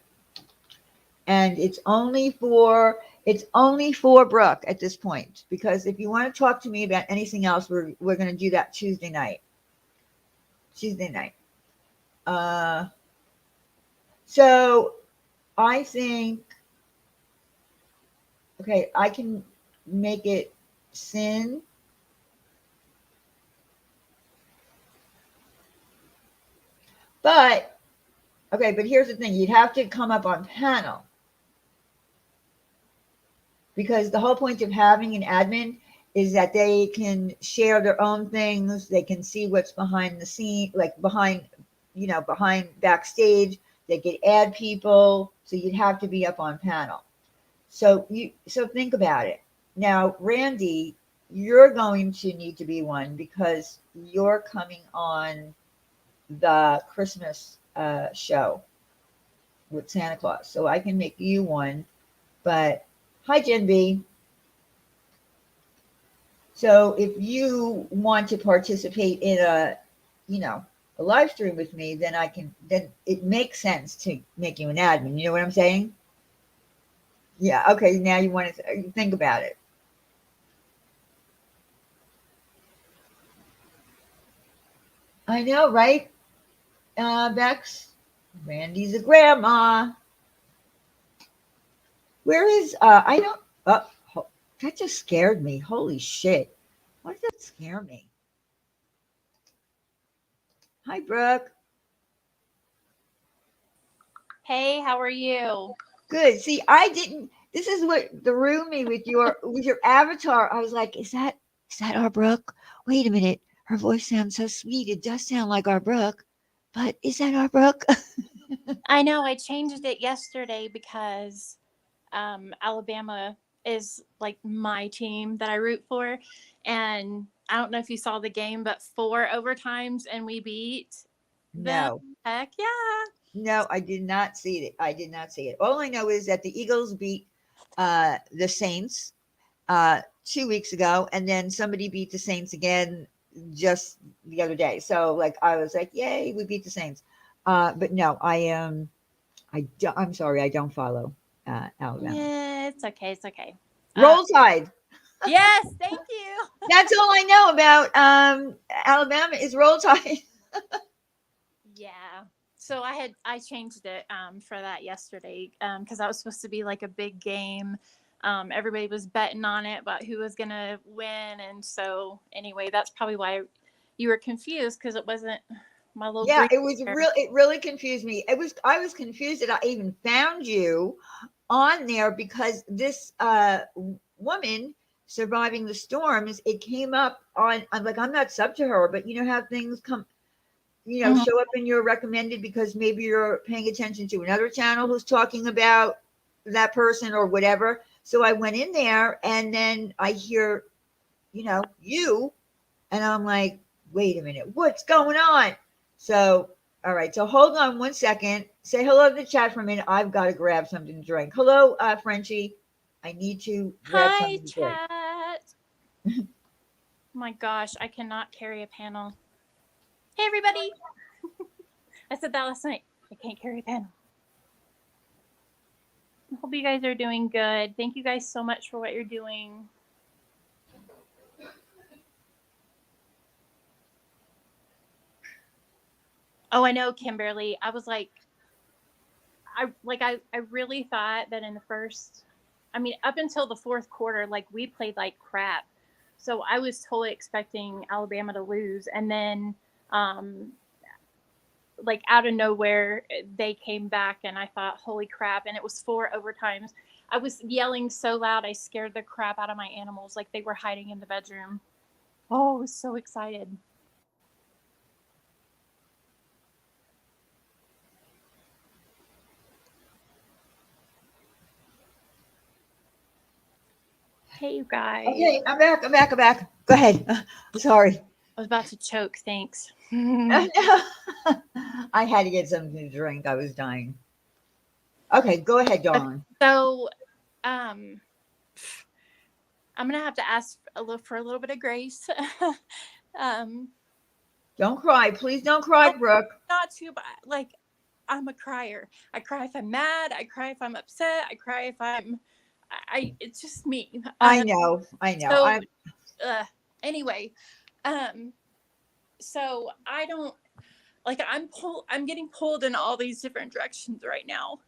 and it's only for Brooke at this point, because if you want to talk to me about anything else, we're going to do that Tuesday night. Tuesday night. Uh, so I think, okay, I can make it sin. But okay, but here's the thing: you'd have to come up on panel, because the whole point of having an admin is that they can share their own things. They can see what's behind the scene, like behind backstage. They could add people, so you'd have to be up on panel. So think about it. Now, Randy, you're going to need to be one because you're coming on the Christmas show with Santa Claus. So I can make you one. But hi, Jen B. So if you want to participate in you know, a live stream with me, then then it makes sense to make you an admin. You know what I'm saying? Yeah. Okay. Now you want to think about it. I know, right? Bex, Randy's a grandma. Where is, I don't, that just scared me. Holy shit. Why did that scare me? Hi, Brooke. Hey, how are you? Good. See, I didn't. This is what threw me with your avatar. I was like, is that our Brooke? Wait a minute. Her voice sounds so sweet. It does sound like our Brooke, but is that our Brooke? I know I changed it yesterday because Alabama is like my team that I root for. And I don't know if you saw the game, but 4 overtimes and we beat them. No, Heck yeah. no, I did not see it. I did not see it. All I know is that the Eagles beat the Saints 2 weeks ago, and then somebody beat the Saints again just the other day. So like I was like, yay, we beat the Saints. But no, I am. I'm sorry, I don't follow Alabama. Yeah, it's okay. It's okay. Uh, Roll Tide. yes, thank you. That's all I know about Alabama is Roll Tide. Yeah. So I changed it for that yesterday because that was supposed to be like a big game. Everybody was betting on it about who was gonna win, and so anyway, that's probably why you were confused because it wasn't my little Yeah, green. it was Hair. real. It really confused me. I was confused that I even found you on there because this woman surviving the storms. It came up on. I'm like, I'm not sub to her, but you know how things come, Mhm. show up in your recommended because maybe you're paying attention to another channel who's talking about that person or whatever. So I went in there and then I hear, you, and I'm like, wait a minute, what's going on? So, all right. So hold on 1 second. Say hello to the chat for a minute. I've got to grab something to drink. Hello, Frenchie. I need to grab Hi, something to drink. chat. My gosh, I cannot carry a panel. Hey, everybody. I said that last night. I can't carry a panel. I hope you guys are doing good. Thank you guys so much for what you're doing. Oh, I know, Kimberly. I was like, I really thought that in the first, I mean, up until the fourth quarter, like we played like crap. So I was totally expecting Alabama to lose, and then, um, like out of nowhere, they came back, and I thought, holy crap! And it was 4 overtimes. I was yelling so loud, I scared the crap out of my animals, like they were hiding in the bedroom. Oh, I was so excited. Hey, you guys. Okay, I'm back. I'm back. I'm back. Go ahead. I'm sorry. I was about to choke. Thanks. I had to get something to drink. I was dying. Okay, go ahead, Okay, darling. so, um, I'm gonna have to ask for a little bit of grace. um, Don't cry. Please don't cry, oh, Brooke. not too bad. Like, I'm a crier. I cry if I'm mad. I cry if I'm upset. I cry if it's just me. I know. I know. So, I'm uh, anyway, um, so I don't like. I'm getting pulled in all these different directions right now.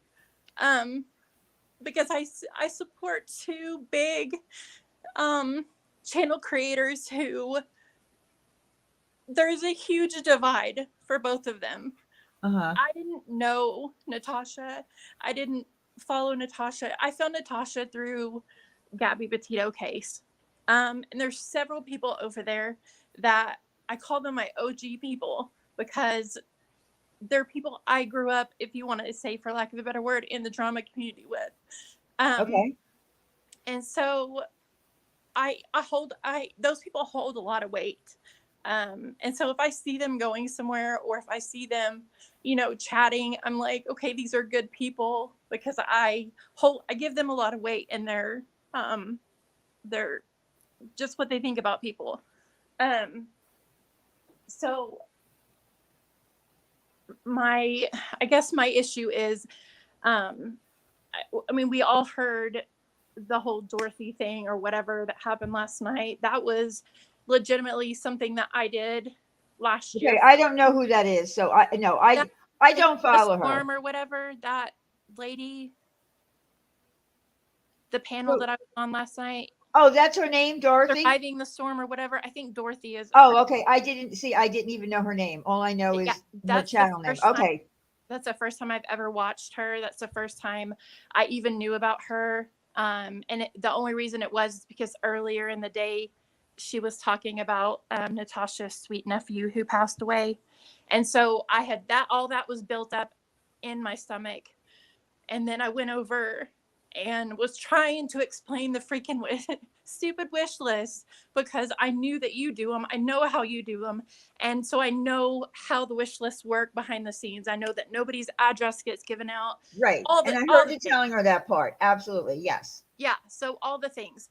Um, because I support two big um channel creators who there's a huge divide for both of them. uh-huh. I didn't know Natasha. I didn't follow Natasha. I found Natasha through Gabby Petito case. And there's several people over there that I call them my OG people because they're people I grew up, if you want to say for lack of a better word, in the drama community with. Um, Okay. And so those people hold a lot of weight. And so if I see them going somewhere, or if I see them, chatting, I'm like, okay, these are good people, because I give them a lot of weight, and they're just what they think about people. So I guess my issue is, I mean, we all heard the whole Dorothy thing or whatever that happened last night. That was legitimately something that I did last year. Okay, I don't know who that is, so I don't follow her. Storm or whatever, that lady, the panel that I was on last night. Oh, that's her name, Dorothy? Surviving the storm or whatever. I think Dorothy is. Oh, okay. I didn't even know her name. All I know is her channel name. Okay. That's the first time I've ever watched her. That's the first time I even knew about her. And the only reason it was because earlier in the day, she was talking about Natasha's sweet nephew who passed away. And so I had all that was built up in my stomach. And then I went over and was trying to explain the freaking stupid wish list, because I knew that you do them. I know how you do them. And so I know how the wish lists work behind the scenes. I know that nobody's address gets given out. Right. And I heard you telling her that part. Absolutely. Yes. Yeah. So all the things.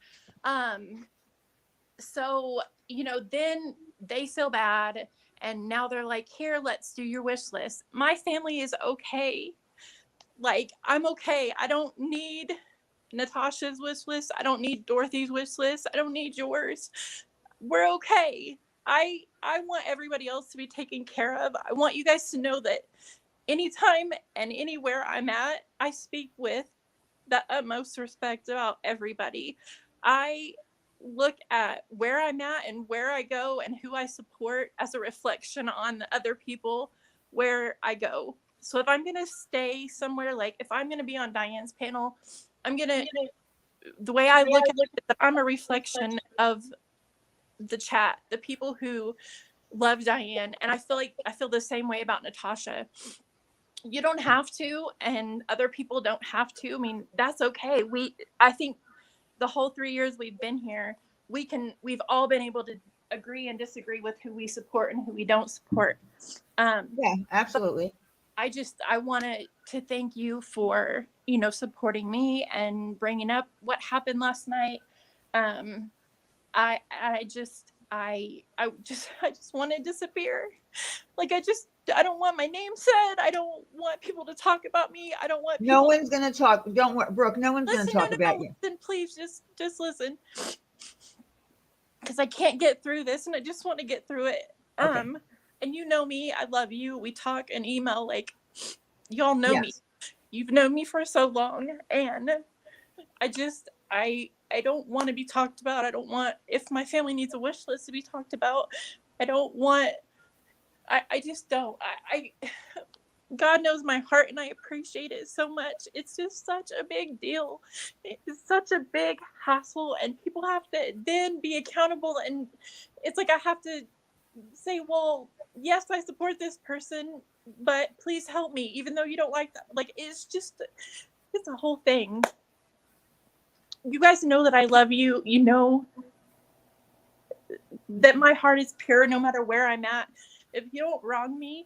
So, then they feel bad, and now they're like, here, let's do your wish list. My family is okay. Like, I'm okay. I don't need Natasha's wish list. I don't need Dorothy's wish list. I don't need yours. We're okay. I want everybody else to be taken care of. I want you guys to know that anytime and anywhere I'm at, I speak with the utmost respect about everybody. I look at where I'm at and where I go and who I support as a reflection on the other people where I go. So if I'm going to stay somewhere, like if I'm going to be on Diane's panel, the way I look at it, I'm a reflection of the chat, the people who love Diane. And I feel the same way about Natasha. You don't have to, and other people don't have to. I mean, that's okay. I think the whole 3 years we've been here, we've all been able to agree and disagree with who we support and who we don't support. Yeah, absolutely. I wanted to thank you for, supporting me and bringing up what happened last night. I just want to disappear. Like, I don't want my name said. I don't want people to talk about me. I don't want people. No one's going to talk. Don't worry, Brooke. No one's going to talk about you. Then please just listen, because I can't get through this, and I just want to get through it. Okay. And you know me. I love you. We talk and email. Like, y'all know me. You've known me for so long, and I don't want to be talked about. I don't want, if my family needs a wish list to be talked about, I don't want. I just don't. God knows my heart, and I appreciate it so much. It's just such a big deal. It's such a big hassle, and people have to then be accountable. And it's like I have to say, well, yes, I support this person, but please help me, even though you don't like that. Like, it's a whole thing. You guys know that I love you. You know that my heart is pure no matter where I'm at. If you don't wrong me,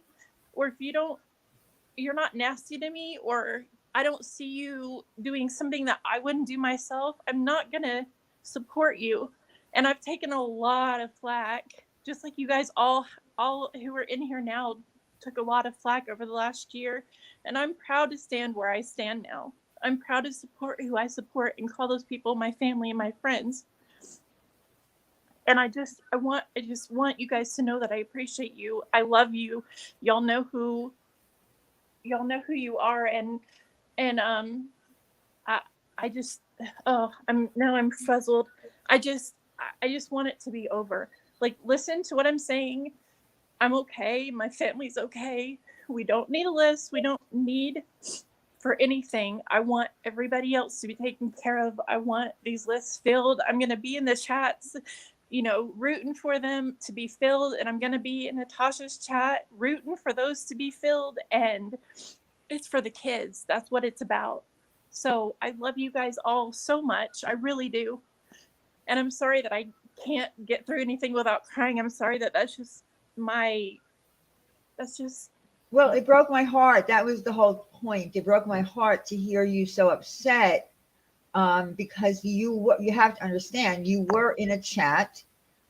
or if you're not nasty to me, or I don't see you doing something that I wouldn't do myself, I'm not going to support you. And I've taken a lot of flack, just like you guys all who are in here now took a lot of flack over the last year. And I'm proud to stand where I stand now. I'm proud to support who I support and call those people my family and my friends. And I just want you guys to know that I appreciate you. I love you. Y'all know who you are. And I'm fuzzled. I just want it to be over. Like, listen to what I'm saying. I'm okay. My family's okay. We don't need a list. We don't need for anything. I want everybody else to be taken care of. I want these lists filled. I'm going to be in the chats, rooting for them to be filled. And I'm going to be in Natasha's chat rooting for those to be filled. And it's for the kids. That's what it's about. So I love you guys all so much. I really do. And I'm sorry that I can't get through anything without crying. I'm sorry that that's just, Well, it broke my heart. That was the whole point. It broke my heart to hear you so upset, because you have to understand, you were in a chat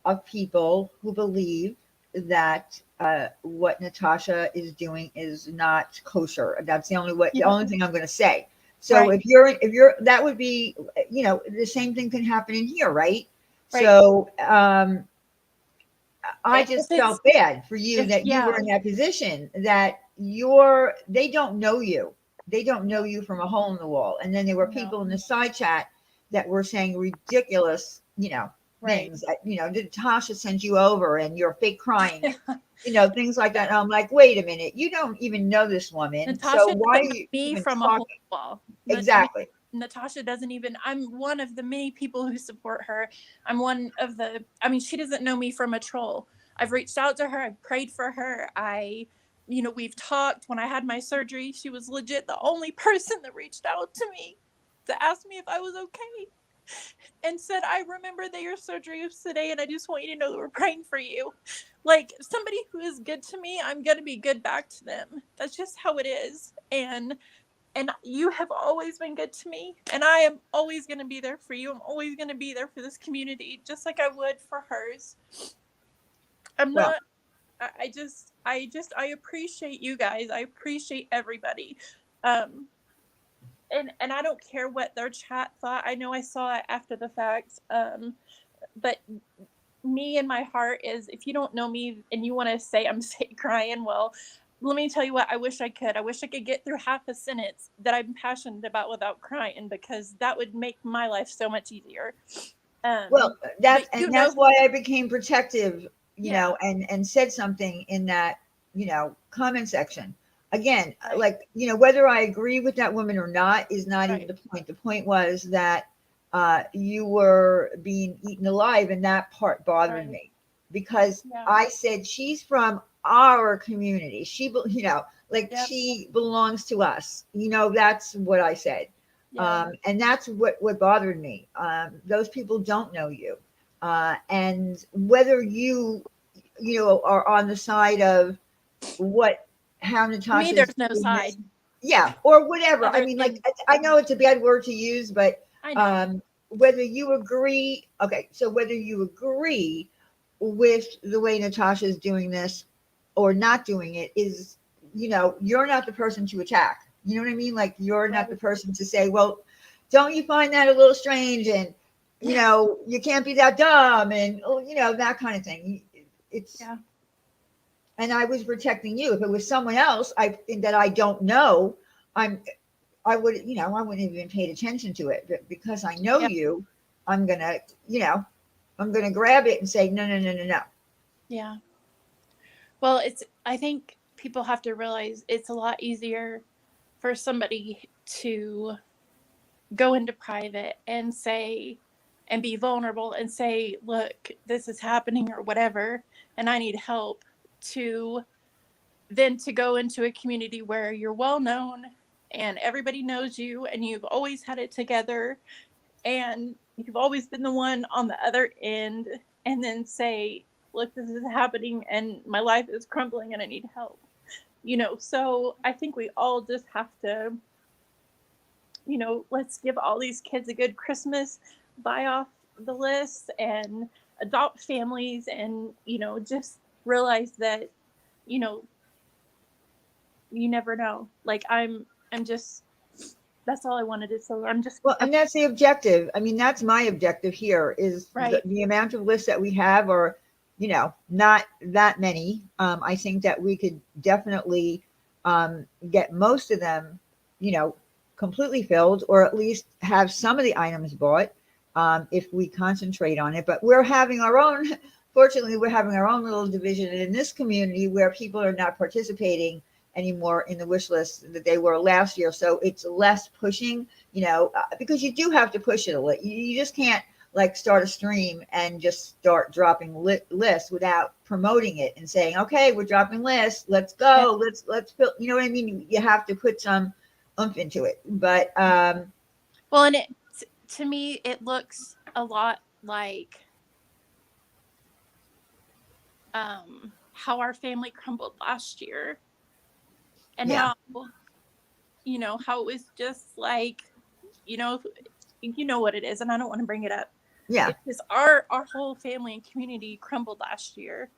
of people who believe that what Natasha is doing is not kosher. That's the yeah, only thing I'm going to say. So right, if you're that would be, the same thing can happen in here, right? right. So I If just it's, felt bad for you if, that you were yeah, in that position, that they don't know you. They don't know no, you from a hole in the wall. And then there were no, people in the side chat that were saying ridiculous, right. things that, did Tasha send you over and you're fake crying, things like that. And I'm like, wait a minute, you don't even know this woman. So Natasha why are doesn't know you me even from a whole talking? wall. Exactly. Natasha doesn't even, I'm one of the many people who support her. I'm one of the, I mean, she doesn't know me from a troll. I've reached out to her. I've prayed for her. We've talked. When I had my surgery, she was legit the only person that reached out to me to ask me if I was okay and said, I remember that your surgery was today and I just want you to know that we're praying for you. Like, somebody who is good to me, I'm going to be good back to them. That's just how it is. And you have always been good to me, and I am always going to be there for you. I'm always going to be there for this community, just like I would for hers. I'm Well, not, I appreciate you guys. I appreciate everybody. Um, and I don't care what their chat thought. I know I saw it after the fact. But me and my heart is, if you don't know me and you want to say I'm crying, well, let me tell you what, I wish I could. I wish I could get through half a sentence that I'm passionate about without crying, because that would make my life so much easier. Well, But you know that's why I became protective, yeah, and said something in that, comment section. Again, right, like, whether I agree with that woman or not is not even right, the point. The point was that you were being eaten alive, and that part bothered right, me, because yeah, I said she's from our community. Like, yep, she belongs to us. That's what I said. yeah, And that's what bothered me. Those people don't know you, and whether are on the side of what how to me Natasha's there's no doing this, side yeah, or whatever. I other mean, like, than, I know it's a bad word to use, but I know, whether you agree, okay, so whether you agree with the way Natasha's doing this or not doing it is, you're not the person to attack. You know what I mean? Like, you're not the right, person to say, well, don't you find that a little strange? And, you can't be that dumb, and, that kind of thing. It's, yeah, and I was protecting you. If it was someone else that I don't know, I'm, I would, I wouldn't have even paid attention to it. But because I know yep, you, I'm gonna, I'm gonna grab it and say, no, no, no, no, no. yeah. Well, I think people have to realize it's a lot easier for somebody to go into private and say, and be vulnerable and say, look, this is happening or whatever, and I need help, to then to go into a community where you're well known and everybody knows you and you've always had it together and you've always been the one on the other end, and then say, look, this is happening and my life is crumbling and I need help. So I think we all just have to, let's give all these kids a good Christmas, buy off the list, and adopt families, and just realize that, you know, you never know. Like, I'm just, that's all I wanted to say. Well, and that's the objective. I mean, that's my objective here is Right. the amount of lists that we have are, not that many. I think that we could definitely get most of them, you know, completely filled, or at least have some of the items bought, if we concentrate on it. But we're having our own, fortunately, we're having our own little division in this community where people are not participating anymore in the wish list that they were last year. So it's less pushing, because you do have to push it a little. You just can't like start a stream and just start dropping lists without promoting it and saying, okay, we're dropping lists. Let's Yeah. go. Let's fill. You know what I mean? You have to put some oomph into it. But Well, and to me, it looks a lot like how our family crumbled last year, and yeah, how it was just like, you know, you know what it is, and I don't want to bring it up. yeah, It's just our whole family and community crumbled last year,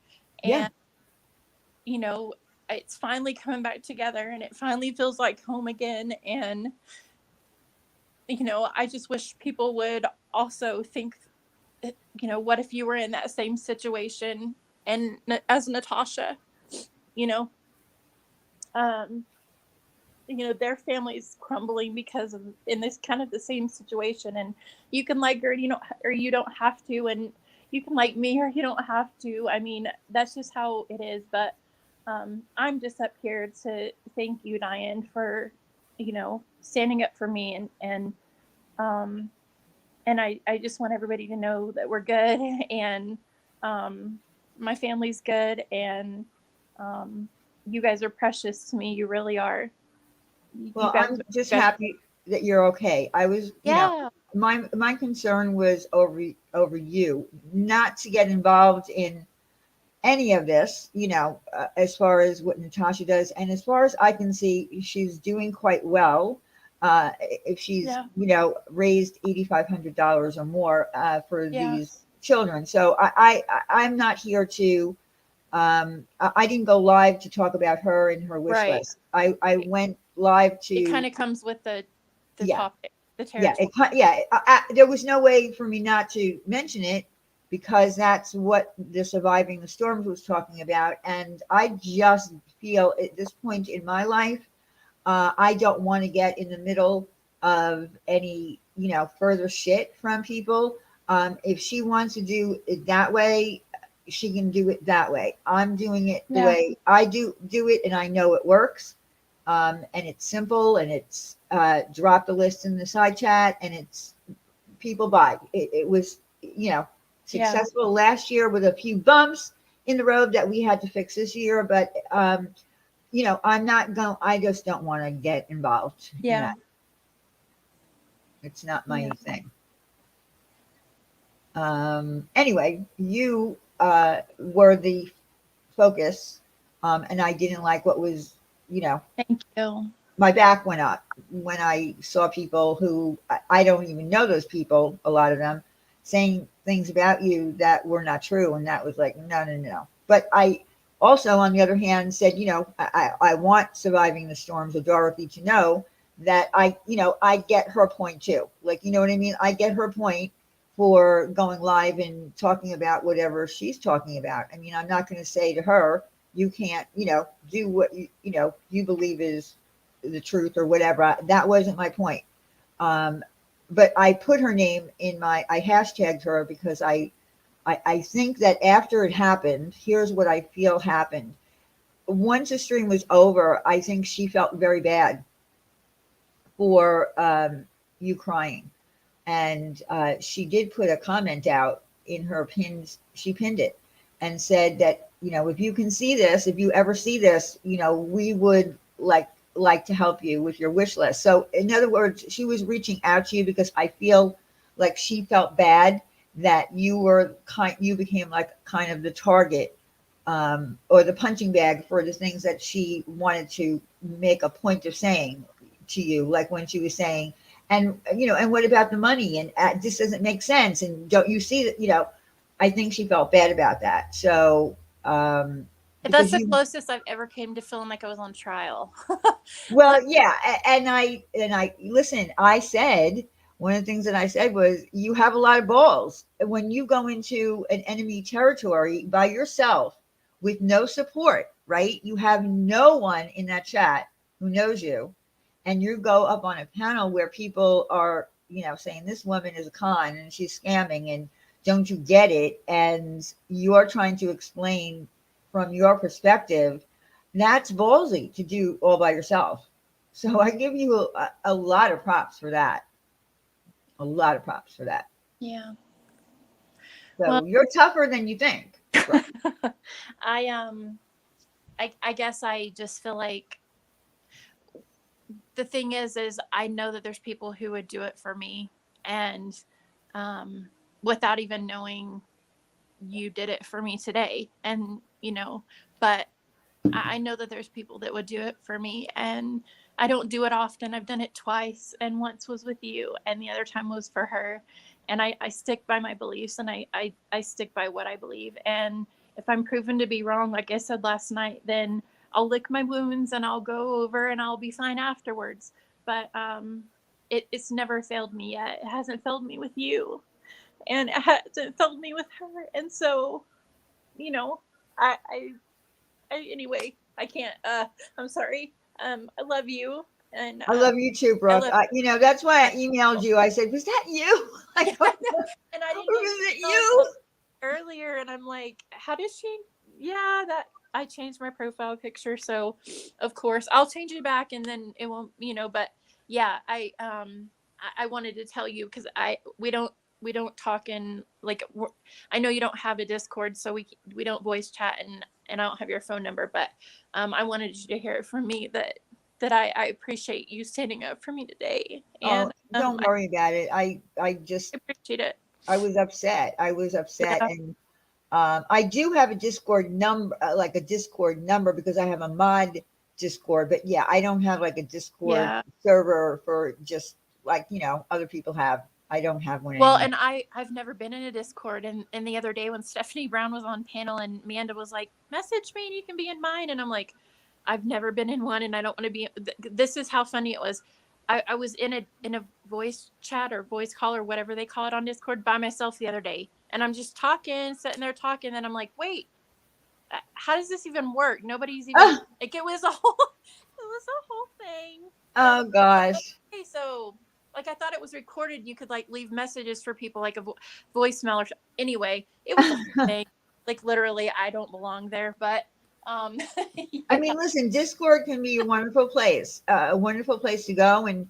yeah. and you know, it's finally coming back together, and it finally feels like home again. And I just wish people would also think, what if you were in that same situation, and as Natasha, you know, um, their family's crumbling because of in this kind of the same situation, and you can like her, or you don't have to, and you can like me, or you don't have to. I mean, that's just how it is. But I'm just up here to thank you, Diane, for standing up for me, um, and I just want everybody to know that we're good, and my family's good, and um, you guys are precious to me. You really are. You Well, guys, I'm you just guys, happy that you're okay. I was, yeah, my concern was over you, not to get involved in any of this, as far as what Natasha does. And as far as I can see, she's doing quite well. If she's, yeah, raised $8,500 or more for yeah, these children. So I'm not here to, I didn't go live to talk about her and her wish right. list. I went live It to, kind of comes with the yeah, topic, the yeah, territory. there was no way for me not to mention it because that's what the Surviving the Storms was talking about. And I just feel at this point in my life, I don't want to get in the middle of any, further shit from people. If she wants to do it that way, she can do it that way. I'm doing it the Yeah, way I do it, and I know it works. And it's simple, and it's drop the list in the side chat, and it's people buy. It was, yeah, successful last year with a few bumps in the road that we had to fix this year. But I'm not going. I just don't want to get involved in yeah, that. It's not yeah. my thing. Anyway, you were the focus, and I didn't like what was, you know, Thank you. my back went up when I saw people who I don't even know those people, a lot of them, saying things about you that were not true. And that was like, no, no, no. But I also, on the other hand, said, I want Surviving the Storms of Dorothy to know that I get her point too. Like, you know what I mean? I get her point for going live and talking about whatever she's talking about. I mean, I'm not going to say to her, you can't, do what you believe is the truth or whatever. That wasn't my point. Um, but I put her name in I hashtagged her because I think that after it happened, here's what I feel happened. Once the stream was over, I think she felt very bad for you crying. And she did put a comment out in her pins. She pinned it and said that, if you can see this, if you ever see this, we would like to help you with your wish list. So in other words, she was reaching out to you because I feel like she felt bad that you became like kind of the target, or the punching bag for the things that she wanted to make a point of saying to you, like when she was saying, and what about the money, and this doesn't make sense, and don't you see that, I think she felt bad about that. So That's because the you closest I've ever came to feeling like I was on trial. Well, Like, yeah, and I listen. I said one of the things that I said was you have a lot of balls when you go into an enemy territory by yourself with no support. Right? You have no one in that chat who knows you, and you go up on a panel where people are, saying this woman is a con and she's scamming, and don't you get it? And you're trying to explain from your perspective. That's ballsy to do all by yourself. So I give you a lot of props for that. A lot of props for that. yeah. Well, So you're tougher than you think, Brooke. I I guess I just feel like the thing is I know that there's people who would do it for me, and without even knowing you did it for me today. And, but I know that there's people that would do it for me, and I don't do it often. I've done it twice, and once was with you, and the other time was for her. And I stick by my beliefs, and I stick by what I believe. And if I'm proven to be wrong, like I said last night, then I'll lick my wounds and I'll go over and I'll be fine afterwards. But it's never failed me yet. It hasn't failed me with you, and it hasn't failed me with her. And so, I anyway, I can't. I'm sorry. I love you, and I love you too, Brooke. That's why I emailed you. I said, "Was that you?" And I didn't know was it you earlier, and I'm like, "How did she?" Yeah, that I changed my profile picture, so of course I'll change it back, and then it won't, But yeah, I wanted to tell you because we don't talk in like I know you don't have a Discord, so we don't voice chat, and I don't have your phone number, but I wanted you to hear it from me that I appreciate you standing up for me today. And don't worry about it. I just appreciate it. I was upset. Yeah. And I do have a Discord number, like a Discord number, because I have a mod Discord. But yeah, I don't have like a Discord server for just like other people have. I don't have one Well, anymore. and I've never been in a Discord, and the other day when Stephanie Brown was on panel and Amanda was like, "Message me and you can be in mine," and I'm like, I've never been in one, and I don't want to be. This is how funny it was. I was in a voice chat or voice call or whatever they call it on Discord by myself the other day, and I'm just sitting there talking, and I'm like, wait, how does this even work? Nobody's even like it was a whole thing. Oh gosh. Okay, so like I thought it was recorded. You could like leave messages for people like a voicemail or anyway. It was a whole thing. Like literally, I don't belong there, but. Yeah. I mean, listen, Discord can be a wonderful place to go and,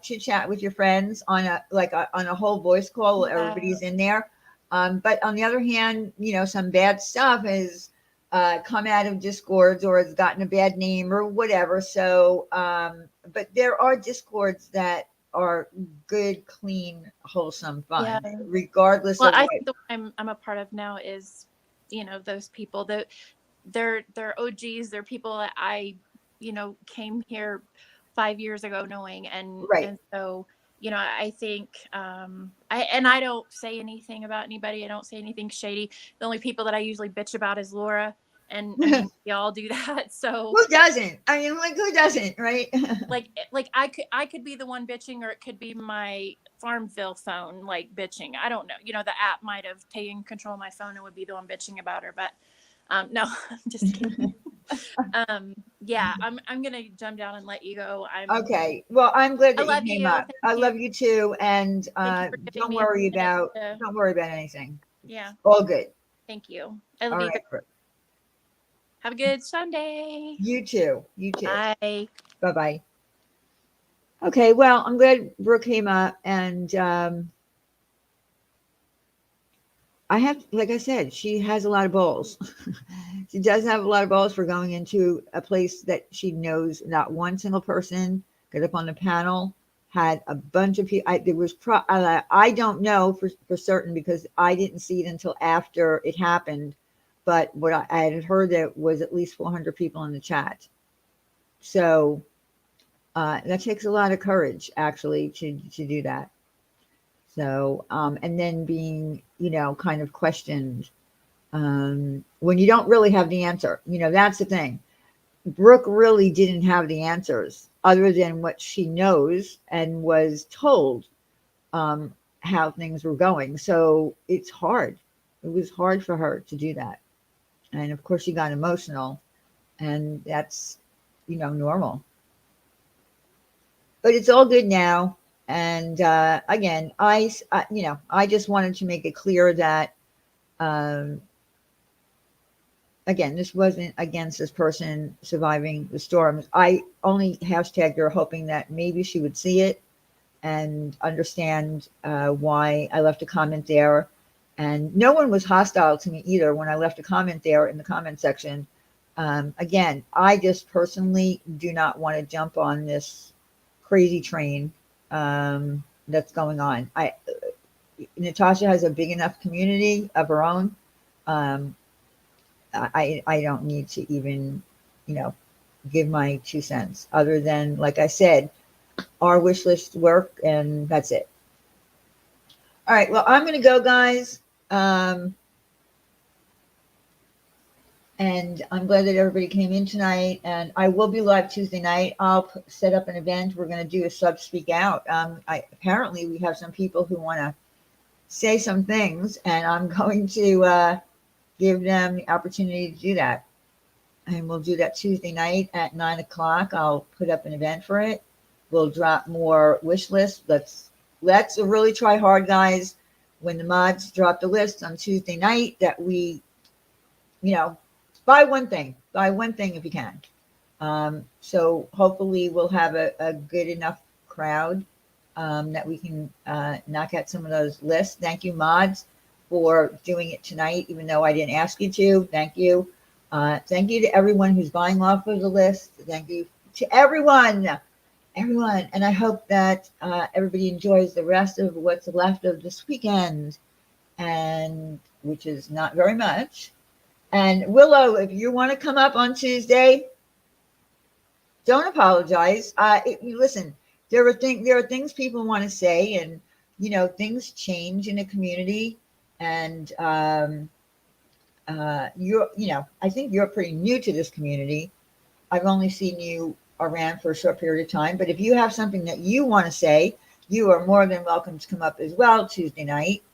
chit chat with your friends on a whole voice call where everybody's in there. But on the other hand, some bad stuff has come out of Discords or has gotten a bad name or whatever. So, but there are Discords that are good, clean, wholesome fun, regardless well, of I what. think the one I'm a part of now is, those people that they're OGs. They're people that I, came here 5 years ago knowing, and Right. and so I think I don't say anything about anybody. I don't say anything shady. The only people that I usually bitch about is Laura, and I mean y'all do that. So who doesn't? I mean, like who doesn't, right? like I could be the one bitching, or it could be my Farmville phone like bitching. I don't know. The app might have taken control of my phone and would be the one bitching about her, but no, I'm just kidding. Yeah, I'm gonna jump down and let you go. Okay. Well, I'm glad that you love came you. up. I love you too, and Thank you for giving don't me a worry minute about to, don't worry about anything. yeah. All good. Thank you. I love All you. right. Have a good Sunday. You too. You too. Bye. Bye bye. Okay. Well, I'm glad Brooke came up, and I have, like I said, she has a lot of balls. She does have a lot of balls for going into a place that she knows not one single person got up on the panel, had a bunch of people. I don't know for certain because I didn't see it until after it happened. But what I had heard that was at least 400 people in the chat. So that takes a lot of courage actually to do that. So, and then being, kind of questioned when you don't really have the answer. That's the thing. Brooke really didn't have the answers other than what she knows and was told how things were going. So it's hard. It was hard for her to do that. And of course, she got emotional, and that's, normal. But it's all good now. And again, I just wanted to make it clear that, again, this wasn't against this person surviving the storms. I only hashtagged her hoping that maybe she would see it and understand why I left a comment there. And no one was hostile to me either when I left a comment there in the comment section. Again, I just personally do not want to jump on this crazy train that's going on. Natasha has a big enough community of her own. Um, I don't need to even, you know, give my 2 cents other than, like I said, our wish list work, and that's it. All right. Well, I'm going to go, guys. And I'm glad that everybody came in tonight. And I will be live Tuesday night. I'll set up an event. We're going to do a sub speak out. Apparently, we have some people who want to say some things, and I'm going to give them the opportunity to do that. And we'll do that Tuesday night at 9 o'clock. I'll put up an event for it. We'll drop more wish lists. Let's really try hard, guys. When the mods drop the list on Tuesday night, that we, you know, buy one thing if you can. So hopefully we'll have a good enough crowd that we can knock out some of those lists. Thank you, mods, for doing it tonight, even though I didn't ask you to. Thank you. Thank you to everyone who's buying off of the list. Thank you to everyone. And I hope that everybody enjoys the rest of what's left of this weekend, and which is not very much. And Willow, if you want to come up on Tuesday, don't apologize. Listen, there are things people want to say, and things change in a community. And I think you're pretty new to this community. I've only seen you around for a short period of time, but if you have something that you want to say, you are more than welcome to come up as well Tuesday night.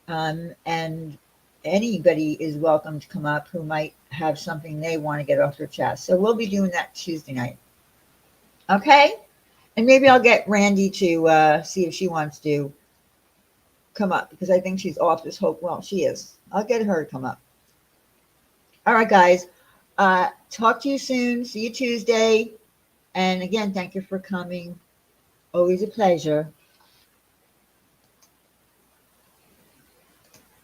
And anybody is welcome to come up who might have something they want to get off their chest. So we'll be doing that Tuesday night. Okay? And maybe I'll get Randy to see if she wants to come up, because I think she's off this whole, well, she is. I'll get her to come up. All right, guys. Talk to you soon. See you Tuesday. And again, thank you for coming. Always a pleasure.